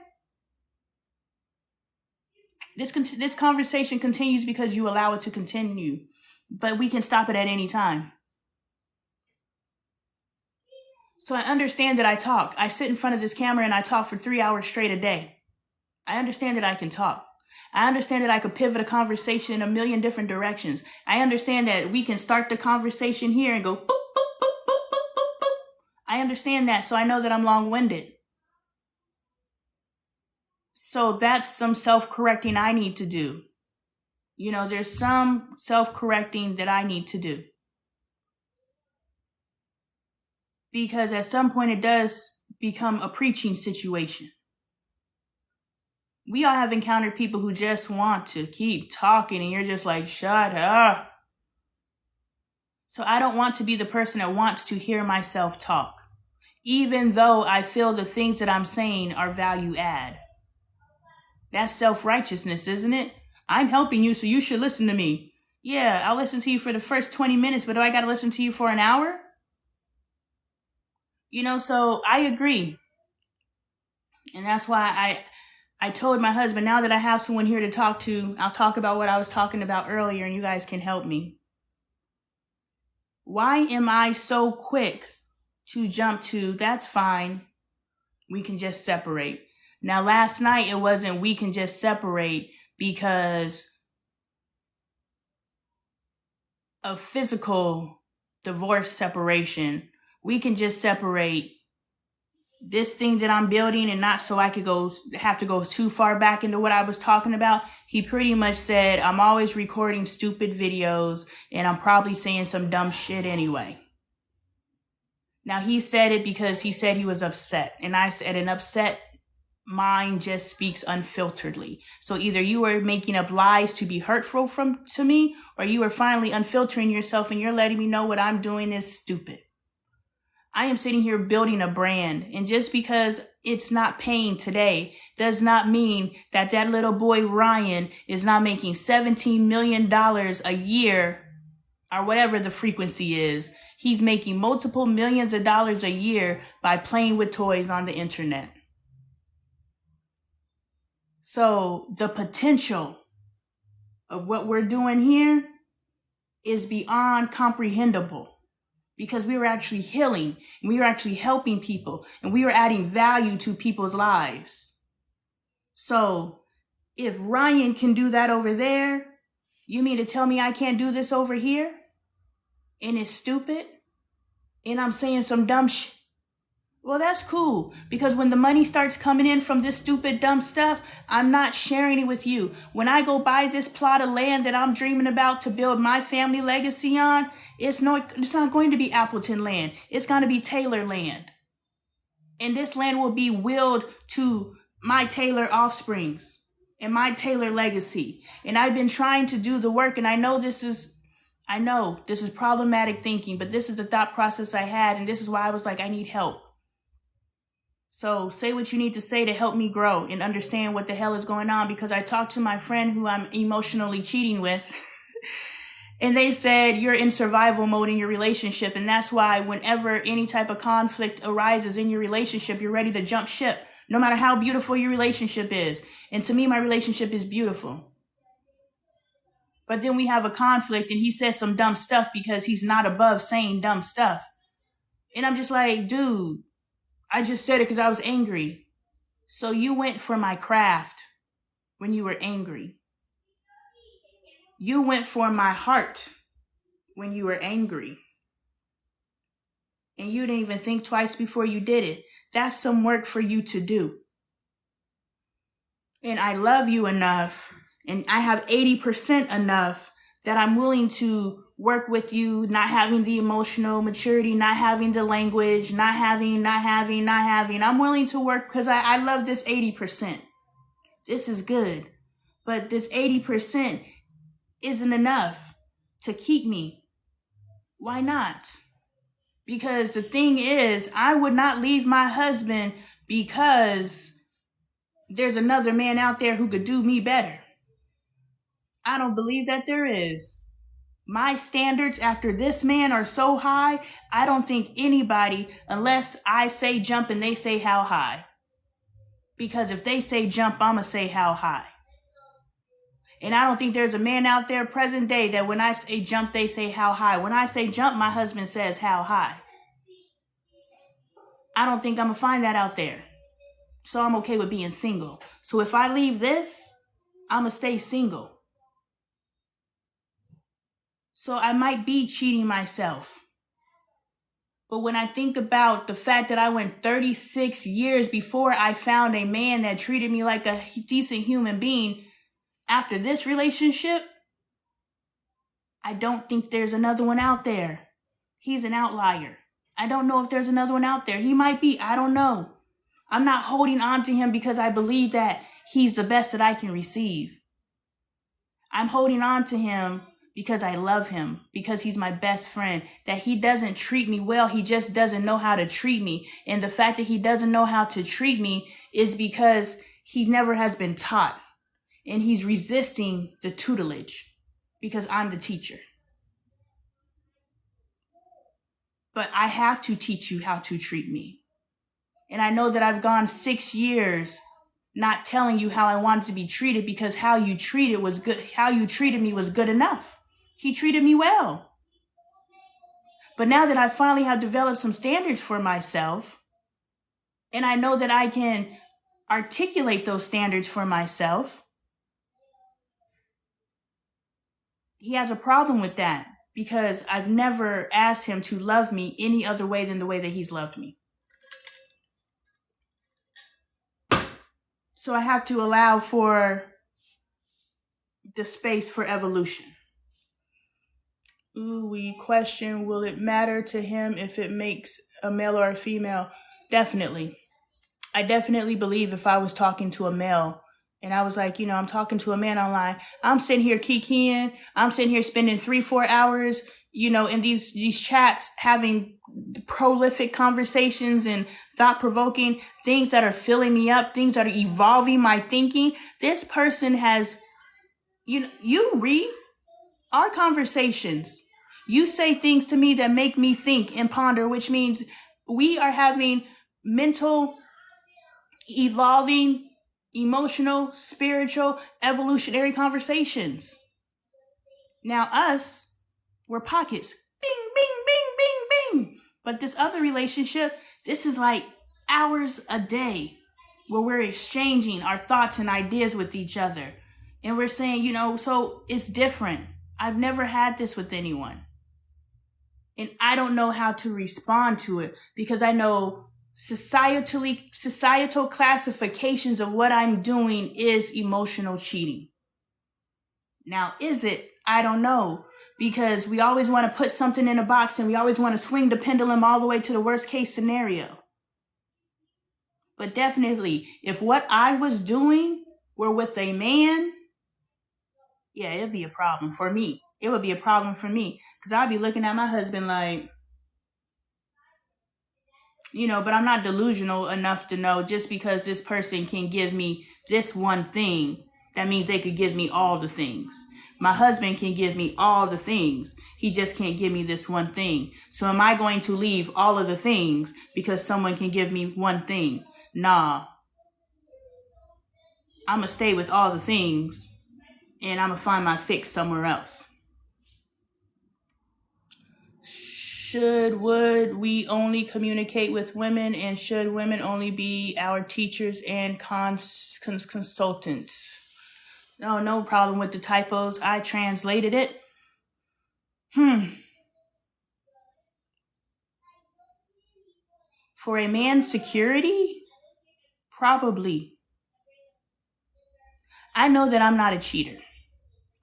This conversation continues because you allow it to continue, but we can stop it at any time. So I understand that I talk. I sit in front of this camera and I talk for 3 hours straight a day. I understand that I can talk. I understand that I could pivot a conversation in a million different directions. I understand that we can start the conversation here and go boop, boop, boop, boop, boop, boop, boop. I understand that, so I know that I'm long-winded. So that's some self-correcting I need to do. There's some self-correcting that I need to do. Because at some point it does become a preaching situation. We all have encountered people who just want to keep talking and you're just like, shut up. So I don't want to be the person that wants to hear myself talk, even though I feel the things that I'm saying are value add. That's self-righteousness, isn't it? I'm helping you, so you should listen to me. Yeah, I'll listen to you for the first 20 minutes, but do I got to listen to you for an hour? So I agree. And that's why I told my husband, now that I have someone here to talk to, I'll talk about what I was talking about earlier and you guys can help me. Why am I so quick to jump to, that's fine, we can just separate? Now, last night it wasn't we can just separate because of physical divorce separation. We can just separate this thing that I'm building, and not so I could have to go too far back into what I was talking about. He pretty much said, I'm always recording stupid videos and I'm probably saying some dumb shit anyway. Now, he said it because he said he was upset. And I said, an upset mind just speaks unfilteredly. So either you were making up lies to be hurtful to me, or you are finally unfiltering yourself and you're letting me know what I'm doing is stupid. I am sitting here building a brand, and just because it's not paying today does not mean that that little boy Ryan is not making $17 million a year, or whatever the frequency is. He's making multiple millions of dollars a year by playing with toys on the internet. So the potential of what we're doing here is beyond comprehensible. Because we were actually healing, and we were actually helping people, and we were adding value to people's lives. So if Ryan can do that over there, you mean to tell me I can't do this over here? And it's stupid? And I'm saying some dumb shit? Well, that's cool, because when the money starts coming in from this stupid, dumb stuff, I'm not sharing it with you. When I go buy this plot of land that I'm dreaming about to build my family legacy on, it's not going to be Appleton land. It's going to be Taylor land. And this land will be willed to my Taylor offsprings and my Taylor legacy. And I've been trying to do the work, and I know this is problematic thinking, but this is the thought process I had, and this is why I was like, I need help. So say what you need to say to help me grow and understand what the hell is going on, because I talked to my friend who I'm emotionally cheating with and they said you're in survival mode in your relationship. And that's why whenever any type of conflict arises in your relationship, you're ready to jump ship, no matter how beautiful your relationship is. And to me, my relationship is beautiful. But then we have a conflict and he says some dumb stuff because he's not above saying dumb stuff. And I'm just like, dude, I just said it because I was angry. So you went for my craft when you were angry. You went for my heart when you were angry. And you didn't even think twice before you did it. That's some work for you to do. And I love you enough, and I have 80% enough that I'm willing to work with you, not having the emotional maturity, not having the language, not having. I'm willing to work because I love this 80%. This is good. But this 80% isn't enough to keep me. Why not? Because the thing is, I would not leave my husband because there's another man out there who could do me better. I don't believe that there is. My standards after this man are so high, I don't think anybody, unless I say jump and they say how high. Because if they say jump, I'm going to say how high. And I don't think there's a man out there present day that when I say jump, they say how high. When I say jump, my husband says how high. I don't think I'm going to find that out there. So I'm okay with being single. So if I leave this, I'm going to stay single. So I might be cheating myself. But when I think about the fact that I went 36 years before I found a man that treated me like a decent human being after this relationship, I don't think there's another one out there. He's an outlier. I don't know if there's another one out there. He might be. I don't know. I'm not holding on to him because I believe that he's the best that I can receive. I'm holding on to him because I love him, because he's my best friend, that he doesn't treat me well. He just doesn't know how to treat me. And the fact that he doesn't know how to treat me is because he never has been taught. And he's resisting the tutelage because I'm the teacher. But I have to teach you how to treat me. And I know that I've gone 6 years not telling you how I wanted to be treated because how you treated was good. How you treated me was good enough. He treated me well. But now that I finally have developed some standards for myself, and I know that I can articulate those standards for myself, he has a problem with that because I've never asked him to love me any other way than the way that he's loved me. So I have to allow for the space for evolution. Ooh, we question, will it matter to him if it makes a male or a female? Definitely. I definitely believe if I was talking to a male and I was like, I'm talking to a man online, I'm sitting here kikiing, I'm sitting here spending 3-4 hours, in these chats, having prolific conversations and thought-provoking things that are filling me up, things that are evolving my thinking. This person has, you read our conversations. You say things to me that make me think and ponder, which means we are having mental, evolving, emotional, spiritual, evolutionary conversations. Now us, we're pockets. Bing, bing, bing, bing, bing. But this other relationship, this is like hours a day where we're exchanging our thoughts and ideas with each other. And we're saying, so it's different. I've never had this with anyone. And I don't know how to respond to it because I know societal classifications of what I'm doing is emotional cheating. Now, is it? I don't know, because we always want to put something in a box and we always want to swing the pendulum all the way to the worst case scenario. But definitely, if what I was doing were with a man, yeah, it'd be a problem for me. It would be a problem for me because I'd be looking at my husband like, but I'm not delusional enough to know just because this person can give me this one thing, that means they could give me all the things. My husband can give me all the things. He just can't give me this one thing. So am I going to leave all of the things because someone can give me one thing? Nah. I'm going to stay with all the things and I'm going to find my fix somewhere else. Would we only communicate with women, and should women only be our teachers and consultants? No problem with the typos. I translated it. For a man's security? Probably. I know that I'm not a cheater.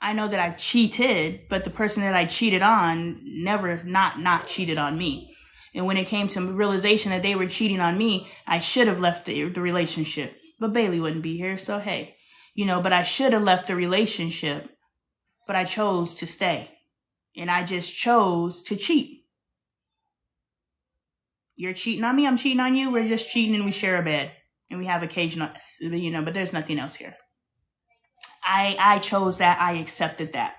I know that I cheated, but the person that I cheated on never not cheated on me. And when it came to realization that they were cheating on me, I should have left the relationship. But Bailey wouldn't be here, so hey. But I should have left the relationship, but I chose to stay. And I just chose to cheat. You're cheating on me, I'm cheating on you, we're just cheating and we share a bed. And we have occasional, but there's nothing else here. I chose that. I accepted that.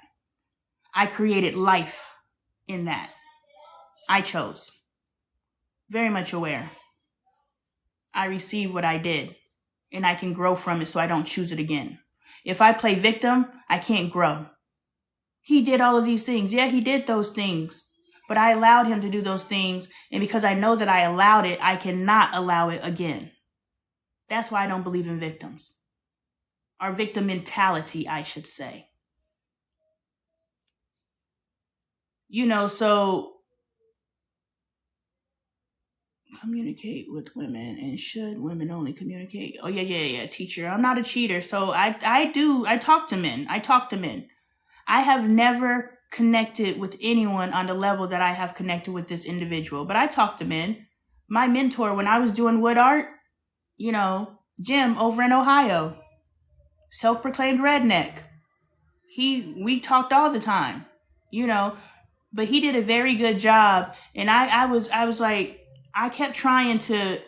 I created life in that. I chose. Very much aware. I received what I did, and I can grow from it so I don't choose it again. If I play victim, I can't grow. He did all of these things. Yeah, he did those things, but I allowed him to do those things, and because I know that I allowed it, I cannot allow it again. That's why I don't believe in victims. Our victim mentality, I should say. So communicate with women, and should women only communicate? Oh, yeah, teacher. I'm not a cheater, so I talk to men. I have never connected with anyone on the level that I have connected with this individual, but I talk to men. My mentor, when I was doing wood art, Jim over in Ohio, self-proclaimed redneck. We talked all the time. you know, but he did a very good job. And I was like, I kept trying to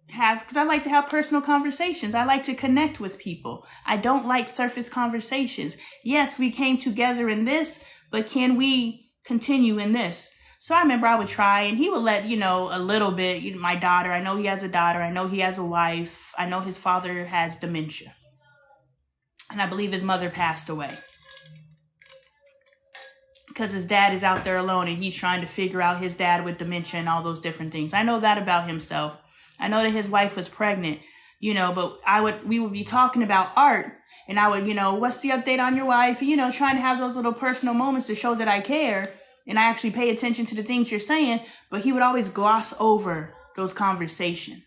because I like to have personal conversations. I like to connect with people. I don't like surface conversations. Yes, we came together in this, but can we continue in this? So I remember I would try, and he would let, a little bit. My daughter, I know he has a daughter. I know he has a wife. I know his father has dementia. And I believe his mother passed away. Because his dad is out there alone, and he's trying to figure out his dad with dementia and all those different things. I know that about himself. I know that his wife was pregnant, but we would be talking about art, and I would, what's the update on your wife? Trying to have those little personal moments to show that I care and I actually pay attention to the things you're saying, but he would always gloss over those conversations.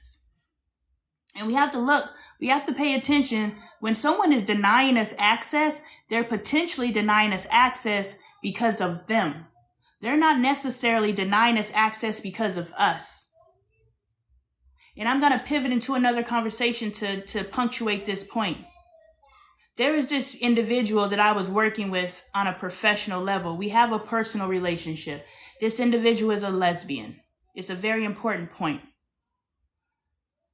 And we have to pay attention. When someone is denying us access, they're potentially denying us access because of them. They're not necessarily denying us access because of us. And I'm going to pivot into another conversation to punctuate this point. There is this individual that I was working with on a professional level. We have a personal relationship. This individual is a lesbian. It's a very important point.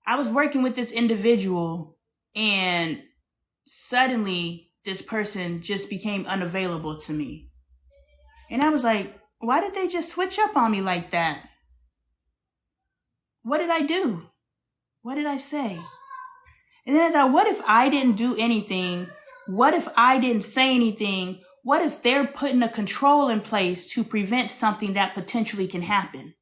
I was working with this individual, and suddenly this person just became unavailable to me. And I was like, why did they just switch up on me like that? What did I do? What did I say? And then I thought, what if I didn't do anything? What if I didn't say anything? What if they're putting a control in place to prevent something that potentially can happen?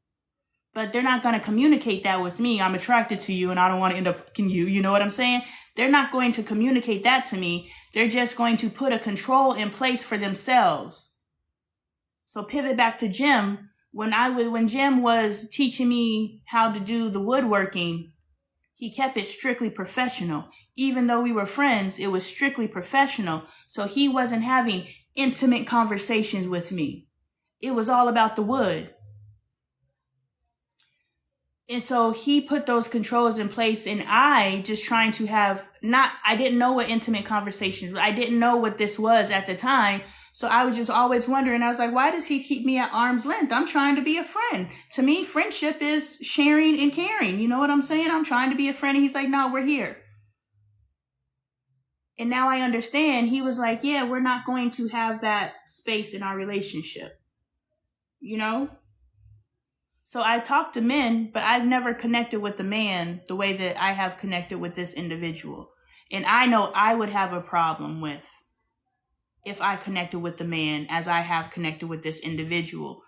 But they're not going to communicate that with me. I'm attracted to you and I don't want to end up fucking you. You know what I'm saying? They're not going to communicate that to me. They're just going to put a control in place for themselves. So pivot back to Jim. When Jim was teaching me how to do the woodworking, he kept it strictly professional. Even though we were friends, it was strictly professional. So he wasn't having intimate conversations with me. It was all about the wood. And so he put those controls in place, and I just trying to I didn't know what intimate conversations, I didn't know what this was at the time. So I was just always wondering, I was like, why does he keep me at arm's length? I'm trying to be a friend. To me, friendship is sharing and caring. You know what I'm saying? I'm trying to be a friend. And he's like, no, we're here. And now I understand. He was like, yeah, we're not going to have that space in our relationship. So I talked to men, but I've never connected with the man the way that I have connected with this individual. And I know I would have a problem with if I connected with the man as I have connected with this individual.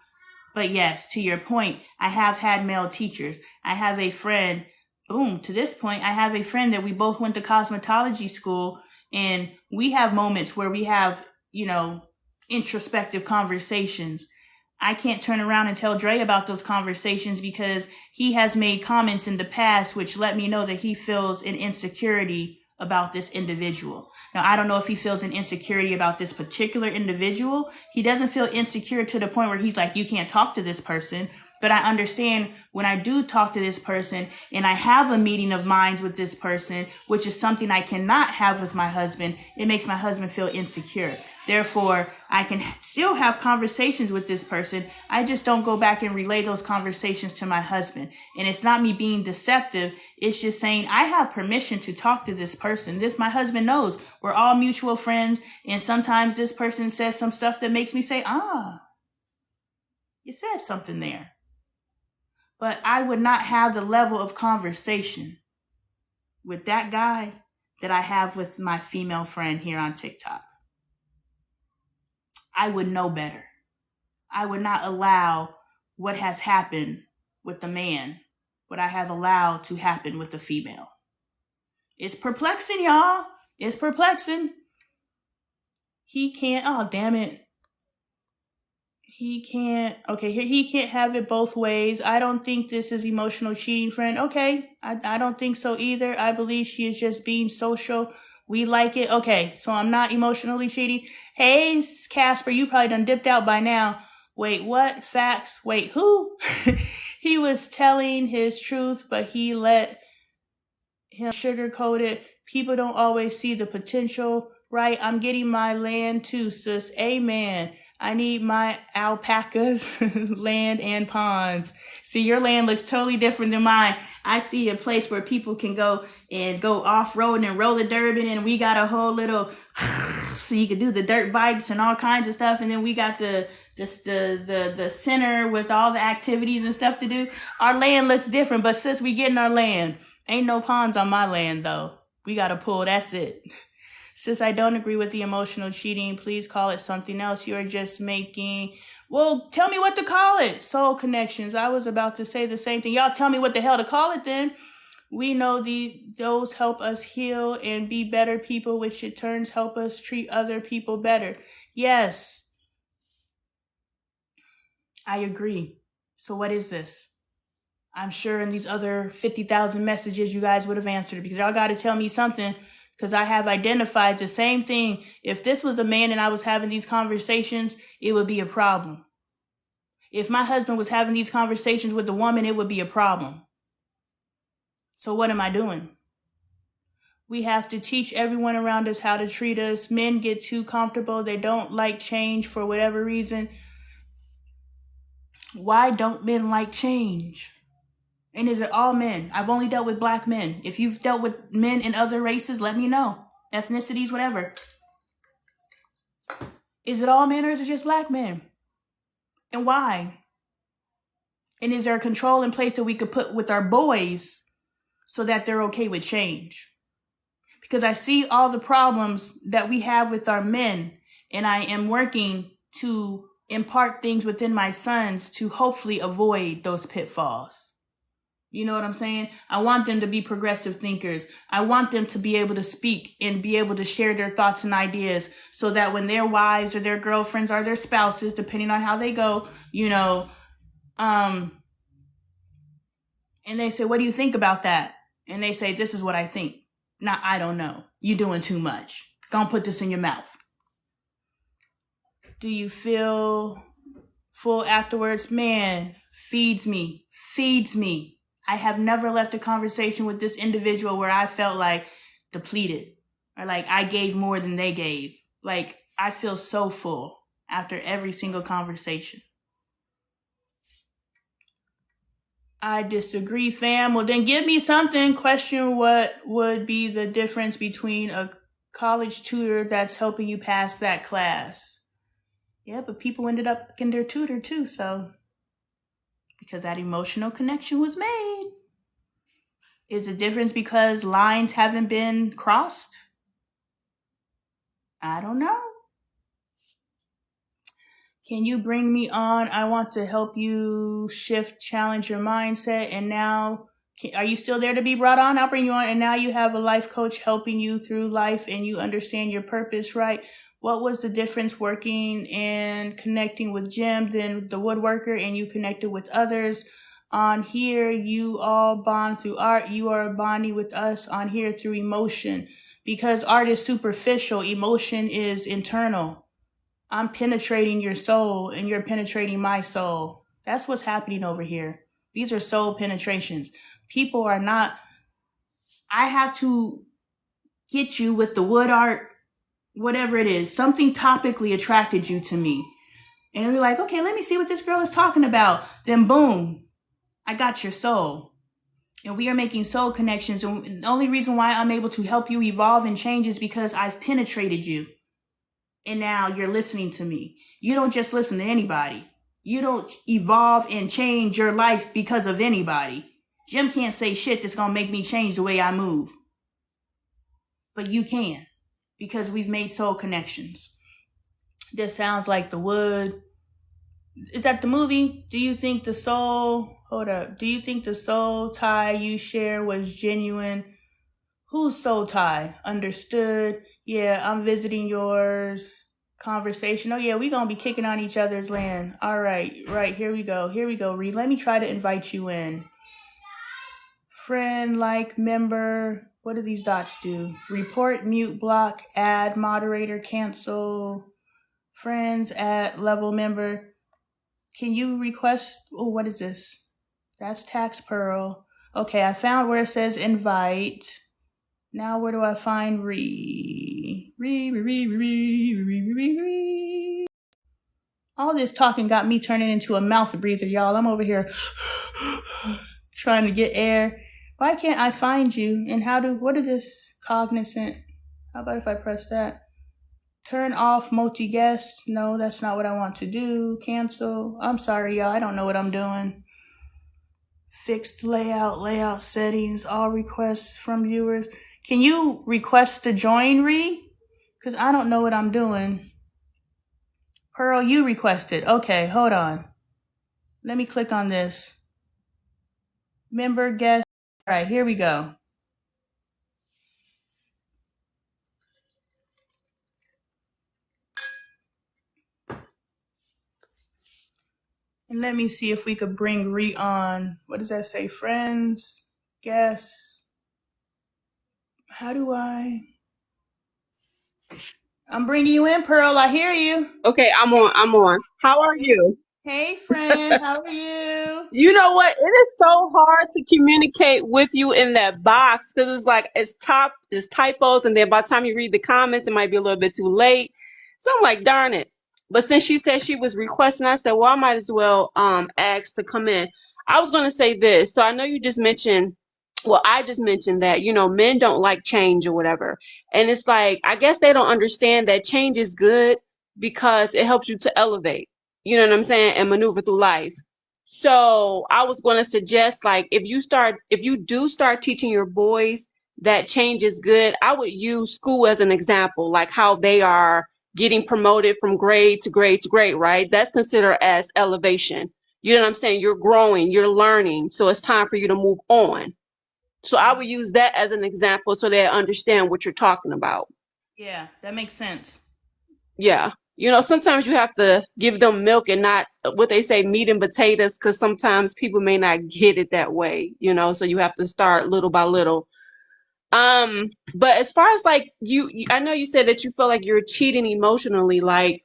But yes, to your point, I have had male teachers. I have a friend, to this point, I have a friend that we both went to cosmetology school, and we have moments where we have, introspective conversations. I can't turn around and tell Dre about those conversations because he has made comments in the past which let me know that he feels an insecurity about this individual. Now, I don't know if he feels an insecurity about this particular individual. He doesn't feel insecure to the point where he's like, you can't talk to this person. But I understand when I do talk to this person and I have a meeting of minds with this person, which is something I cannot have with my husband, it makes my husband feel insecure. Therefore, I can still have conversations with this person. I just don't go back and relay those conversations to my husband. And it's not me being deceptive. It's just saying I have permission to talk to this person. My husband knows we're all mutual friends. And sometimes this person says some stuff that makes me say, you said something there. But I would not have the level of conversation with that guy that I have with my female friend here on TikTok. I would know better. I would not allow what has happened with the man, what I have allowed to happen with the female. It's perplexing, y'all. It's perplexing. He can't, damn it. He can't have it both ways. I don't think this is emotional cheating, friend. Okay, I don't think so either. I believe she is just being social. We like it. Okay, so I'm not emotionally cheating. Hey, Casper, you probably done dipped out by now. Wait, what? Facts? Wait, who? He was telling his truth, but he let him sugarcoat it. People don't always see the potential, right? I'm getting my land too, sis. Amen. I need my alpacas, land, and ponds. See, your land looks totally different than mine. I see a place where people can go off-road and roller derby, and we got a whole little, so you can do the dirt bikes and all kinds of stuff. And then we got the center with all the activities and stuff to do. Our land looks different, but since we getting our land, ain't no ponds on my land though. We got a pool, that's it. Since I don't agree with the emotional cheating, please call it something else. You're just making, well, tell me what to call it. Soul connections. I was about to say the same thing. Y'all tell me what the hell to call it then. We know those help us heal and be better people, which in turns help us treat other people better. Yes, I agree. So what is this? I'm sure in these other 50,000 messages you guys would have answered, because y'all got to tell me something. Because I have identified the same thing. If this was a man and I was having these conversations, it would be a problem. If my husband was having these conversations with a woman, it would be a problem. So what am I doing? We have to teach everyone around us how to treat us. Men get too comfortable. They don't like change for whatever reason. Why don't men like change? And is it all men? I've only dealt with black men. If you've dealt with men in other races, let me know. Ethnicities, whatever. Is it all men or is it just black men? And why? And is there a control in place that we could put with our boys so that they're okay with change? Because I see all the problems that we have with our men, and I am working to impart things within my sons to hopefully avoid those pitfalls. You know what I'm saying? I want them to be progressive thinkers. I want them to be able to speak and be able to share their thoughts and ideas so that when their wives or their girlfriends or their spouses, depending on how they go, and they say, what do you think about that? And they say, this is what I think. Now, I don't know. You're doing too much. Don't put this in your mouth. Do you feel full afterwards? Man, feeds me. I have never left a conversation with this individual where I felt like depleted or like I gave more than they gave. Like I feel so full after every single conversation. I disagree, fam. Well, then give me something. Question what would be the difference between a college tutor that's helping you pass that class? Yeah, but people ended up in their tutor too, so because that emotional connection was made. Is the difference because lines haven't been crossed? I don't know. Can you bring me on? I want to help you challenge your mindset. And now, are you still there to be brought on? I'll bring you on. And now you have a life coach helping you through life and you understand your purpose, right? What was the difference working and connecting with Jim, then the woodworker, and you connected with others? On here, you all bond through art. You are bonding with us on here through emotion. Because art is superficial, emotion is internal. I'm penetrating your soul and you're penetrating my soul. That's what's happening over here. These are soul penetrations. People are not, I have to get you with the wood art, whatever it is. Something topically attracted you to me. And you're like, okay, let me see what this girl is talking about. Then boom, I got your soul. And we are making soul connections. And the only reason why I'm able to help you evolve and change is because I've penetrated you. And now you're listening to me. You don't just listen to anybody. You don't evolve and change your life because of anybody. Jim can't say shit that's going to make me change the way I move. But you can, because we've made soul connections. This sounds like the wood. Is that the movie? Do you think the soul tie you share was genuine? Whose soul tie? Understood. Yeah, I'm visiting yours. Conversation. Oh yeah, we gonna be kicking on each other's land. All right, here we go. Reed, let me try to invite you in. Friend, like, member. What do these dots do? Report, mute, block, add, moderator, cancel. Friends, add, level member. Can you request? Oh, what is this? That's Tax Pearl. Okay, I found where it says invite. Now where do I find All this talking got me turning into a mouth breather, y'all. I'm over here trying to get air. Why can't I find you? And what is this cognizant? How about if I press that? Turn off multi-guest. No, that's not what I want to do. Cancel. I'm sorry, y'all. I don't know what I'm doing. Fixed layout settings, all requests from viewers. Can you request to join, Ree? Because I don't know what I'm doing. Pearl, you requested. Okay, hold on. Let me click on this. Member guest. All right, here we go. And let me see if we could bring Ree on. What does that say? Friends, guests. How do I? I'm bringing you in, Pearl. I hear you. Okay, I'm on. How are you? Hey, friend. How are you? You know what? It is so hard to communicate with you in that box because it's like it's typos, and then by the time you read the comments, it might be a little bit too late. So I'm like, darn it. But since she said she was requesting, I said, well, I might as well ask to come in. I was gonna say this. So I know you just mentioned, well, I just mentioned that, men don't like change or whatever. And it's like, I guess they don't understand that change is good because it helps you to elevate, you know what I'm saying, and maneuver through life. So I was going to suggest, like, if you do start teaching your boys that change is good, I would use school as an example, like how they are getting promoted from grade to grade to grade, right? That's considered as elevation. You know what I'm saying? You're growing, you're learning. So it's time for you to move on. So I would use that as an example so they understand what you're talking about. Yeah, that makes sense. Yeah. Sometimes you have to give them milk and not what they say, meat and potatoes, because sometimes people may not get it that way, so you have to start little by little. But as far as like I know you said that you feel like you're cheating emotionally. Like,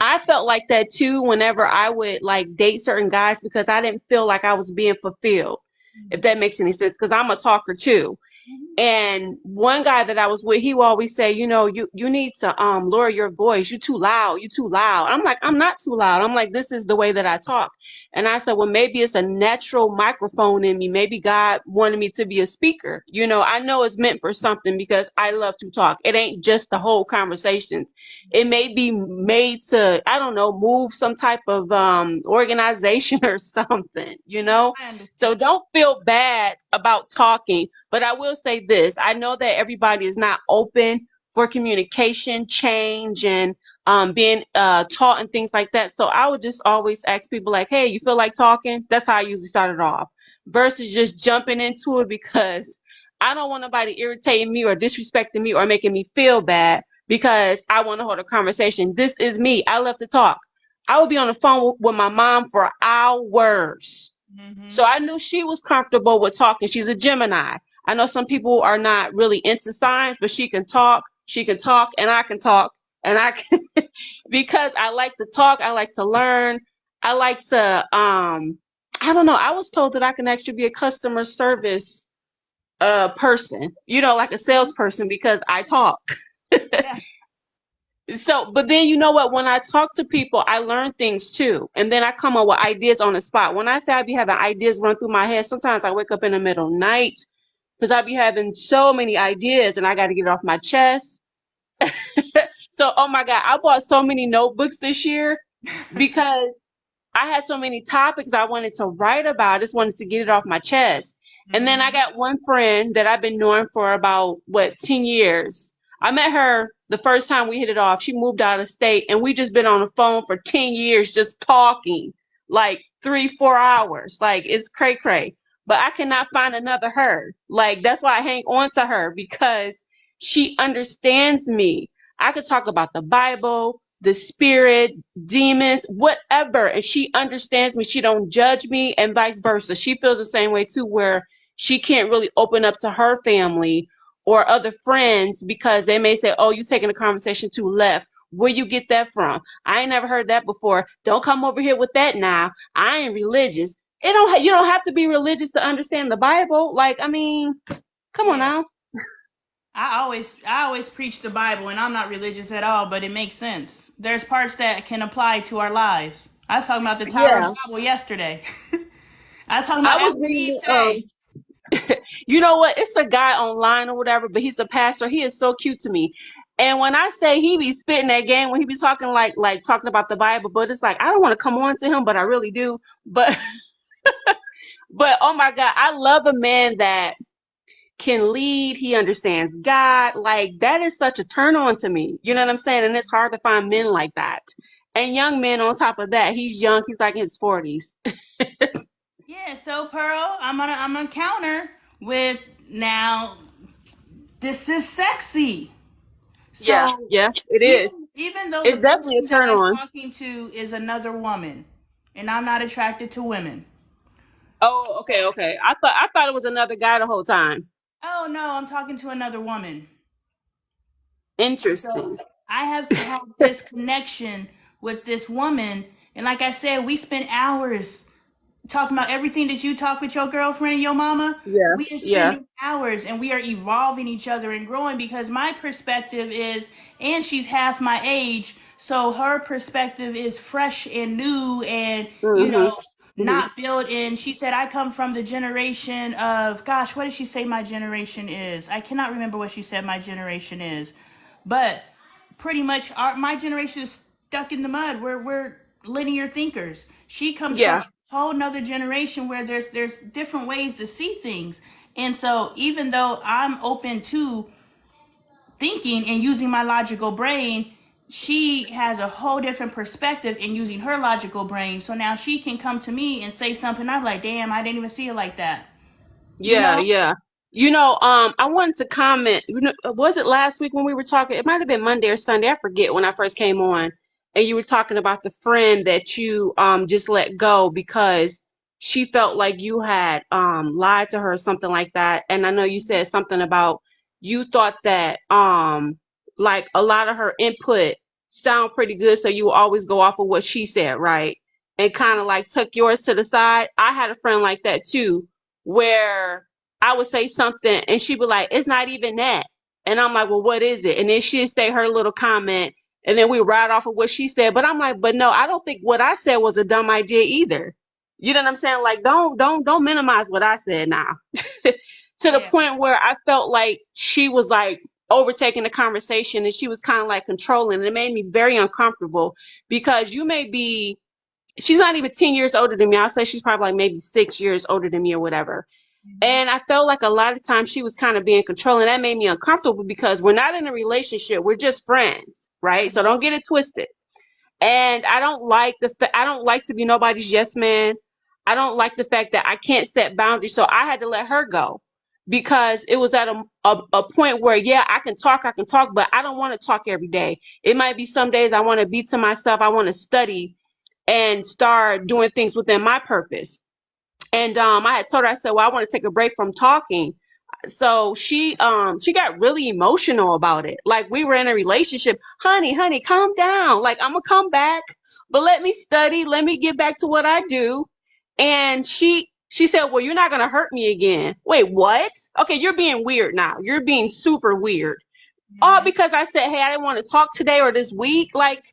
I felt like that too whenever I would like date certain guys because I didn't feel like I was being fulfilled, if that makes any sense, because I'm a talker too. And one guy that I was with, he would always say, you need to lower your voice. You too loud. You too loud. I'm like, I'm not too loud. I'm like, this is the way that I talk. And I said, well, maybe it's a natural microphone in me. Maybe God wanted me to be a speaker. I know it's meant for something because I love to talk. It ain't just the whole conversations. It may be made to, I don't know, move some type of organization or something. I understand. So don't feel bad about talking. But I will say this. I know that everybody is not open for communication, change, and being taught and things like that. So I would just always ask people like, hey, you feel like talking? That's how I usually start it off versus just jumping into it because I don't want nobody irritating me or disrespecting me or making me feel bad because I want to hold a conversation. This is me. I love to talk. I would be on the phone with my mom for hours. So I knew she was comfortable with talking. She's a Gemini. I know some people are not really into science, but she can talk. She can talk, and I can talk, and I can because I like to talk. I like to learn. I like to I don't know. I was told that I can actually be a customer service person, like a salesperson because I talk. Yeah. So, but then you know what? When I talk to people, I learn things too. And then I come up with ideas on the spot. When I say I be having ideas run through my head, sometimes I wake up in the middle of the night because I be having so many ideas and I got to get it off my chest. So, oh my God, I bought so many notebooks this year because I had so many topics I wanted to write about. I just wanted to get it off my chest. And then I got one friend that I've been knowing for about, 10 years. I met her the first time we hit it off. She moved out of state and we just been on the phone for 10 years just talking like 3-4 hours. Like it's cray cray. But I cannot find another her. Like that's why I hang on to her because she understands me. I could talk about the Bible, the spirit, demons, whatever, and she understands me. She don't judge me, and vice versa. She feels the same way too, where she can't really open up to her family or other friends because they may say, "Oh, you taking the conversation too left. Where you get that from? I ain't never heard that before. Don't come over here with that now. I ain't religious." You don't have to be religious to understand the Bible. Like, I mean, come on Yeah. now. I always preach the Bible, and I'm not religious at all, but it makes sense. There's parts that can apply to our lives. I was talking about the Tower of Yeah. Babel yesterday. I was talking I about was Adam and reading Eve today. you know what? It's a guy online or whatever, but he's a pastor. He is so cute to me. And when I say he be spitting that game when he be talking like talking about the Bible, but it's like I don't want to come on to him, but I really do. But but oh my God, I love a man that can lead. He understands God. Like that is such a turn on to me. You know what I'm saying? And it's hard to find men like that. And young men on top of that. He's young. He's like in his 40s. Yeah, so Pearl, I'm gonna counter with now. This is sexy. Yeah, So yeah, it is. even though the It's definitely a person that turn I'm on. talking to is another woman, and I'm not attracted to women. Oh, okay, okay. I thought it was another guy the whole time. Oh no, I'm talking to another woman. And so Interesting. I have had this connection with this woman, and like I said, we spent hours talking about everything that you talk with your girlfriend and your mama. Yeah, We are yeah. spending hours and we are evolving each other and growing because my perspective is, and she's half my age, so her perspective is fresh and new and, Mhm. Mhm. not built in. She said, I come from the generation of, gosh, what did she say my generation is? I cannot remember what she said my generation is. But pretty much my generation is stuck in the mud. We're linear thinkers. She comes from Yeah. a whole nother generation where there's different ways to see things. And so even though I'm open to thinking and using my logical brain, she has a whole different perspective in using her logical brain. So now she can come to me and say something. I'm like, damn, I didn't even see it like that. You Yeah, know? yeah. I wanted to comment. Was it last week when we were talking? It might have been Monday or Sunday. I forget when I first came on, and you were talking about the friend that you just let go because she felt like you had lied to her or something like that. And I know you said something about you thought that like a lot of her input sound pretty good, so you will always go off of what she said, right? And kind of like took yours to the side. I had a friend like that too where I would say something and she'd be like, it's not even that. And I'm like, well, what is it? And then she'd say her little comment and then we ride off of what she said. But I'm like, but no, I don't think what I said was a dumb idea either. You know what I'm saying? Like, don't minimize what I said now. To the Yeah. point where I felt like she was like overtaking the conversation and she was kind of like controlling. And it made me very uncomfortable because you may be, she's not even 10 years older than me. I'll say she's probably like maybe 6 years older than me or whatever. And I felt like a lot of times she was kind of being controlling. That made me uncomfortable because we're not in a relationship. We're just friends, right? So don't get it twisted. And I don't like I don't like to be nobody's yes man. I don't like the fact that I can't set boundaries. So I had to let her go because it was at a point where, yeah, I can talk, but I don't want to talk every day. It might be some days I want to be to myself. I want to study and start doing things within my purpose. And I had told her, I said, well, I want to take a break from talking. So she got really emotional about it. Like we were in a relationship. Honey, calm down. Like I'm gonna come back, but let me study, let me get back to what I do. And she said, well, you're not gonna hurt me again. Wait, what? Okay, you're being weird now. You're being super weird. All Mhm. because I said, hey, I didn't want to talk today or this week. Like,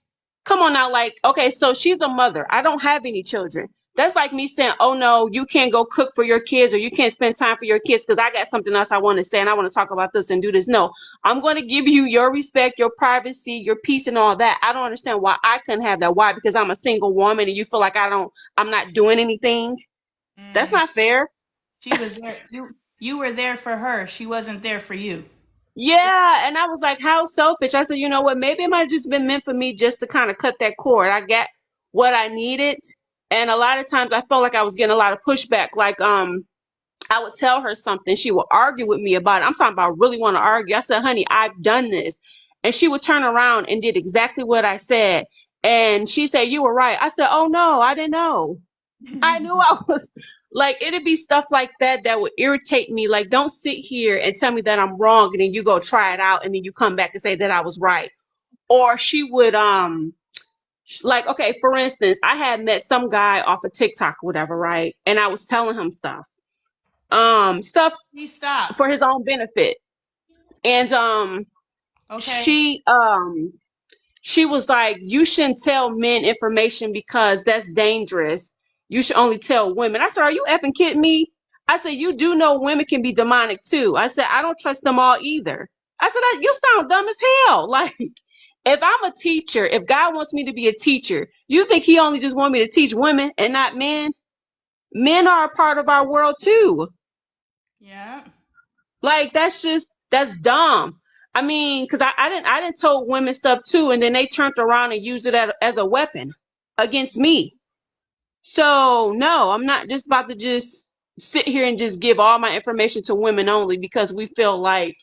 come on now. Like, okay, so she's a mother. I don't have any children. That's like me saying, oh no, you can't go cook for your kids or you can't spend time for your kids because I got something else I want to say and I want to talk about this and do this. No, I'm going to give you your respect, your privacy, your peace and all that. I don't understand why I couldn't have that. Why? Because I'm a single woman and you feel like I'm not doing anything. That's Mhm. not fair. She was there. You were there for her. She wasn't there for you. Yeah, and I was like, how selfish. I said, you know what? Maybe it might have just been meant for me just to kind of cut that cord. I got what I needed, and a lot of times I felt like I was getting a lot of pushback. Like, I would tell her something, she would argue with me about it. I'm talking about really want to argue. I said, honey, I've done this, and she would turn around and did exactly what I said, and she said, you were right. I said, oh no, I didn't know. I knew I was like it'd be stuff like that that would irritate me. Like, don't sit here and tell me that I'm wrong, and then you go try it out, and then you come back and say that I was right. Or she would like okay, for instance, I had met some guy off of TikTok, or whatever, right? And I was telling him stuff Please stop. for his own benefit. And Okay. she was like, you shouldn't tell men information because that's dangerous. You should only tell women. I said, are you effing kidding me? I said, you do know women can be demonic too. I said, I don't trust them all either. I said, you sound dumb as hell. Like, if I'm a teacher, if God wants me to be a teacher, you think he only just want me to teach women and not men? Men are a part of our world too. Yeah. Like, that's dumb. I mean, because I didn't told women stuff too, and then they turned around and used it as a weapon against me. So no, I'm not just about to just sit here and just give all my information to women only because we feel like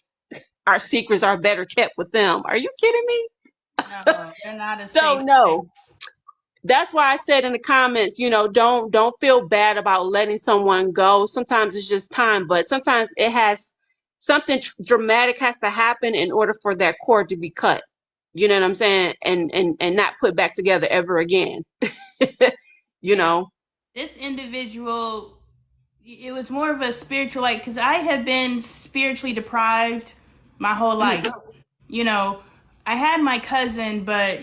our secrets are better kept with them. Are you kidding me? No, you're not a So safe no. space. That's why I said in the comments, don't feel bad about letting someone go. Sometimes it's just time, but sometimes it has something dramatic has to happen in order for that cord to be cut. You know what I'm saying? And not put back together ever again. you Yeah. know. This individual, it was more of a spiritual, like, because I have been spiritually deprived my whole life. Mhm. You know, I had my cousin, but,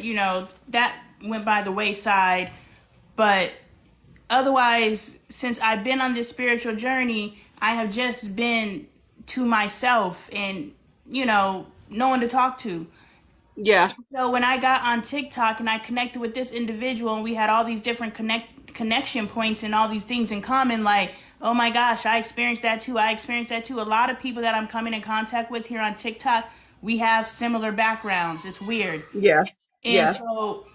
that went by the wayside. But otherwise, since I've been on this spiritual journey, I have just been to myself and, no one to talk to. Yeah. So when I got on TikTok and I connected with this individual and we had all these different connection points and all these things in common, like, oh my gosh, I experienced that too. I experienced that too. A lot of people that I'm coming in contact with here on TikTok, we have similar backgrounds. It's weird. Yeah. And Yeah. so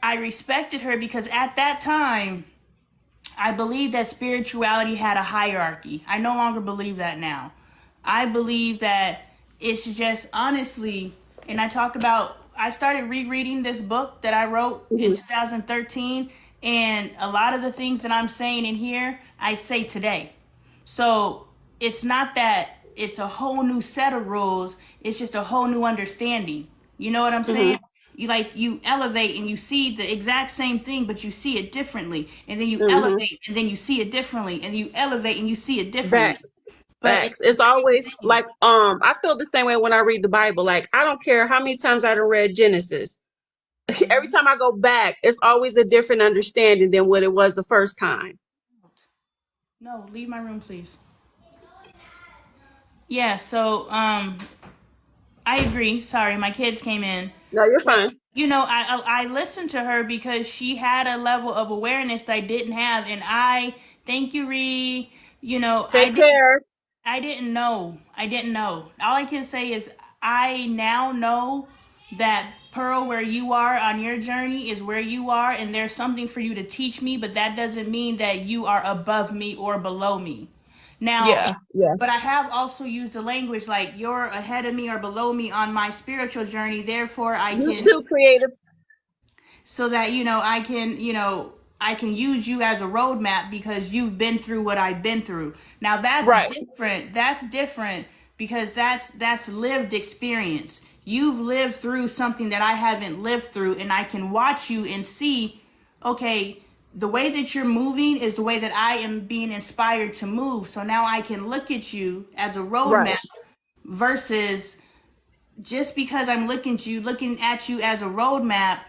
I respected her because at that time, I believed that spirituality had a hierarchy. I no longer believe that now. I believe that it's just honestly, and I started rereading this book that I wrote in hmm 2013, and a lot of the things that I'm saying in here, I say today. So it's not that it's a whole new set of rules, it's just a whole new understanding. You know what I'm hmm saying? You elevate and you see the exact same thing, but you see it differently. And then you hmm elevate and then you see it differently. And you elevate and you see it differently. Facts. But it's Facts. the It's same always thing. like I feel the same way when I read the Bible. Like I don't care how many times I've read Genesis. Every Mhm. time I go back, it's always a different understanding than what it was the first time. No, leave my room, please. Yeah, so I agree. Sorry, my kids came in. No, you're But fine. I listened to her because she had a level of awareness that I didn't have, and I thank you, Ree. Take care. I didn't know. I didn't know. All I can say is I now know that Pearl, where you are on your journey is where you are, and there's something for you to teach me, but that doesn't mean that you are above me or below me. Now, Yeah. Yeah. but I have also used the language like you're ahead of me or below me on my spiritual journey, therefore I You can, too, creative. so that I can use you as a roadmap because you've been through what I've been through. Now Right. that's different because that's lived experience. You've lived through something that I haven't lived through, and I can watch you and see, okay, the way that you're moving is the way that I am being inspired to move, so now I can look at you as a Right. roadmap versus just because I'm looking at you as a roadmap,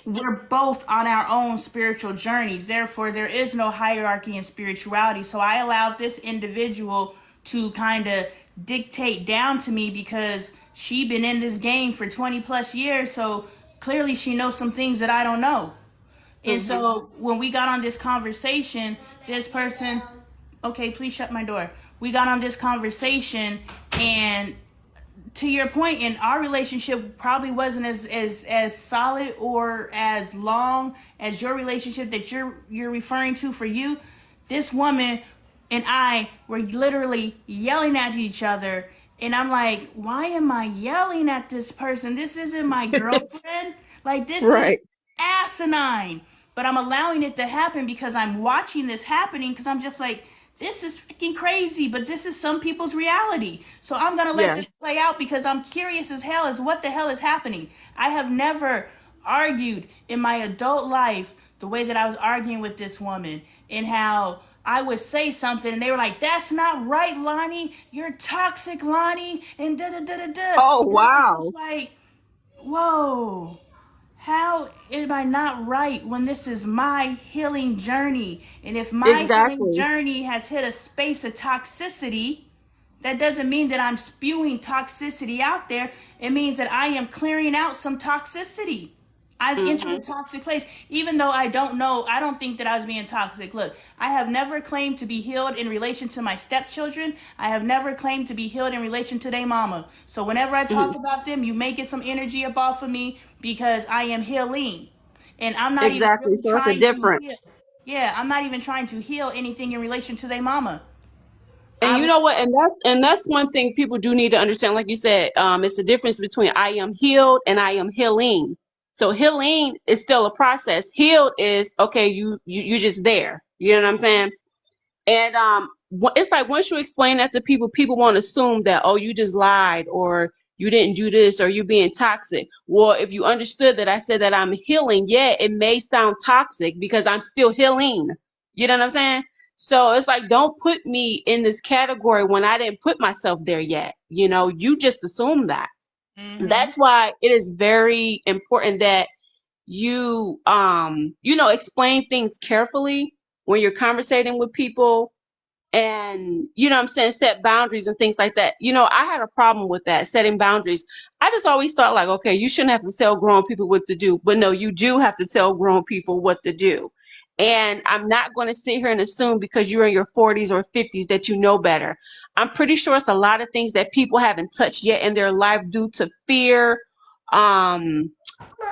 we're both on our own spiritual journeys. Therefore, there is no hierarchy in spirituality. So I allowed this individual to kind of dictate down to me because she been in this game for 20 plus years. So clearly she knows some things that I don't know. And hmm so when we got on this conversation, this person, okay, please shut my door. We got on this conversation, and to your point, and our relationship probably wasn't as solid or as long as your relationship that you're referring to for you. This woman and I were literally yelling at each other, and I'm like, why am I yelling at this person? This isn't my girlfriend. Like, this is Right. asinine. But I'm allowing it to happen because I'm watching this happening because I'm just like, this is freaking crazy, but this is some people's reality. So I'm going to let Yeah. this play out because I'm curious as hell as what the hell is happening. I have never argued in my adult life the way that I was arguing with this woman, and how I would say something and they were like, "That's not right, Lonnie. You're toxic, Lonnie," and da da da da da. Oh, And I was wow. just like, whoa. How am I not right when this is my healing journey? And if my healing Exactly. journey has hit a space of toxicity, that doesn't mean that I'm spewing toxicity out there. It means that I am clearing out some toxicity. I've entered a Hmm. toxic place, even though I don't know. I don't think that I was being toxic. Look, I have never claimed to be healed in relation to my stepchildren. I have never claimed to be healed in relation to their mama. So whenever I Hmm. talk about them, you may get some energy up off of me because I am healing. And I'm not even Exactly. really So it's a trying to heal. difference. Yeah, I'm not even trying to heal anything in relation to their mama. And I you was know what? And that's one thing people do need to understand. Like you said, it's the difference between I am healed and I am healing. So healing is still a process. Healed is okay. You just there. You know what I'm saying? And it's like once you explain that to people, people won't assume that, oh, you just lied or you didn't do this or you being toxic. Well, if you understood that I said that I'm healing, yeah, it may sound toxic because I'm still healing. You know what I'm saying? So it's like, don't put me in this category when I didn't put myself there yet. You just assume that. mm-hmm. That's why it is very important that explain things carefully when you're conversating with people, and what I'm saying, set boundaries and things like that. I had a problem with that, setting boundaries. I just always thought like, okay, you shouldn't have to tell grown people what to do, but no, you do have to tell grown people what to do. And I'm not going to sit here and assume because you're in your 40s or 50s that you know better. I'm pretty sure it's a lot of things that people haven't touched yet in their life due to fear, um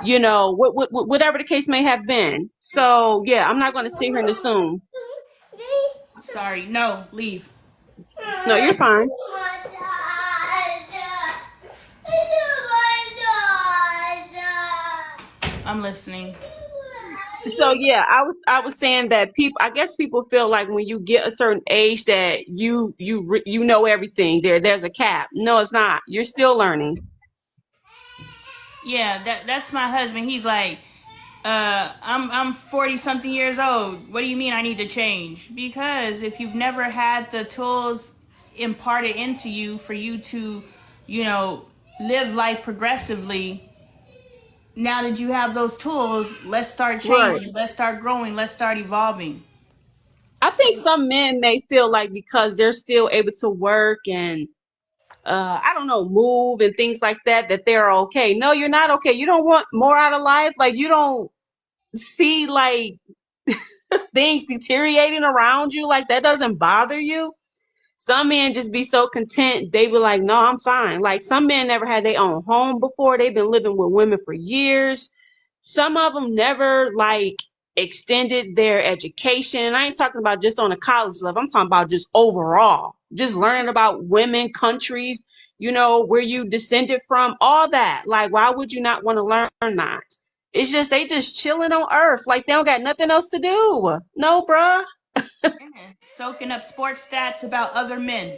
whatever the case may have been. So yeah, I'm not going to sit here and assume. Sorry, no, leave. No, you're fine. I'm listening. So yeah, I was saying that people, I guess people feel like when you get a certain age that you know everything. There's a cap. No, it's not. You're still learning. Yeah, that's my husband. He's like, I'm 40 something years old. What do you mean I need to change? Because if you've never had the tools imparted into you for you to, you know, live life progressively, now that you have those tools, let's start Right. changing, let's start growing, let's start evolving. I So think some men may feel like because they're still able to work and I don't know, move and things like that, that they're okay. No, you're not okay. You don't want more out of life. Like you don't see like things deteriorating around you, like that doesn't bother you. Some men just be so content, they be like, no, I'm fine. Like some men never had their own home before. They've been living with women for years. Some of them never like extended their education. And I ain't talking about just on a college level. I'm talking about just overall, just learning about women, countries, where you descended from, all that. Like, why would you not want to learn that? It's just they just chilling on earth. Like they don't got nothing else to do. No, bruh. yeah, soaking up sports stats about other men.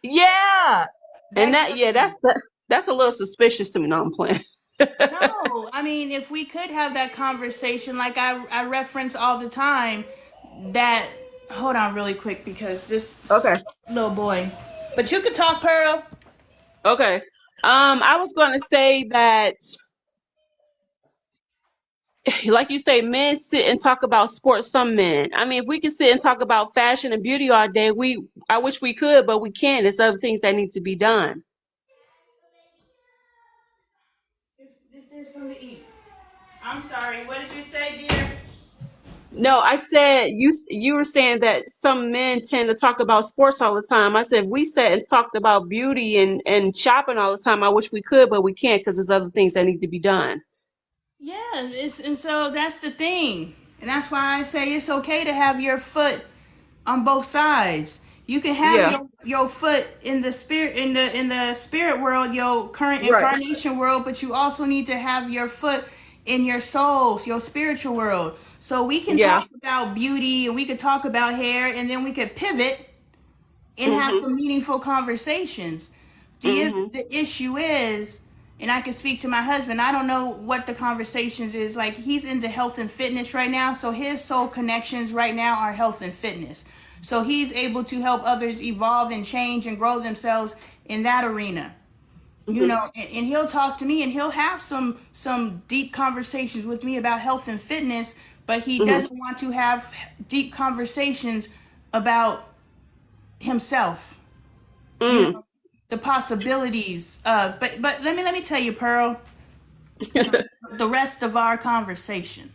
Yeah. And That that, kills yeah, me. that's a little suspicious to me. No, I'm playing. No, I mean, if we could have that conversation, like I reference all the time, that, hold on really quick because this Okay. little boy, but you could talk, Pearl. Okay. I was going to say that, like you say, men sit and talk about sports. Some men. I mean, if we could sit and talk about fashion and beauty all day, I wish we could, but we can't. There's other things that need to be done. If there's something to eat. I'm sorry, what did you say, dear? No, I said you were saying that some men tend to talk about sports all the time. I said we sat and talked about beauty and shopping all the time. I wish we could, but we can't because there's other things that need to be done. Yeah, and so that's the thing, and that's why I say it's okay to have your foot on both sides. You can have Yeah. your foot in the spirit in the spirit world, your current Right. incarnation world, but you also need to have your foot in your soul, your spiritual world. So we can Yeah. talk about beauty and we could talk about hair, and then we could pivot and have Mhm. some meaningful conversations. The Mhm. the issue is and I can speak to my husband. I don't know what the conversations is like. He's into health and fitness right now, so his sole connections right now are health and fitness. So he's able to help others evolve and change and grow themselves in that arena. You Mm-hmm. know, and he'll talk to me and he'll have some deep conversations with me about health and fitness, but he Mm-hmm. doesn't want to have deep conversations about himself. You Mm. know, the possibilities of, but let me tell you, Pearl, the rest of our conversation.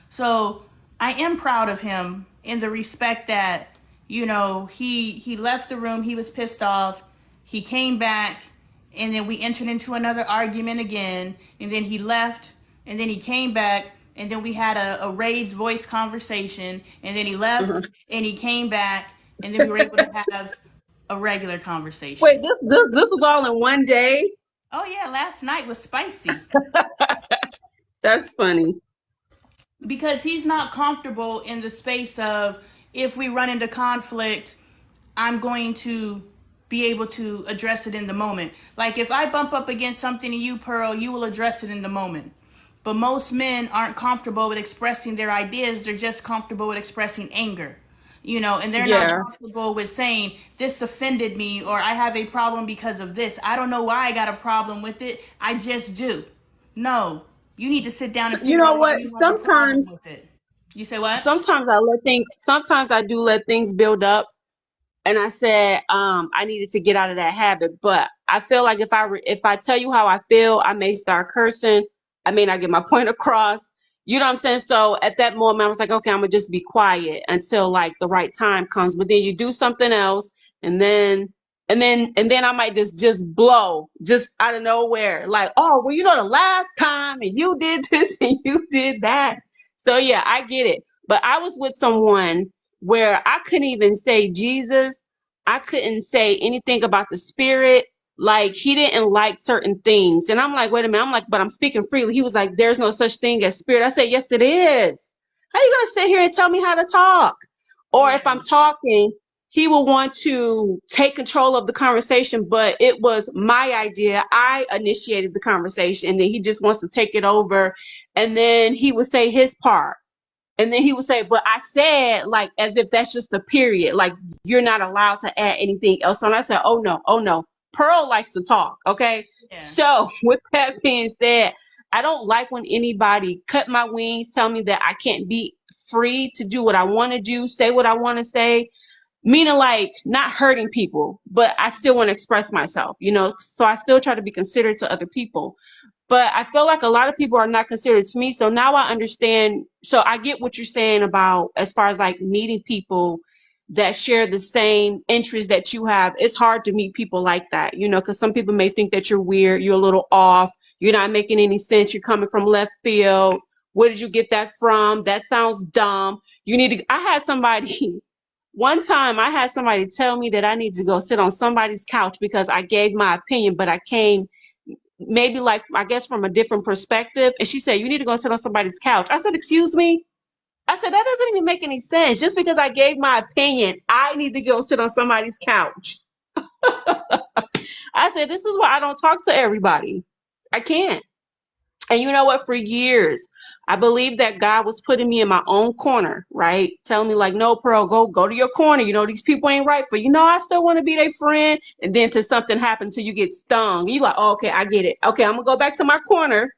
So I am proud of him in the respect that, you know, he left the room, he was pissed off, he came back, and then we entered into another argument again, and then he left, and then he came back, and then we had a raised voice conversation, and then he left, Uh-huh. and he came back, and then we were able to have a regular Wait, conversation. this was all in one day? Oh yeah, last night was spicy That's funny. because he's not comfortable in the space of, if we run into conflict, I'm going to be able to address it in the moment. Like if I bump up against something in you, Pearl, you will address it in the moment. But most men aren't comfortable with expressing their ideas. They're just comfortable with expressing anger. You know, and they're not Yeah. comfortable with saying, this offended me, or I have a problem because of this. I don't know why I got a problem with it. I just do. No, you need to sit down and You figure know out why what? you have a problem Sometimes with it. You say what? sometimes I do let things build up, and I said I needed to get out of that habit. But I feel like if I tell you how I feel, I may start cursing. I may not get my point across. You know what I'm saying? So at that moment, I was like, okay, I'm gonna just be quiet until like the right time comes. But then you do something else, and then I might just blow just out of nowhere, like, oh, well, you know, the last time, and you did this and you did that. So yeah, I get it. But I was with someone where I couldn't even say Jesus. I couldn't say anything about the spirit. Like he didn't like certain things. And I'm like, wait a minute. I'm like, but I'm speaking freely. He was like, there's no such thing as spirit. I said, yes, it is. How you gonna sit here and tell me how to talk? Or Yeah. if I'm talking, he will want to take control of the conversation, but it was my idea. I initiated the conversation, and then he just wants to take it over. And then he would say his part. And then he would say, but I said, like, as if that's just a period. Like, you're not allowed to add anything else on. I said, oh no, oh no. Pearl likes to talk. Okay. Yeah. So, with that being said, I don't like when anybody cut my wings, tell me that I can't be free to do what I want to do, say what I want to say, meaning like not hurting people, but I still want to express myself, you know, so I still try to be considerate to other people. But I feel like a lot of people are not considerate to me. So now I understand. So I get what you're saying about as far as like meeting people that share the same interests that you have. It's hard to meet people like that, you know, because some people may think that you're weird, you're a little off, you're not making any sense, you're coming from left field. Where did you get that from? That sounds dumb. You need to. I had somebody one time I had somebody tell me that I need to go sit on somebody's couch because I gave my opinion, but I came maybe like I guess from a different perspective. And she said, you need to go sit on somebody's couch. I said, excuse me? I said, that doesn't even make any sense. Just because I gave my opinion, I need to go sit on somebody's couch. I said, this is why I don't talk to everybody. I can't. And you know what? For years, I believed that God was putting me in my own corner, right? Telling me like, no, Pearl, go to your corner. You know, these people ain't right for you. Know, I still want to be their friend. And then till something happens till you get stung. You like, oh, okay, I get it. Okay, I'm gonna go back to my corner.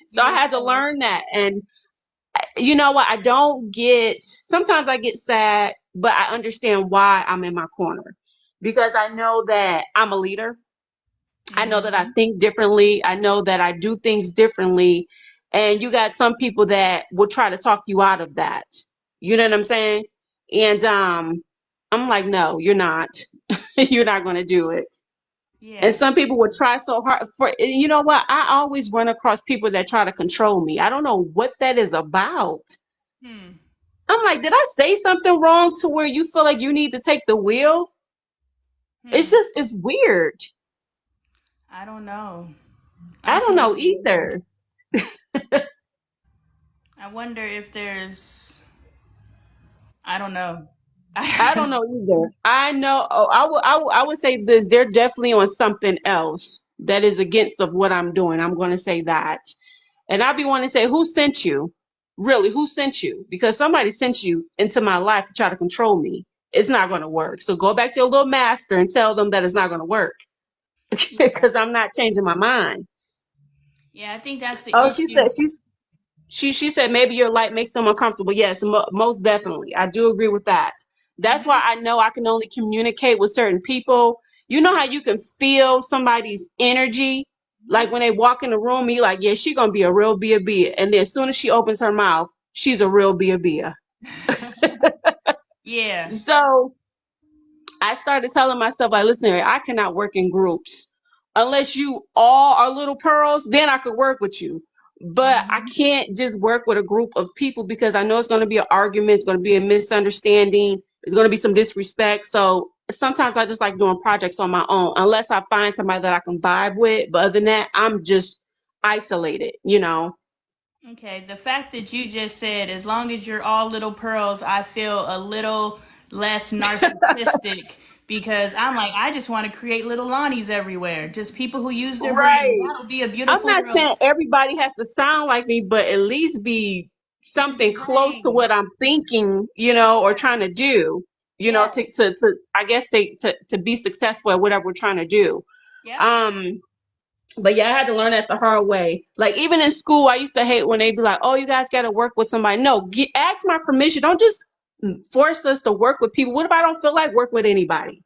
So I You had to learn that. And you know what? I don't get, sometimes I get sad, but I understand why I'm in my corner. Because I know that I'm a leader. I know that I Mhm. think differently. I know that I do things differently. And you got some people that will try to talk you out of that. You know what I'm saying? And I'm like, no, you're not. You're not going to do it. And Yeah. some people would try so hard for, you know what? I always run across people that try to control me. I don't know what that is about. Hmm. I'm like, did I say something wrong to where you feel like you need to take the wheel? It's Hmm. just, it's weird. I don't know. I I don't can't. know either. I wonder if there's. I don't know. I don't know either. I know. Oh, I would say this. They're definitely on something else that is against of what I'm doing. I'm going to say that. And I'll be wanting to say, who sent you? Really, who sent you? Because somebody sent you into my life to try to control me. It's not going to work. So go back to your little master and tell them that it's not going to work Yeah. because I'm not changing my mind. Yeah, I think that's the Oh, issue. she said maybe your light makes them uncomfortable. Yes, most definitely. I do agree with that. That's Hmm. why I know I can only communicate with certain people. You know how you can feel somebody's energy? Like when they walk in the room, you like, yeah, she gonna be a real bia. And then as soon as she opens her mouth, she's a real bia. Yeah. So I started telling myself, like, listen, I cannot work in groups. Unless you all are little pearls, then I could work with you. But I Hmm. can't just work with a group of people because I know it's going to be an argument, it's going to be a misunderstanding, it's going to be some disrespect. So sometimes I just like doing projects on my own, unless I find somebody that I can vibe with. But other than that, I'm just isolated, you know? Okay, the fact that you just said, as long as you're all little pearls, I feel a little less narcissistic because I'm like, I just want to create little Lonnies everywhere. Just people who use their brains. Right. That'll be a I'm beautiful not world. saying everybody has to sound like me, but at least be Use your something close to brain. what I'm thinking, you know, or trying Yes. to do, you know, Yes. to I guess to be successful at whatever we're trying to do. Yep. Um, but yeah, I had to learn that the hard way. Like even in school, I used to hate when they'd be like, "Oh, you guys got to work with somebody." No, ask my permission. Don't just force us to work with people. What if I don't feel like work with anybody?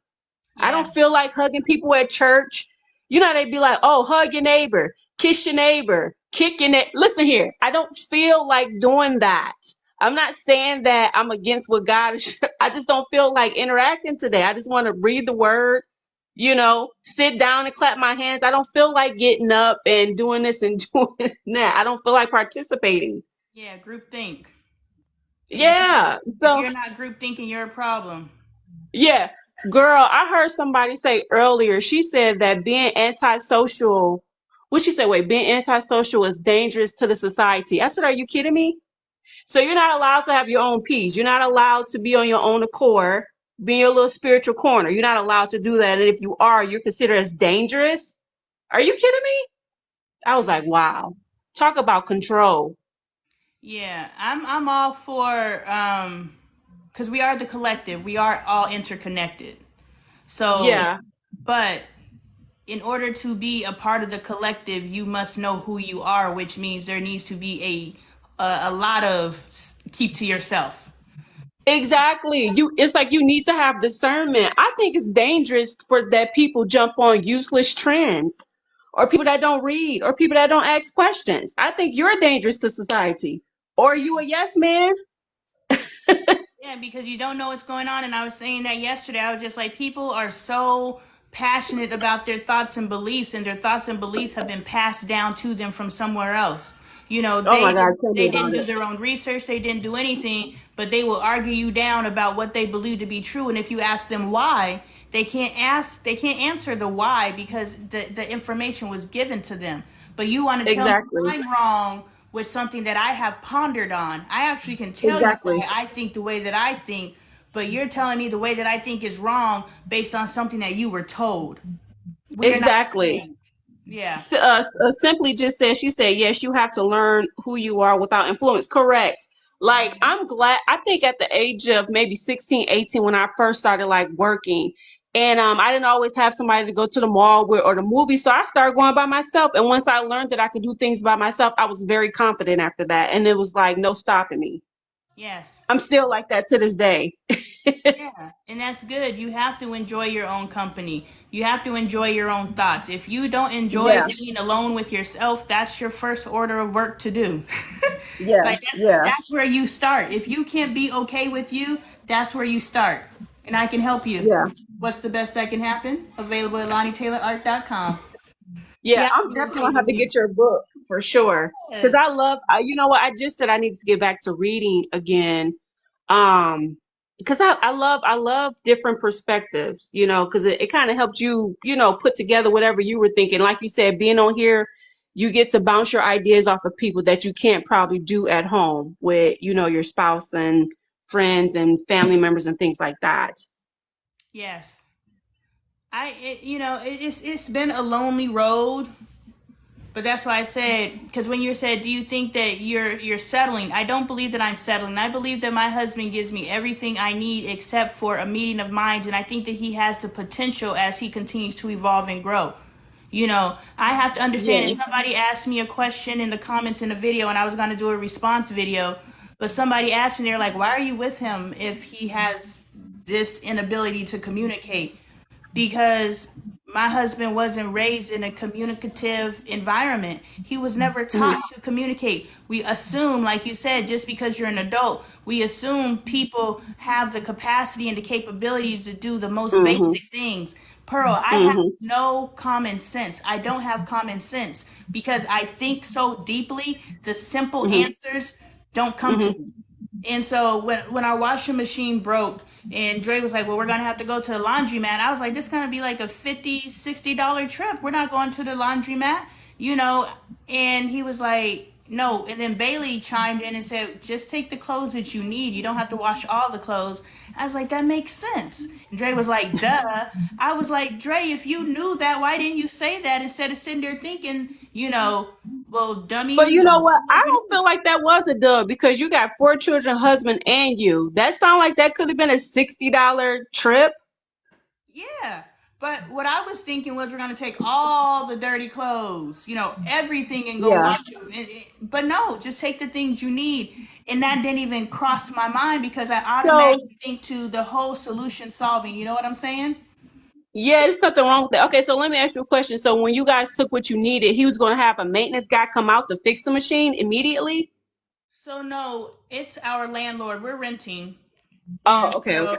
I Yeah. don't feel like hugging people at church. You know, they'd be like, oh, hug your neighbor, kiss your neighbor, kick your neighbor. Listen here, I don't feel like doing that. I'm not saying that I'm against what God is. I just don't feel like interacting today. I just want to read the word, you know, sit down and clap my hands. I don't feel like getting up and doing this and doing that. I don't feel like participating. Yeah. Group think. And Yeah. if So you're not group thinking, you're a problem. yeah, girl, I heard somebody say earlier, she said that being antisocial, what she said, wait, being antisocial is dangerous to the society. I said, are you kidding me? So you're not allowed to have your own peace. You're not allowed to be on your own accord, be in your little spiritual corner. You're not allowed to do that. And if you are, you're considered as dangerous. Are you kidding me? I was like, wow. Talk about control. Yeah. I'm all for because we are the collective. We are all interconnected. So, Yeah, but in order to be a part of the collective, you must know who you are, which means there needs to be a lot of keep to yourself. exactly. It's like you need to have discernment. I think it's dangerous for that people jump on useless trends or people that don't read or people that don't ask questions. I think you're dangerous to society. Or are Yeah. you a yes man? Yeah, because you don't know what's going on. And I was saying that yesterday. I was just like, people are so passionate about their thoughts and beliefs, and their thoughts and beliefs have been passed down to them from somewhere else. You know, Oh my God, tell me they didn't about do it. their own research, they didn't do anything, but they will argue you down about what they believe to be true. And if you ask them why, they can't answer the why because the information was given to them. But you want to tell me Exactly. I'm wrong with something that I have pondered on. I actually can tell you Exactly. why I think the way that I think, but you're telling me the way that I think is wrong based on something that you were told. We are not the Exactly. same. Yeah. Simply just said, she said, yes, you have to learn who you are without influence. Correct. Like, I'm glad, I think at the age of maybe 16, 18, when I first started like working, and I didn't always have somebody to go to the mall with or the movie. So I started going by myself. And once I learned that I could do things by myself, I was very confident after that. And it was like no stopping me. Yes. I'm still like that to this day. Yeah, and that's good. You have to enjoy your own company. You have to enjoy your own thoughts. If you don't enjoy Yeah. being alone with yourself, that's your first order of work to do. Yeah. Like Yeah. that's where you start. If you can't be okay with you, that's where you start. And I can help you. Yeah. What's the best that can happen? Available at LonnieTaylorArt.com. You Yeah, have to I'm be definitely okay gonna have with to you. get your book for sure. Because I Yes. love, you know what? I just said I need to get back to reading again. Um, because I love different perspectives, you know, because it kind of helped you, you know, put together whatever you were thinking. Like you said, being on here, you get to bounce your ideas off of people that you can't probably do at home with, you know, your spouse and friends and family members and things like that. Yes. it's been a lonely road. But that's why I said, because when you said, do you think that you're settling? I don't believe that I'm settling. I believe that my husband gives me everything I need except for a meeting of minds, and I think that he has the potential as he continues to evolve and grow. I have to understand Yeah. if somebody asked me a question in the comments in the video and I was going to do a response video, but somebody asked me, they're like, why are you with him if he has this inability to communicate? Because my husband wasn't raised in a communicative environment. He was never taught to communicate. We assume, like you said, just because you're an adult, we assume people have the capacity and the capabilities to do the most Mm-hmm. basic things. Pearl, I have Mm-hmm. no common sense. I don't have common sense because I think so deeply, the simple Mm-hmm. answers don't come to Mm-hmm. me. And so when our washing machine broke and Dre was like, well, we're going to have to go to the laundromat. I was like, this is going to be like a $50, $60 trip. We're not going to the laundromat, you know? And he was like, no. And then Bailey chimed in and said, just take the clothes that you need. You don't have to wash all the clothes. I was like, that makes sense. And Dre was like, duh. I was like, Dre, if you knew that, why didn't you say that instead of sitting there thinking, well, But dummy. you know what? I don't feel like that was a dub because you got 4 children, husband, and you. That sound like that could have been a $60 trip. Yeah. But what I was thinking was we're going to take all the dirty clothes, everything and go Yeah. wash it. But no, just take the things you need. And that didn't even cross my mind because I So automatically think to the whole solution solving. You know what I'm saying? yeah, there's nothing wrong with that. Okay, so let me ask you a question. So when you guys took what you needed, he was going to have a maintenance guy come out to fix the machine immediately? So no, it's our landlord. We're renting. Oh, And okay, so okay.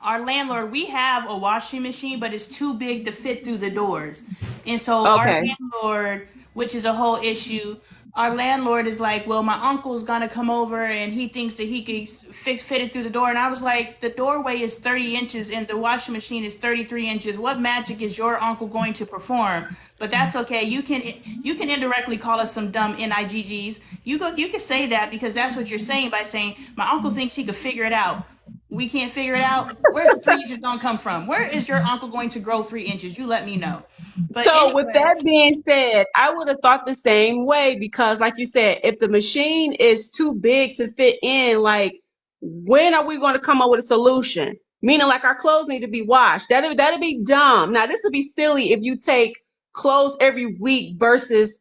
our landlord, we have a washing machine, but it's too big to fit through the doors. And so our Okay. landlord, which is a whole issue, our landlord is like, well, my uncle's gonna come over and he thinks that he can fit it through the door. And I was like, the doorway is 30 inches and the washing machine is 33 inches. What magic is your uncle going to perform? But that's okay. You can indirectly call us some dumb NIGGs. You can say that because that's what you're saying by saying my uncle thinks he could figure it out. We can't figure it out. Where's the 3 inches gonna come from? Where is your uncle going to grow 3 inches? You let me know. But So with anyway, that being said, I would have thought the same way because like you said, if the machine is too big to fit in, like when are we going to come up with a solution? Meaning like our clothes need to be washed. That'd be dumb. Now this would be silly if you take clothes every week versus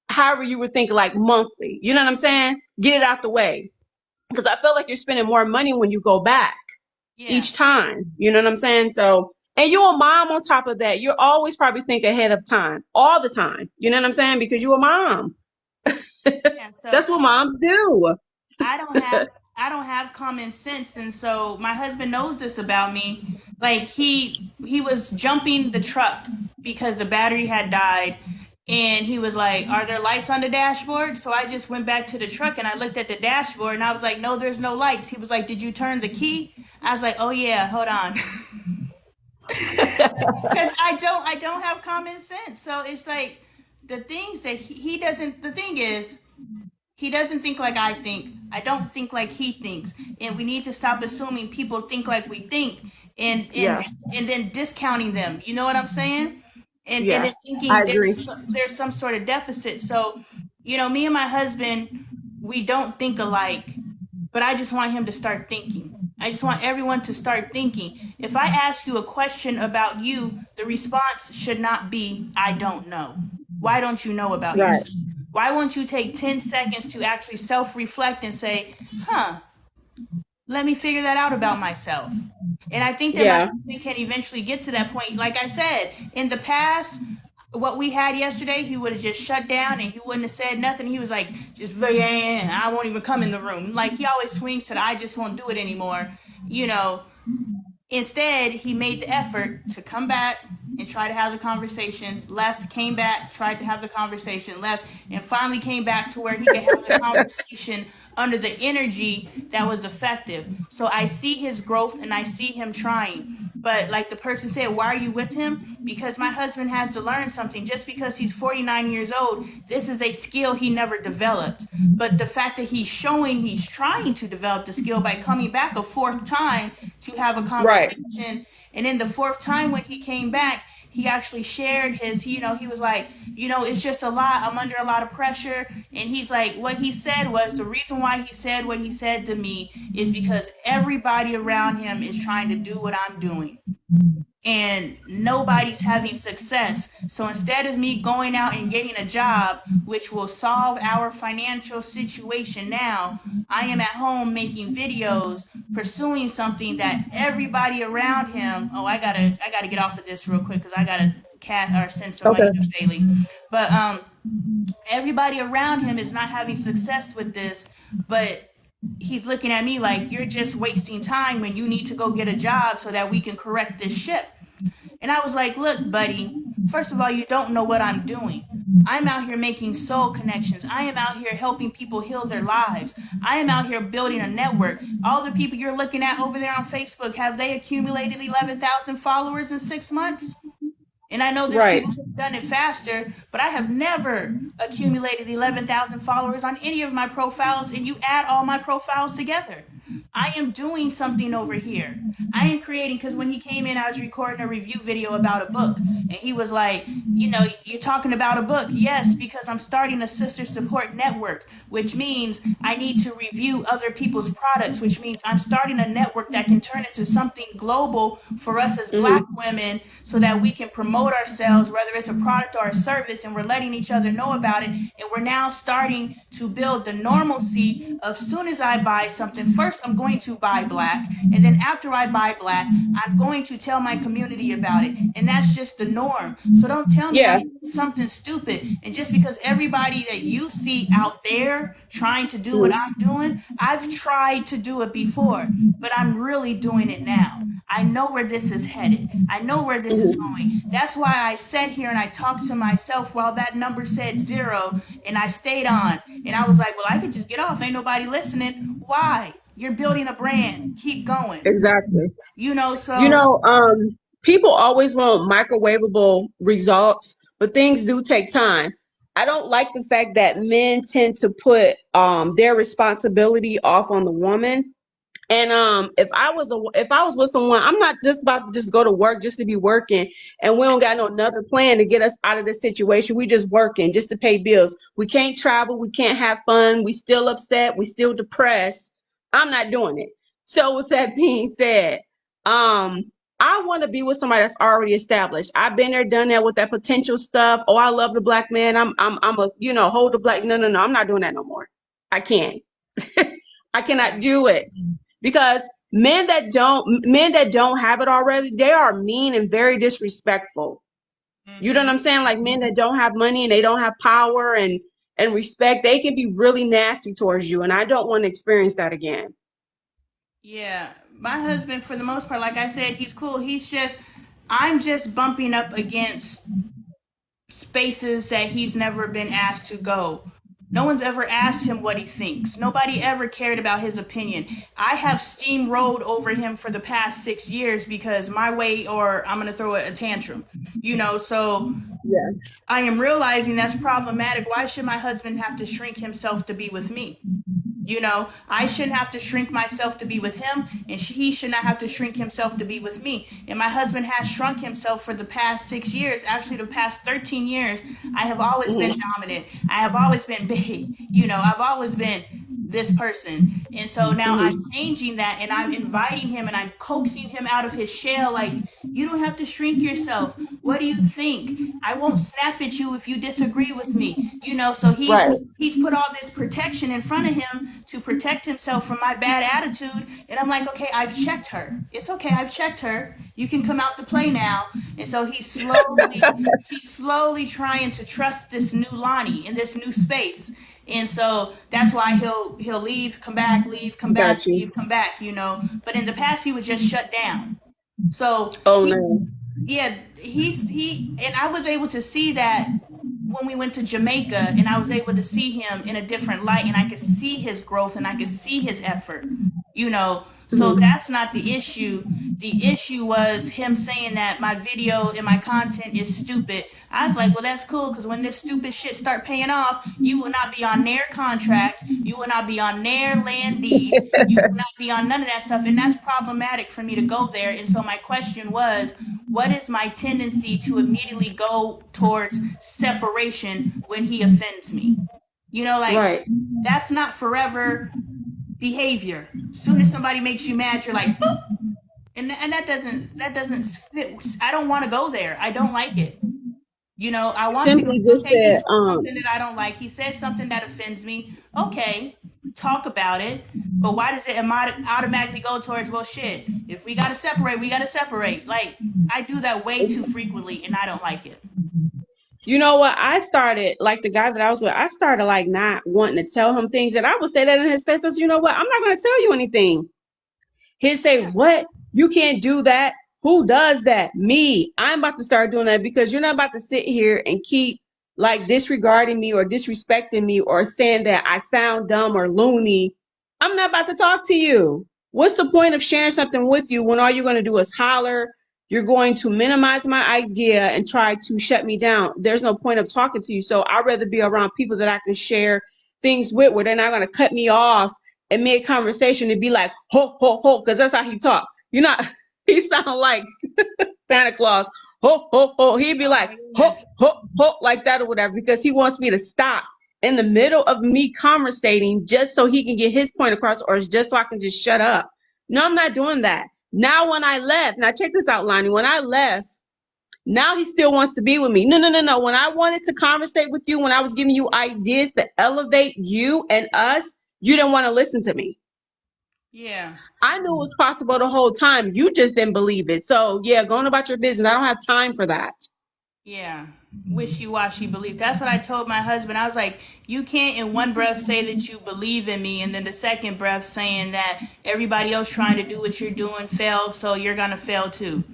however you were thinking like monthly. You know what I'm saying? Get it out the way. Because I feel like you're spending more money when you go back yeah, each time. You know what I'm saying? So, and you're a mom on top of that. You're always probably think ahead of time, all the time. You know what I'm saying? Because you're a mom. yeah. So That's what moms do. I don't have I don't have common sense, and so my husband knows this about me. Like he was jumping the truck because the battery had died, and he was like, "Are there lights on the dashboard?" So I just went back to the truck and I looked at the dashboard and I was like, "No, there's no lights." He was like, "Did you turn the key?" I was like, "Oh yeah, hold on." Because I don't have common sense. So it's like the things that he doesn't. The thing is, he doesn't think like I think. I don't think like he thinks, and we need to stop assuming people think like we think, and and Yeah, and then discounting them. You know what I'm saying? And yeah, then I thinking agree. there's some sort of deficit. So, me and my husband, we don't think alike, but I just want him to start thinking. I just want everyone to start thinking. If I ask you a question about you, the response should not be, I don't know. Why don't you know about Right. yourself? Why won't you take 10 seconds to actually self reflect and say, huh, let me figure that out about myself? And I think that my Yeah. husband can eventually get to that point. Like I said, in the past, what we had yesterday, he would have just shut down and he wouldn't have said nothing. He was like, just, yeah, I won't even come in the room. Like he always swings to the, I just won't do it anymore. You know, Instead, he made the effort to come back and try to have the conversation, left, came back, tried to have the conversation, left, and finally came back to where he could have the conversation under the energy that was effective. So I see his growth and I see him trying. But like the person said, why are you with him? because my husband has to learn something. Just because he's 49 years old, this is a skill he never developed. But the fact that he's showing he's trying to develop the skill by coming back a fourth time to have a conversation. And then the fourth time when he came back, he actually shared his, he was like, it's just a lot. I'm under a lot of pressure. And he's like, what he said was, the reason why he said what he said to me is because everybody around him is trying to do what I'm doing. And nobody's having success. So instead of me going out and getting a job, which will solve our financial situation now, I am at home making videos, pursuing something that everybody around him. Oh, I gotta get off of this real quick because I gotta send some money to Bailey. But everybody around him is not having success with this, but he's looking at me like, you're just wasting time when you need to go get a job so that we can correct this ship. And I was like, look, buddy, first of all, you don't know what I'm doing. I'm out here making soul connections. I am out here helping people heal their lives. I am out here building a network. All the people you're looking at over there on Facebook, have they accumulated 11,000 followers in 6 months? And I know there's people who've done it faster, but I have never accumulated 11,000 followers on any of my profiles, and you add all my profiles together. I am doing something over here. I am creating, because when he came in, I was recording a review video about a book. And he was like, you're talking about a book. Yes, because I'm starting a sister support network, which means I need to review other people's products, which means I'm starting a network that can turn into something global for us as Black women so that we can promote ourselves, whether it's a product or a service, and we're letting each other know about it. And we're now starting to build the normalcy of, soon as I buy something, first I'm going to buy Black, and then after I buy Black, I'm going to tell my community about it. And that's just the norm. So don't tell me I'm something stupid. And just because everybody that you see out there trying to do what I'm doing, I've tried to do it before, but I'm really doing it now. I know where this is headed. I know where this is going. That's why I sat here and I talked to myself while that number said 0, and I stayed on. And I was like, well, I could just get off. Ain't nobody listening. Why? You're building a brand. Keep going. Exactly. So people always want microwavable results, but things do take time. I don't like the fact that men tend to put their responsibility off on the woman. And if I was with someone, I'm not just about to just go to work just to be working, and we don't got no another plan to get us out of this situation. We just working just to pay bills. We can't travel, we can't have fun, we still upset, we still depressed. I'm not doing it. So with that being said, I want to be with somebody that's already established. I've been there, done that with that potential stuff. Oh, I love the Black man. I'm a hold the Black. No, I'm not doing that no more. I can't. I cannot do it. Because men that don't have it already, they are mean and very disrespectful. You know what I'm saying? Like, men that don't have money and they don't have power and respect, they can be really nasty towards you. And I don't want to experience that again. Yeah, my husband, for the most part, like I said, he's cool. I'm just bumping up against spaces that he's never been asked to go. No one's ever asked him what he thinks. Nobody ever cared about his opinion. I have steamrolled over him for the past 6 years because my way, or I'm going to throw a tantrum, so yeah. I am realizing that's problematic. Why should my husband have to shrink himself to be with me? I shouldn't have to shrink myself to be with him, and he should not have to shrink himself to be with me. And my husband has shrunk himself for the past 6 years. Actually, the past 13 years, I have always been dominant. I have always been big. I've always been this person. And so now I'm changing that, and I'm inviting him, and I'm coaxing him out of his shell. Like, you don't have to shrink yourself. What do you think? I won't snap at you if you disagree with me. So he's put all this protection in front of him to protect himself from my bad attitude. And I'm like, okay, I've checked her. It's okay, I've checked her. You can come out to play now. And so he's slowly trying to trust this new Lonee in this new space. And so that's why he'll leave, come back, leave, come back, leave, come back, But in the past, he would just shut down. So yeah, and I was able to see that when we went to Jamaica, and I was able to see him in a different light, and I could see his growth and I could see his effort, So that's not the issue. The issue was him saying that my video and my content is stupid. I was like, well, that's cool, because when this stupid shit start paying off, you will not be on their contract. You will not be on their land deed. You will not be on none of that stuff. And that's problematic for me to go there. And so my question was, what is my tendency to immediately go towards separation when he offends me? You know, like, Right. that's not forever behavior. As soon as somebody makes you mad, you're like, boop. And that doesn't fit. I don't want to go there. I don't like it. You know, I want to, Simply just okay, he said, said something that I don't like. He said something that offends me. Okay, talk about it. But why does it automatically go towards, well, shit, if we got to separate, we got to separate. Like, I do that way too frequently, and I don't like it. you know what? I started, like the guy that I was with, I started like not wanting to tell him things. And I would say that in his face. I said, you know what? I'm not going to tell you anything. He'd say, Yeah. what? You can't do that. Who does that? Me. I'm about to start doing that, because you're not about to sit here and keep like disregarding me or disrespecting me or saying that I sound dumb or loony. I'm not about to talk to you. What's the point of sharing something with you when all you're going to do is holler? You're going to minimize my idea and try to shut me down. There's no point of talking to you. So I'd rather be around people that I can share things with, where they're not going to cut me off and mid conversation and be like, ho, ho, ho, because that's how he talk. You're not, he sound like Santa Claus, ho, ho, ho. He'd be like, ho, ho, ho, like that or whatever, because he wants me to stop in the middle of me conversating just so he can get his point across, or it's just so I can just shut up. No, I'm not doing that. Now, when I left, now check this out, Lonnie. When I left, now he still wants to be with me. No, no, no, no. When I wanted to conversate with you, when I was giving you ideas to elevate you and us, you didn't want to listen to me. Yeah. I knew it was possible the whole time. You just didn't believe it. So yeah, going about your business. I don't have time for that. Yeah, wishy-washy belief. That's what I told my husband. I was like, you can't in one breath say that you believe in me, and then the second breath saying that everybody else trying to do what you're doing failed, so you're gonna fail too.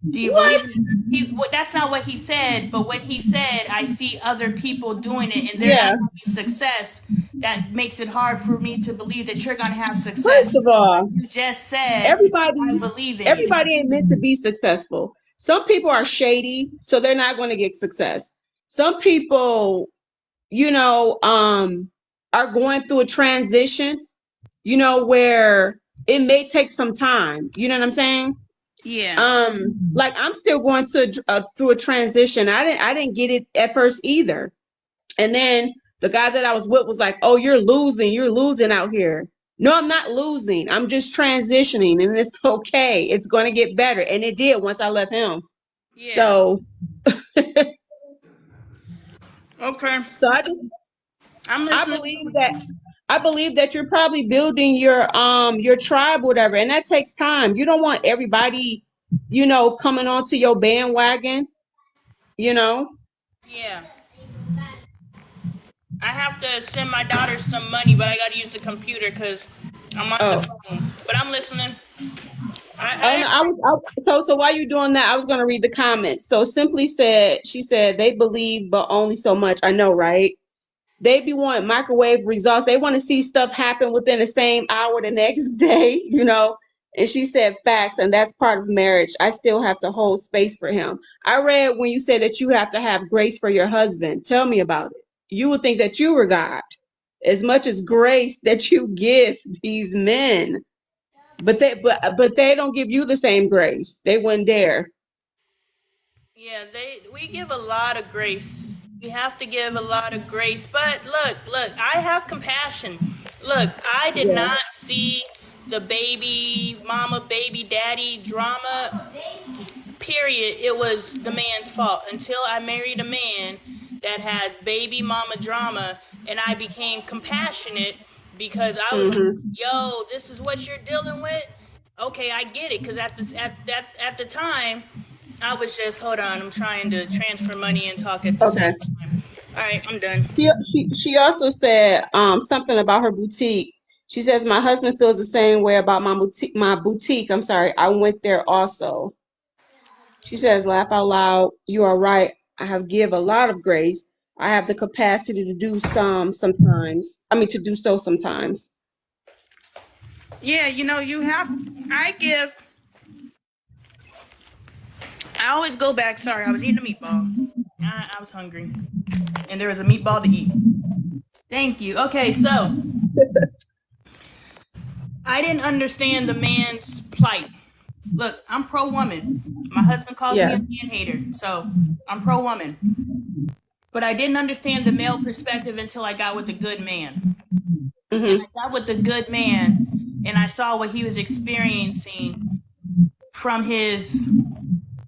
Do you believe What? it? Well, that's not what he said, but when he said, I see other people doing it and they're not Yeah. having success, that makes it hard for me to believe that you're gonna have success. First of all, You just said, I everybody believe in you. everybody ain't meant to be successful. Some people are shady, so they're not going to get success. Some people, you know, are going through a transition, where it may take some time. You know what I'm saying? Yeah. Like I'm still going through a transition. I didn't get it at first either. And then the guy that I was with was like, "Oh, you're losing out here." No, I'm not losing. I'm just transitioning, and it's okay. It's going to get better, and it did once I left him. Yeah. So, Okay. so I'm I listening. believe that you're probably building your tribe, whatever, and that takes time. You don't want everybody, coming onto your bandwagon. You know. Yeah. I have to send my daughter some money, but I got to use the computer because I'm on the Oh. phone. But I'm listening. Oh I no, so while you're doing that, I was gonna read the comments. So she said they believe, but only so much. I know, right? They be wanting microwave results. They want to see stuff happen within the same hour the next day. And she said facts, and that's part of marriage. I still have to hold space for him. I read when you said that you have to have grace for your husband. Tell me about it. You would think that you were God. As much as grace that you give these men. But they don't give you the same grace. They wouldn't dare. Yeah, we give a lot of grace. We have to give a lot of grace. But look, I have compassion. Look, I did Yeah. not see the baby mama, baby daddy drama. Period. It was the man's fault until I married a man that has baby mama drama, and I became compassionate because I was like, Mm-hmm. yo, this is what you're dealing with. Okay, I get it. Because at the time, I was just, hold on, I'm trying to transfer money and talk at the same Okay. time. All right, I'm done. She also said something about her boutique. She says my husband feels the same way about my boutique. I'm sorry. I went there also. She says, laugh out loud. You are right. I have give a lot of grace. I have the capacity to do to do so sometimes. Yeah, you have. I always go back. Sorry, I was eating a meatball. I was hungry, and there was a meatball to eat. Thank you. Okay, so I didn't understand the man's plight. Look, I'm pro woman. My husband calls me Yeah. a man hater, so I'm pro woman. But I didn't understand the male perspective until I got with a good man. And Mm-hmm. I got with the good man, and I saw what he was experiencing from his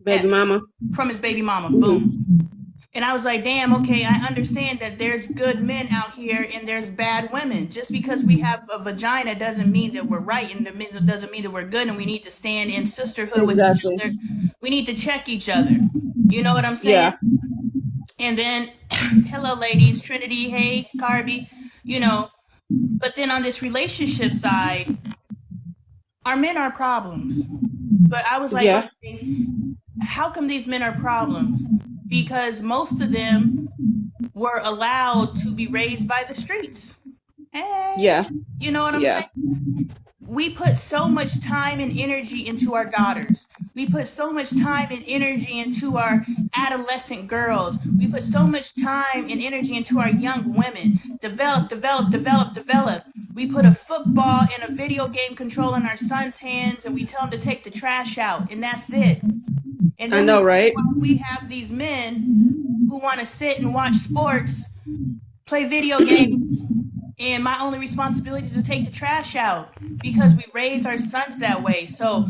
Baby ex, mama. from his baby mama. Boom. Mm-hmm. And I was like, damn, okay, I understand that there's good men out here and there's bad women. Just because we have a vagina doesn't mean that we're right, and it doesn't mean that we're good, and we need to stand in sisterhood with each Exactly. other. We need to check each other. You know what I'm saying? Yeah. And then, hello, ladies, Trinity, hey, Carby, but then on this relationship side, our men are problems. But I was like, Yeah. okay, how come these men are problems? Because most of them were allowed to be raised by the streets. Hey, Yeah. you know what I'm Yeah. saying? We put so much time and energy into our daughters. We put so much time and energy into our adolescent girls. We put so much time and energy into our young women. Develop, develop, develop, develop. We put a football and a video game control in our sons' hands, and we tell them to take the trash out, and that's it. And I then know, right? we have these men who want to sit and watch sports, play video games, and my only responsibility is to take the trash out because we raise our sons that way. So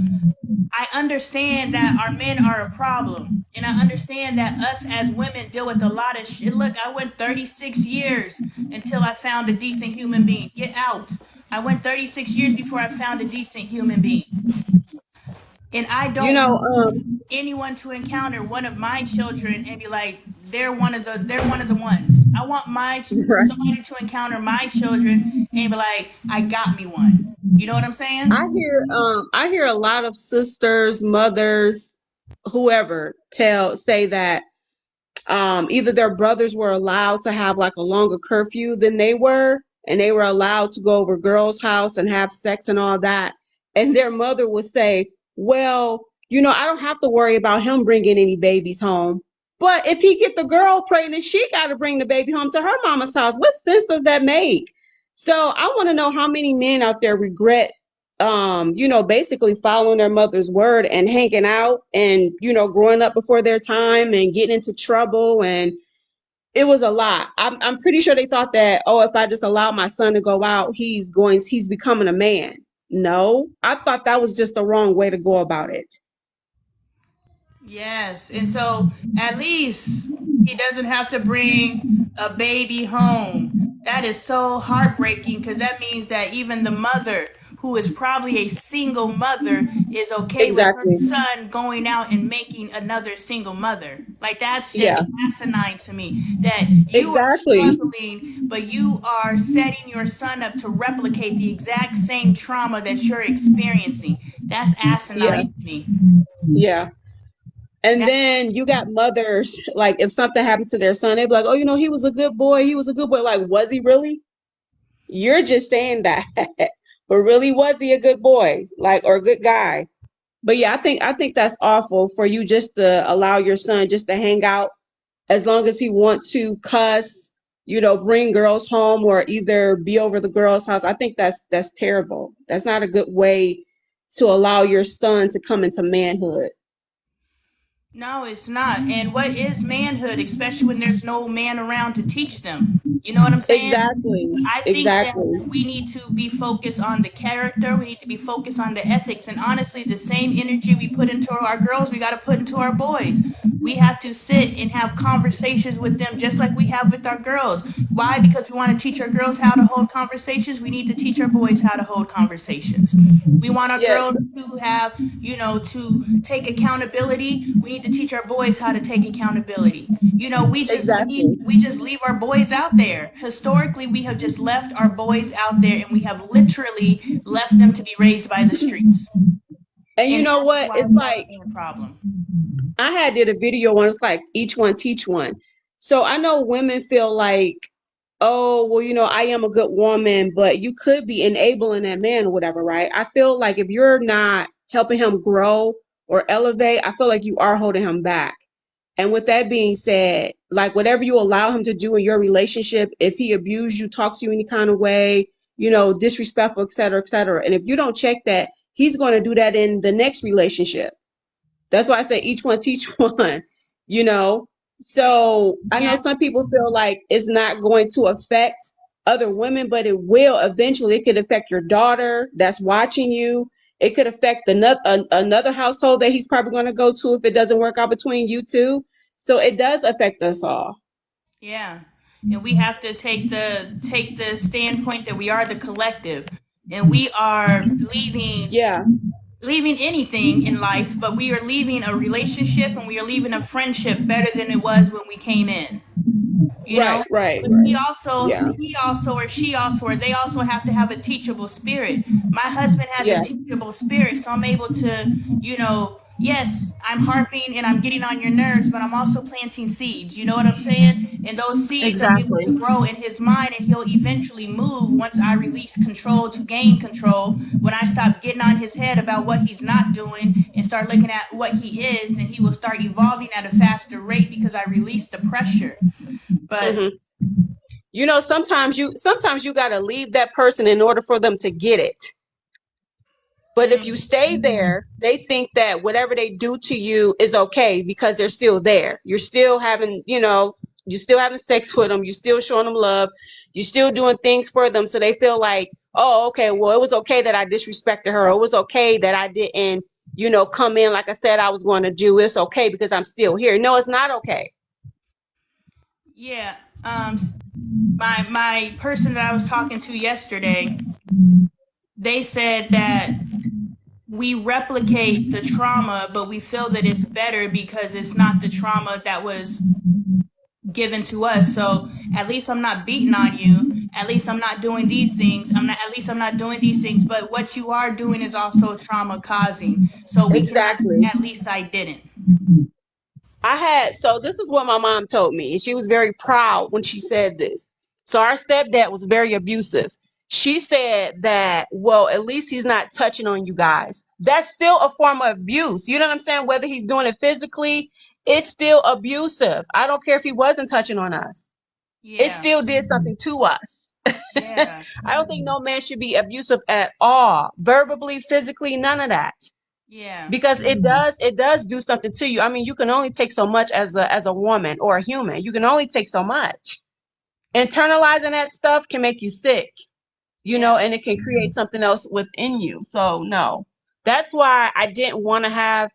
I understand that our men are a problem. And I understand that us as women deal with a lot of shit. Look, I went 36 years until I found a decent human being. Get out. I went 36 years before I found a decent human being. And I You don't know, want anyone to encounter one of my children and be like, they're one of the ones. I want right. somebody to encounter my children and be like, I got me one. You know what I'm saying? I hear a lot of sisters, mothers, whoever say that either their brothers were allowed to have like a longer curfew than they were, and they were allowed to go over girls' house and have sex and all that. And their mother would say, well, I don't have to worry about him bringing any babies home. But if he get the girl pregnant, she got to bring the baby home to her mama's house. What sense does that make? So I want to know how many men out there regret basically following their mother's word and hanging out and, growing up before their time and getting into trouble. And it was a lot. I'm pretty sure they thought that, oh, if I just allow my son to go out, he's becoming a man. No, I thought that was just the wrong way to go about it. Yes. And so at least he doesn't have to bring a baby home. That is so heartbreaking because that means that even the mother, who is probably a single mother, is okay with her Exactly. son going out and making another single mother. Like, that's just Yeah, asinine to me. That you are exactly. struggling, but you are setting your son up to replicate the exact same trauma that you're experiencing. That's Yeah, asinine to me. yeah. And That then you got mothers, like if something happened to their son, they'd be like, oh, he was a good boy. He was a good boy. Like, was he really? You're just saying that. But really, was he a good boy? Like, or a good guy? But yeah, I think that's awful for you just to allow your son just to hang out as long as he wants to cuss, bring girls home or either be over the girl's house. I think that's terrible. That's not a good way to allow your son to come into manhood. No, it's not. And what is manhood, especially when there's no man around to teach them? You know what I'm saying? Exactly. I think that Exactly. we need to be focused on the character. We need to be focused on the ethics. And honestly, the same energy we put into our girls, we got to put into our boys. We have to sit and have conversations with them just like we have with our girls. Why? Because we want to teach our girls how to hold conversations. We need to teach our boys how to hold conversations. We want our Yes. girls to have, to take accountability. We need to teach our boys how to take accountability. Exactly. We just leave our boys out there. Historically, we have just left our boys out there, and we have literally left them to be raised by the streets. And you And know that's what? why It's we have like a problem. I had did a video on it's like each one teach one. So I know women feel like oh, well, I am a good woman, but you could be enabling that man or whatever, right? I feel like if you're not helping him grow or elevate, I feel like you are holding him back. And with that being said, like whatever you allow him to do in your relationship, if he abused you, talks to you any kind of way, disrespectful, et cetera, et cetera. And if you don't check that, he's going to do that in the next relationship. That's why I say each one teach one, you know. So I know Yeah. some people feel like it's not going to affect other women, but it will eventually. It could affect your daughter that's watching you. It could affect another household that he's probably going to go to if it doesn't work out between you two. So it does affect us all. Yeah. And we have to take the standpoint that we are the collective and we are Yeah, leaving anything in life, but we are leaving a relationship and we are leaving a friendship better than it was when we came in. You know, right, right, but right. Yeah, he also or she also or they also have to have a teachable spirit. My husband has a yeah, teachable spirit, so I'm able to, yes, I'm harping and I'm getting on your nerves, but I'm also planting seeds. You know what I'm saying? And those seeds are able exactly. to grow in his mind, and he'll eventually move once I release control to gain control. When I stop getting on his head about what he's not doing and start looking at what he is, then he will start evolving at a faster rate because I release the pressure. But hmm sometimes you got to leave that person in order for them to get it. But if you mm, stay there, they think that whatever they do to you is okay because they're still there. You're still having sex with them. You're still showing them love. You're still doing things for them. So they feel like, oh, okay, well, it was okay that I disrespected her. It was okay that I didn't, come in like I said I was going to do. It's okay because I'm still here. No, it's not okay. yeah, my person that I was talking to yesterday, they said that we replicate the trauma, but we feel that it's better because it's not the trauma that was given to us. So at least I'm not beating on you. At least I'm not doing these things. At least I'm not doing these things. But what you are doing is also trauma causing. So we cannot, Exactly. at least I didn't. So this is what my mom told me, and she was very proud when she said this. So our stepdad was very abusive. She said that, well, at least he's not touching on you guys. That's still a form of abuse. You know what I'm saying? Whether he's doing it physically, it's still abusive. I don't care if he wasn't touching on us. It Yeah, still did something to us. yeah, I don't think no man should be abusive at all. Verbally, physically, none of that, yeah, because it does do something to you. I mean, you can only take so much as a woman or a human. You can only take so much. Internalizing that stuff can make you sick, yeah, and it can create something else within you. So no, that's why I didn't want to have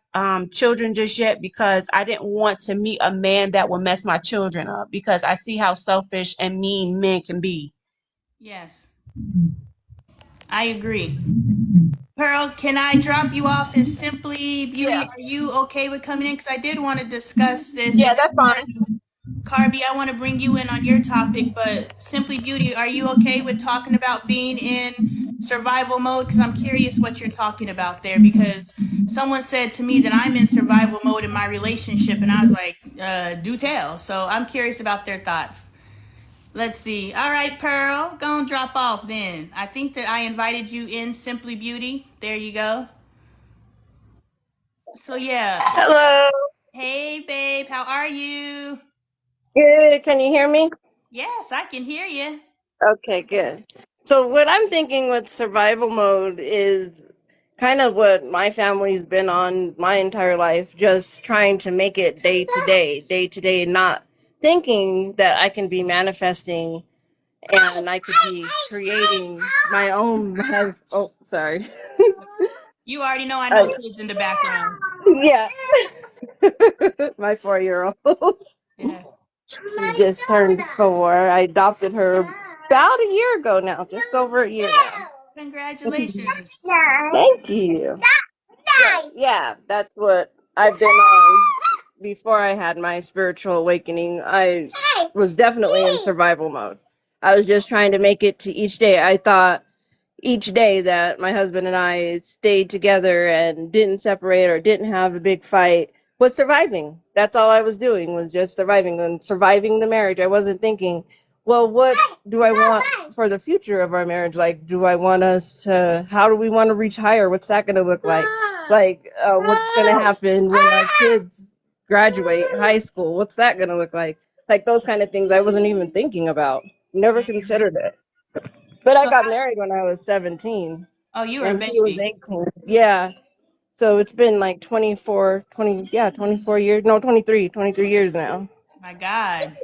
children just yet, because I didn't want to meet a man that would mess my children up, because I see how selfish and mean men can be. yes. I agree. Pearl, can I drop you off in Simply Beauty? Yeah, Are you okay with coming in? Because I did want to discuss this. yeah, And that's fine. Carby, I want to bring you in on your topic, but Simply Beauty, are you okay with talking about being in survival mode? Because I'm curious what you're talking about there. Because someone said to me that I'm in survival mode in my relationship, and I was like, do tell. So I'm curious about their thoughts. Let's see. All right, Pearl, go and drop off then. I think that I invited you in Simply Beauty. There you go. So yeah. Hello. Hey, babe, how are you? Good. Can you hear me? Yes, I can hear you. Okay, good. So, what I'm thinking with survival mode is kind of what my family's been on my entire life, just trying to make it day to day, not thinking that I can be manifesting and I could be creating my own. Oh, sorry. You already know I know Uh, kids in the background. yeah, my 4-year-old. Yes. She just turned 4. I adopted her about a year ago now, just over a year now. Congratulations. Thank you. Yeah, that's what I've been on before I had my spiritual awakening. I was definitely in survival mode. I was just trying to make it to each day. I thought each day that my husband and I stayed together and didn't separate or didn't have a big fight was surviving. That's all I was doing, was just surviving and surviving the marriage. I wasn't thinking, well, what do I want for the future of our marriage? Like, do I want us to, how do we want to retire? What's that going to look like? Like, what's going to happen when our kids graduate high school? What's that going to look like? Like, those kind of things I wasn't even thinking about. Never considered it. But I So, got married when I was 17 oh, you were a and he was baby. 18. Yeah. So it's been like 24 years. No, 23 years now. My God.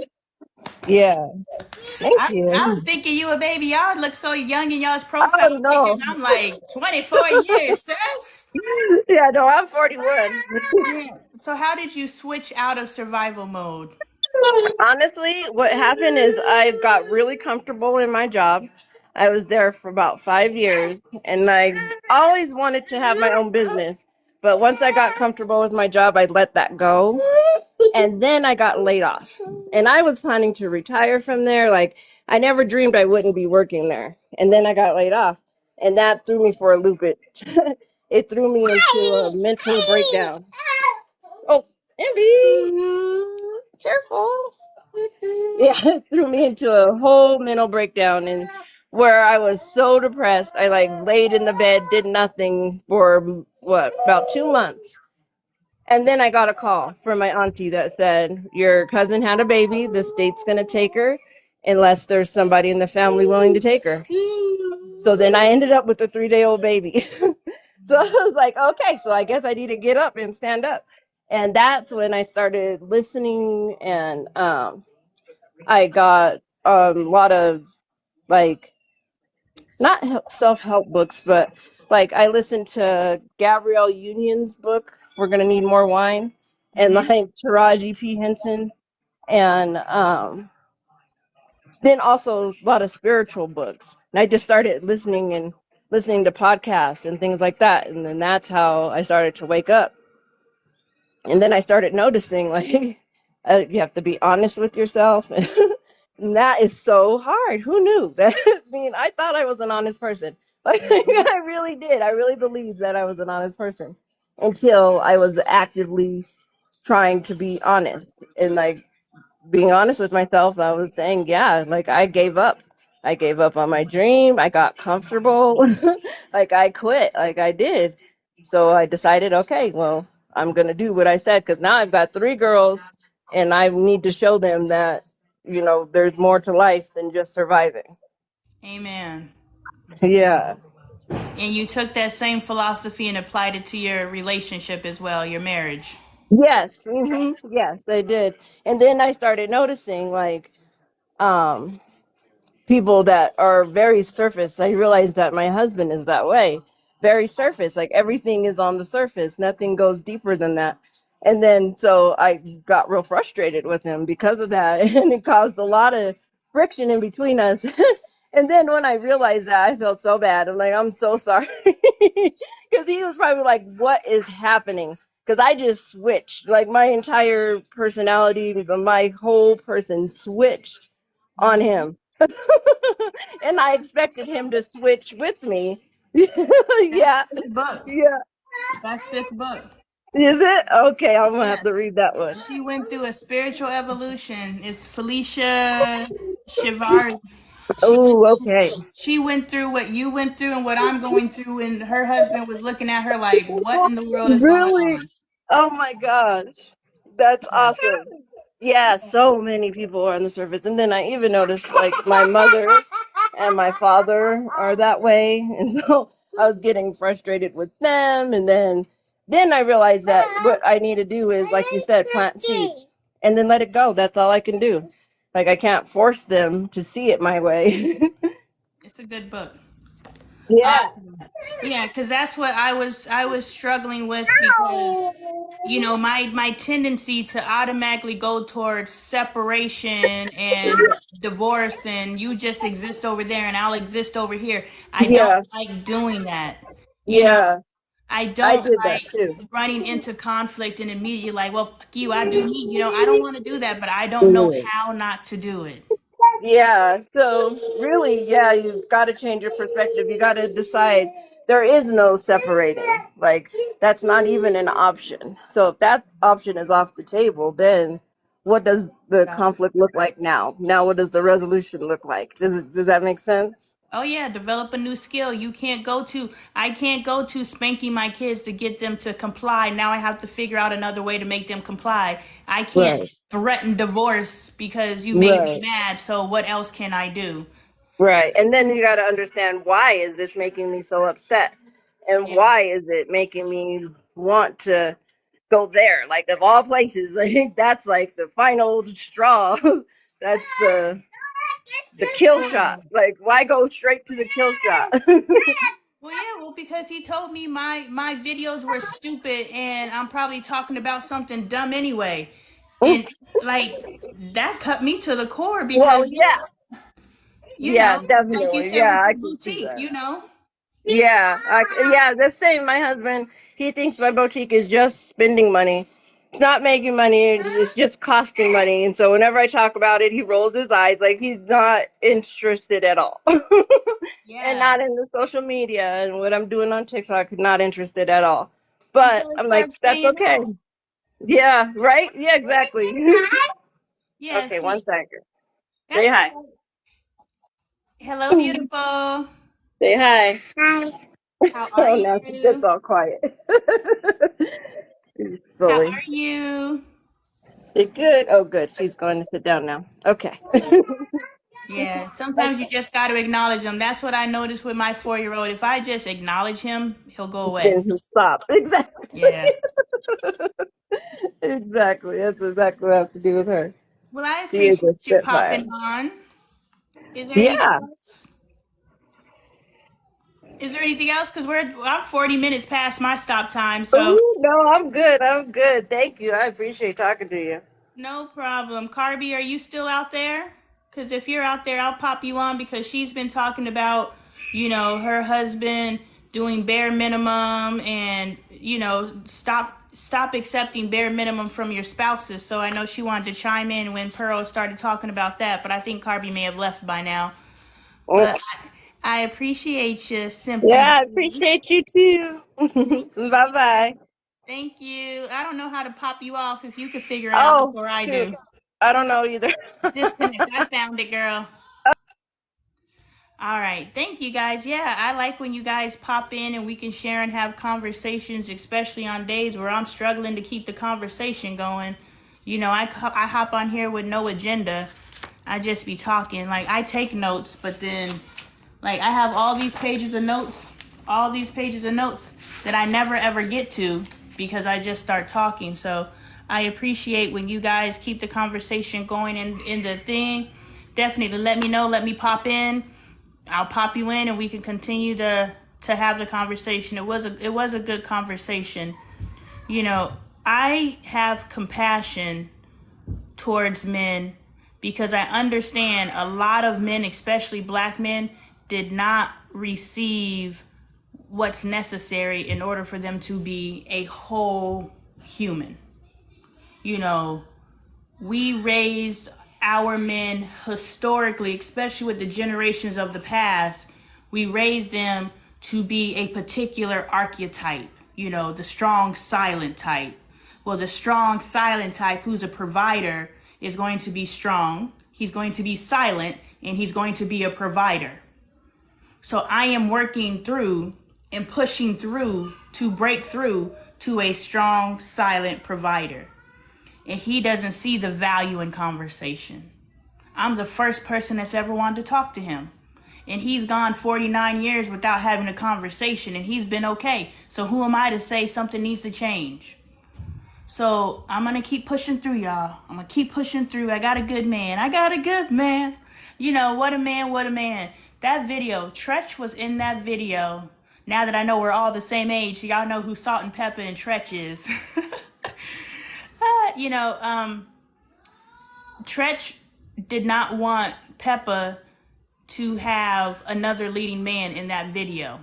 Yeah. Thank I was you. thinking you a baby. Y'all look so young in y'all's Oh, profile pictures. no. I'm like 24 years, sis. Yeah, no, I'm 41. Yeah. So how did you switch out of survival mode? Honestly, what happened is I got really comfortable in my job. I was there for about 5 years, and I always wanted to have my own business. But once I got comfortable with my job, I let that go. And then I got laid off. And I was planning to retire from there. Like, I never dreamed I wouldn't be working there. And then I got laid off. And that threw me for a loop. It threw me into a mental breakdown. Oh, Emby, careful. Yeah, it threw me into a whole mental breakdown, and where I was so depressed, I like laid in the bed, did nothing for what, about 2 months. And then I got a call from my auntie that said, your cousin had a baby. The state's going to take her unless there's somebody in the family willing to take her. So then I ended up with a 3-day-old baby. So I was like, okay, so I guess I need to get up and stand up. And that's when I started listening, and I got a lot of like, not self-help books, but like I listened to Gabrielle Union's book, We're Gonna Need More Wine, and Mm-hmm. like Taraji P. Henson, and then also a lot of spiritual books. And I just started listening to podcasts and things like that, and then that's how I started to wake up. And then I started noticing, like, you have to be honest with yourself. And that is so hard. Who knew that? I mean, I thought I was an honest person. Like, I really did. I really believed that I was an honest person until I was actively trying to be honest. And, like, being honest with myself, I was saying, yeah, like, I gave up. I gave up on my dream. I got comfortable. Like, I quit. Like, I did. So I decided, okay, well, I'm going to do what I said, because now I've got 3 girls and I need to show them that, there's more to life than just surviving. Amen. Yeah. And you took that same philosophy and applied it to your relationship as well, your marriage. Yes. Yes, I did. And then I started noticing, like, um, people that are very surface. I realized that my husband is that way, very surface. Like, everything is on the surface, nothing goes deeper than that. And then so I got real frustrated with him because of that, and it caused a lot of friction in between us. And then when I realized that, I felt so bad. I'm like, I'm so sorry, because he was probably like, what is happening? Because I just switched, like, my entire personality, my whole person switched on Mm-hmm. him. And I expected him to switch with me. That's Yeah, this book. yeah. That's this book. Is it? Okay, I'm gonna have Yeah. to read that one. She went through a spiritual evolution. It's Felicia Shivar. She went Oh, through okay. she went through what you went through and what I'm going through, and her husband was looking at her like, what in the world is going Really? on? Oh my gosh. That's Yeah. awesome. Yeah, so many people are on the surface. And then I even noticed, like, my mother and my father are that way. And so I was getting frustrated with them. And then I realized that what I need to do is, like you said, plant seeds and then let it go. That's all I can do. Like, I can't force them to see it my way. It's a good book. Yeah. Awesome. Yeah, because that's what I was struggling with, because my tendency to automatically go towards separation and divorce, and you just exist over there and I'll exist over here. I don't Yeah. like doing that. you know Yeah. I I don't did that like too. running into conflict and immediately like, well, fuck you, I do me. I don't want to do that, but I don't know how not to do it. Yeah. So really, yeah, you've got to change your perspective. You got to decide there is no separating. Like, that's not even an option. So if that option is off the table, then what does the So. conflict look like now? Now, what does the resolution look like? Does that make sense? Oh yeah, develop a new skill. I can't go to spanking my kids to get them to comply. Now I have to figure out another way to make them comply. I can't Right. threaten divorce because you made me Right. mad. So what else can I do? Right. And then you got to understand, why is this making me so upset? And Yeah. why is it making me want to go there? Like, of all places, I think that's like the final straw. That's the kill Oh yeah. shot. Like, why go straight to the kill shot? Well, yeah, well, because he told me my videos were stupid and I'm probably talking about something dumb anyway. And like that cut me to the core Well, because yeah. you Yeah, know, like you definitely. said Yeah, with I the can see boutique, that. you know. Yeah, yeah, the same. My husband, he thinks my boutique is just spending money. It's not making money, it's just costing money. And so whenever I talk about it, he rolls his eyes like he's not interested at all. And Yeah. not in the social media and what I'm doing on TikTok, not interested at all. But Until it I'm like, starts that's paying okay. off. Yeah, right? Yeah, exactly. Yeah, Okay, one see, second. Say that's hi. hello, beautiful. Say hi. How are Oh, now she gets you? all quiet. How Silly. are you? You good? Oh, good. She's going to sit down now. Okay. Yeah, sometimes you just got to acknowledge him. That's what I noticed with my 4-year-old. If I just acknowledge him, he'll go away. Then stop. Exactly. Yeah. Exactly. That's exactly what I have to do with her. Well, I She is appreciate a you spitfire. popping on. Is there anything Yeah. else? Is there anything else? Because I'm 40 minutes past my stop time, so Ooh, no, I'm good. I'm good. Thank you. I appreciate talking to you. no problem. Carby, are you still out there? Because if you're out there, I'll pop you on because she's been talking about, her husband doing bare minimum and, stop accepting bare minimum from your spouses. So I know she wanted to chime in when Pearl started talking about that, but I think Carby may have left by now. Oh, But I appreciate you, Simply yeah, I Blue. appreciate you too. Thank Bye you. bye. Thank you. I don't know how to pop you off if you could figure it out Oh, before I shoot. do. I don't know either. Disconnect. I found it, girl. All right. Thank you guys. Yeah, I like when you guys pop in and we can share and have conversations, especially on days where I'm struggling to keep the conversation going. I hop on here with no agenda. I just be talking. Like, I take notes, but then, like, I have all these pages of notes that I never ever get to because I just start talking. So I appreciate when you guys keep the conversation going in the thing. Definitely let me know. Let me pop in. I'll pop you in and we can continue to have the conversation. It was a good conversation. I have compassion towards men because I understand a lot of men, especially black men, did not receive what's necessary in order for them to be a whole human. We raised our men historically, especially with the generations of the past, we raised them to be a particular archetype, the strong silent type. Well, the strong silent type who's a provider is going to be strong, he's going to be silent, and he's going to be a provider. So I am working through and pushing through to break through to a strong silent provider. And he doesn't see the value in conversation. I'm the first person that's ever wanted to talk to him. And he's gone 49 years without having a conversation, and he's been okay. So who am I to say something needs to change? So I'm going to keep pushing through, y'all. I'm going to keep pushing through. I got a good man. What a man, what a man. That video, Tretch was in that video. Now that I know we're all the same age, y'all know who Salt and Pepper and Tretch is. Tretch did not want Peppa to have another leading man in that video.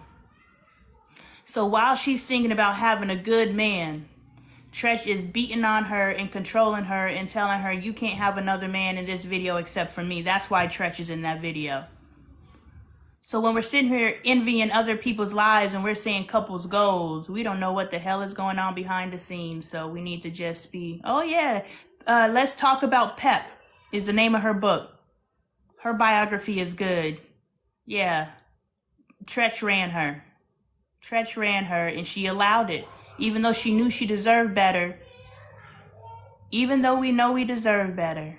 So while she's singing about having a good man, Tretch is beating on her and controlling her and telling her, you can't have another man in this video except for me. That's why Tretch is in that video. So when we're sitting here envying other people's lives and we're saying couples goals, we don't know what the hell is going on behind the scenes. So we need to just be, oh yeah, Let's Talk About Pep is the name of her book. Her biography is good. Yeah. Tretch ran her. Tretch ran her, and she allowed it. Even though she knew she deserved better. Even though we know we deserve better.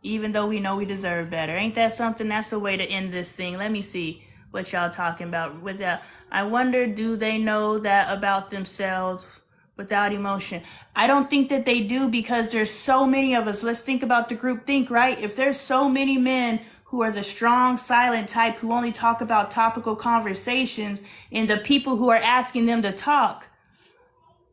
Even though we know we deserve better. Ain't that something? That's the way to end this thing. Let me see what y'all talking about. With that, I wonder, do they know that about themselves without emotion? I don't think that they do, because there's so many of us. Let's think about the group think, right? If there's so many men who are the strong, silent type who only talk about topical conversations, and the people who are asking them to talk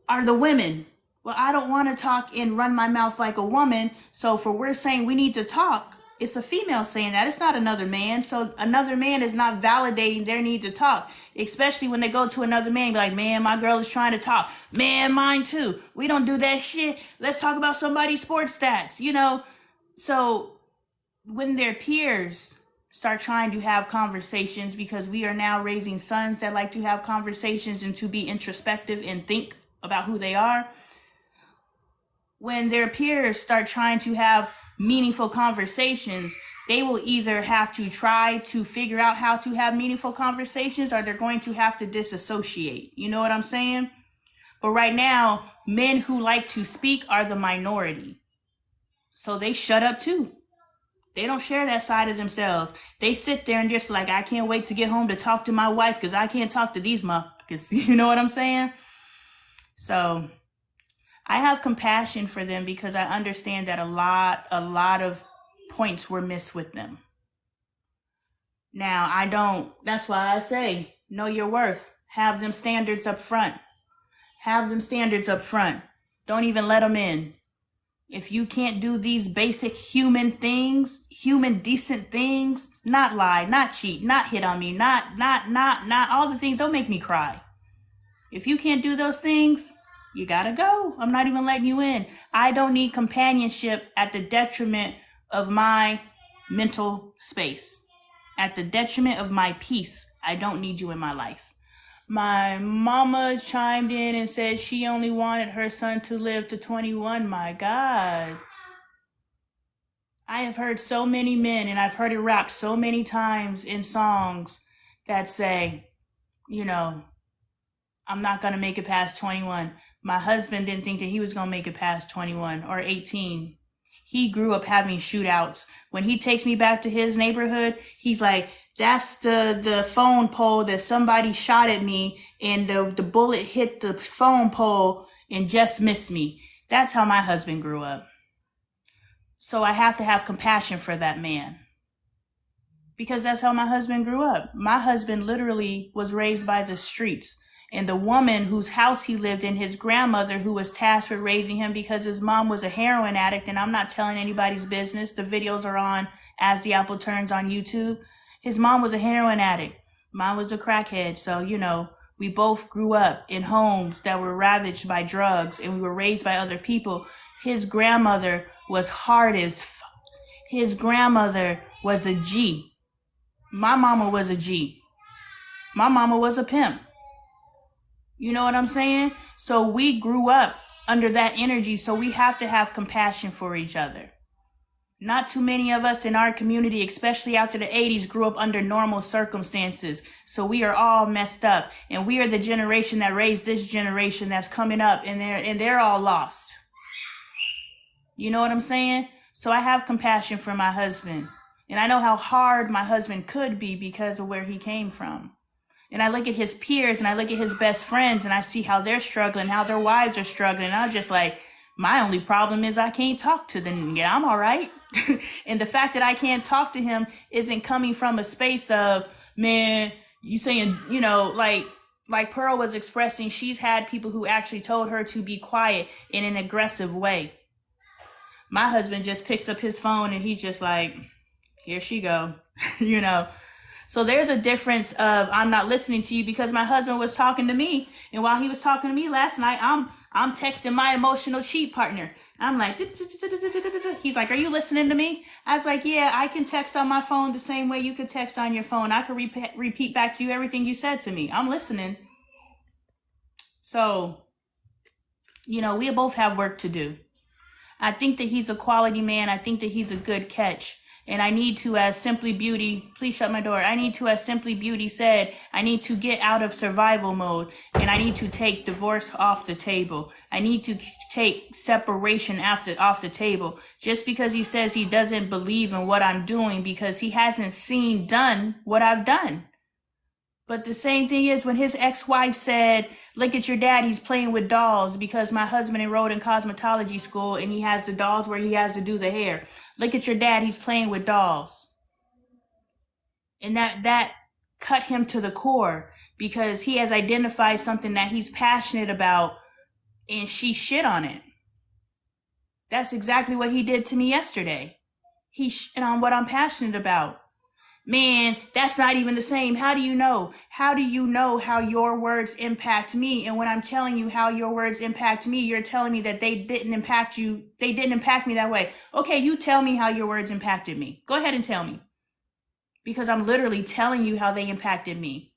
are the women. Well, I don't want to talk and run my mouth like a woman. So for we're saying we need to talk, it's a female saying that. It's not another man. So another man is not validating their need to talk, especially when they go to another man and be like, man, my girl is trying to talk. Man, mine too. We don't do that shit. Let's talk about somebody's sports stats, you know? So when their peers start trying to have conversations, because we are now raising sons that like to have conversations and to be introspective and think about who they are. When their peers start trying to have meaningful conversations, they will either have to try to figure out how to have meaningful conversations, or they're going to have to disassociate. You know what I'm saying? But right now, men who like to speak are the minority. So they shut up too. They don't share that side of themselves. They sit there and just like, I can't wait to get home to talk to my wife because I can't talk to these motherfuckers. You know what I'm saying? So I have compassion for them, because I understand that a lot of points were missed with them. Now, that's why I say, know your worth. Have them standards up front. Have them standards up front. Don't even let them in. If you can't do these basic human things, human decent things, not lie, not cheat, not hit on me, not all the things, don't make me cry. If you can't do those things, you gotta go. I'm not even letting you in. I don't need companionship at the detriment of my mental space. At the detriment of my peace. I don't need you in my life. My mama chimed in and said she only wanted her son to live to 21. My God. I have heard so many men, and I've heard it rapped so many times in songs that say, you know, I'm not going to make it past 21. My husband didn't think that he was going to make it past 21 or 18. He grew up having shootouts. When he takes me back to his neighborhood, he's like, that's the phone pole that somebody shot at me, and the bullet hit the phone pole and just missed me. That's how my husband grew up. So I have to have compassion for that man, because that's how my husband grew up. My husband literally was raised by the streets. And the woman whose house he lived in, his grandmother, who was tasked with raising him because his mom was a heroin addict, and I'm not telling anybody's business. The videos are on As the Apple Turns on YouTube. His mom was a heroin addict. Mine was a crackhead. So, you know, we both grew up in homes that were ravaged by drugs, and we were raised by other people. His grandmother was hard as fuck. His grandmother was a G. My mama was a G. My mama was a pimp. You know what I'm saying? So we grew up under that energy, so we have to have compassion for each other. Not too many of us in our community, especially after the 80s, grew up under normal circumstances. So we are all messed up, and we are the generation that raised this generation that's coming up, and they're all lost. You know what I'm saying? So I have compassion for my husband, and I know how hard my husband could be because of where he came from. And I look at his peers, and I look at his best friends, and I see how they're struggling, how their wives are struggling. And I'm just like, my only problem is I can't talk to them. Yeah, I'm all right. And the fact that I can't talk to him isn't coming from a space of, man, you saying, you know, like Pearl was expressing, she's had people who actually told her to be quiet in an aggressive way. My husband just picks up his phone, and he's just like, here she go, you know. So there's a difference of, I'm not listening to you because my husband was talking to me. And while he was talking to me last night, I'm texting my emotional cheat partner. I'm like, he's like, are you listening to me? I was like, yeah, I can text on my phone the same way you could text on your phone. I could repeat back to you everything you said to me. I'm listening. So, you know, we both have work to do. I think that he's a quality man. I think that he's a good catch. And I need to, as Simply Beauty, please shut my door. I need to, as Simply Beauty said, I need to get out of survival mode, and I need to take divorce off the table. I need to take separation off the table. Just because he says he doesn't believe in what I'm doing because he hasn't done what I've done. But the same thing is when his ex-wife said, look at your dad, he's playing with dolls because my husband enrolled in cosmetology school and he has the dolls where he has to do the hair. Look at your dad, he's playing with dolls. And that cut him to the core because he has identified something that he's passionate about and she shit on it. That's exactly what he did to me yesterday. He shit on what I'm passionate about. Man, that's not even the same. How do you know? How do you know how your words impact me? And when I'm telling you how your words impact me, you're telling me that they didn't impact you. They didn't impact me that way. Okay, you tell me how your words impacted me. Go ahead and tell me. Because I'm literally telling you how they impacted me.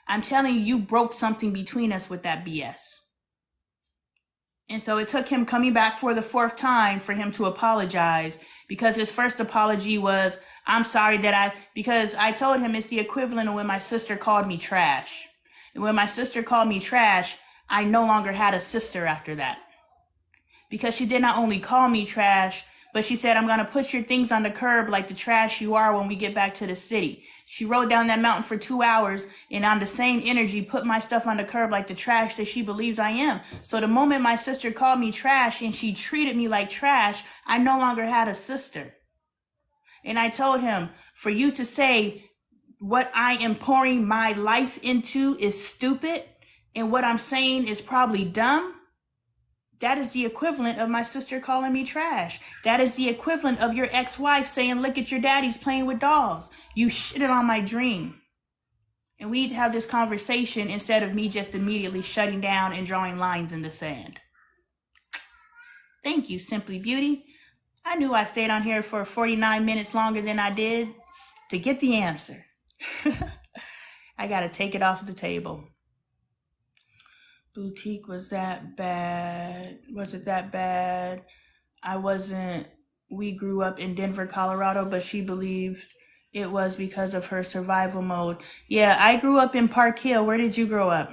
I'm telling you, you broke something between us with that BS. And so it took him coming back for the 4th time for him to apologize, because his first apology was, I'm sorry because I told him it's the equivalent of when my sister called me trash. And when my sister called me trash, I no longer had a sister after that. Because she did not only call me trash, but she said, I'm going to put your things on the curb like the trash you are when we get back to the city. She rode down that mountain for 2 hours and on the same energy put my stuff on the curb like the trash that she believes I am. So the moment my sister called me trash and she treated me like trash, I no longer had a sister. And I told him, for you to say what I am pouring my life into is stupid and what I'm saying is probably dumb, that is the equivalent of my sister calling me trash. That is the equivalent of your ex-wife saying, look at your daddy's playing with dolls. You shitted on my dream. And we need to have this conversation instead of me just immediately shutting down and drawing lines in the sand. Thank you, Simply Beauty. I knew I stayed on here for 49 minutes longer than I did to get the answer. I got to take it off the table. Boutique was that bad? Was it that bad? We grew up in Denver, Colorado, but she believed it was because of her survival mode. Yeah, I grew up in Park Hill. Where did you grow up?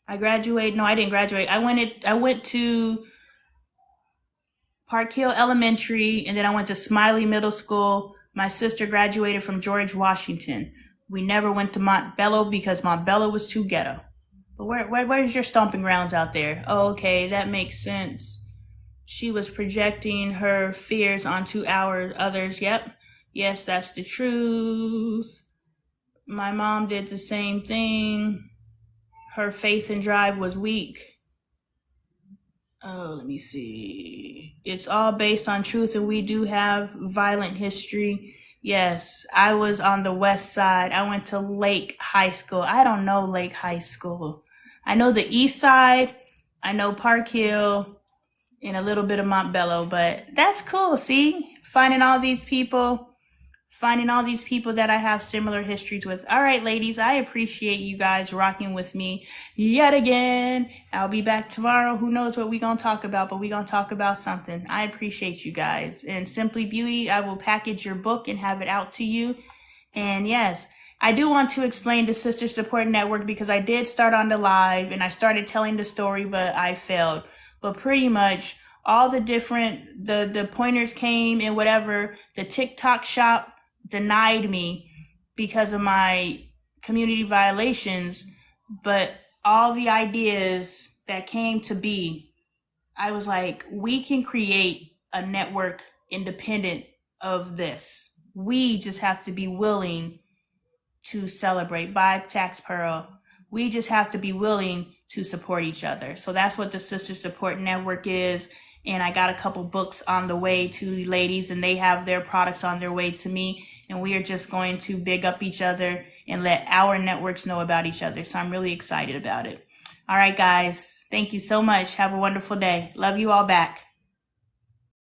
I graduated. No, I didn't graduate. I went to Park Hill Elementary, and then I went to Smiley Middle School. My sister graduated from George Washington. We never went to Montbello because Montbello was too ghetto. But where's your stomping grounds out there? Oh, okay, that makes sense. She was projecting her fears onto others. Yep. Yes, that's the truth. My mom did the same thing. Her faith and drive was weak. Oh, let me see. It's all based on truth, and we do have violent history. Yes, I was on the west side. I went to Lake High School. I don't know Lake High School. I know the east side. I know Park Hill and a little bit of Montbello, but that's cool. See, finding all these people that I have similar histories with. All right, ladies, I appreciate you guys rocking with me yet again. I'll be back tomorrow. Who knows what we're going to talk about, but we're going to talk about something. I appreciate you guys. And Simply Beauty, I will package your book and have it out to you. And yes, I do want to explain the Sister Support Network because I did start on the live and I started telling the story, but I failed. But pretty much all the different, the pointers came and whatever. The TikTok shop denied me because of my community violations, but all the ideas that came to be, I was like, we can create a network independent of this. We just have to be willing to celebrate. Bye, Tax Pearl. We just have to be willing to support each other. So that's what the Sister Support Network is. And I got a couple books on the way to ladies, and they have their products on their way to me. And we are just going to big up each other and let our networks know about each other. So I'm really excited about it. All right, guys. Thank you so much. Have a wonderful day. Love you all back.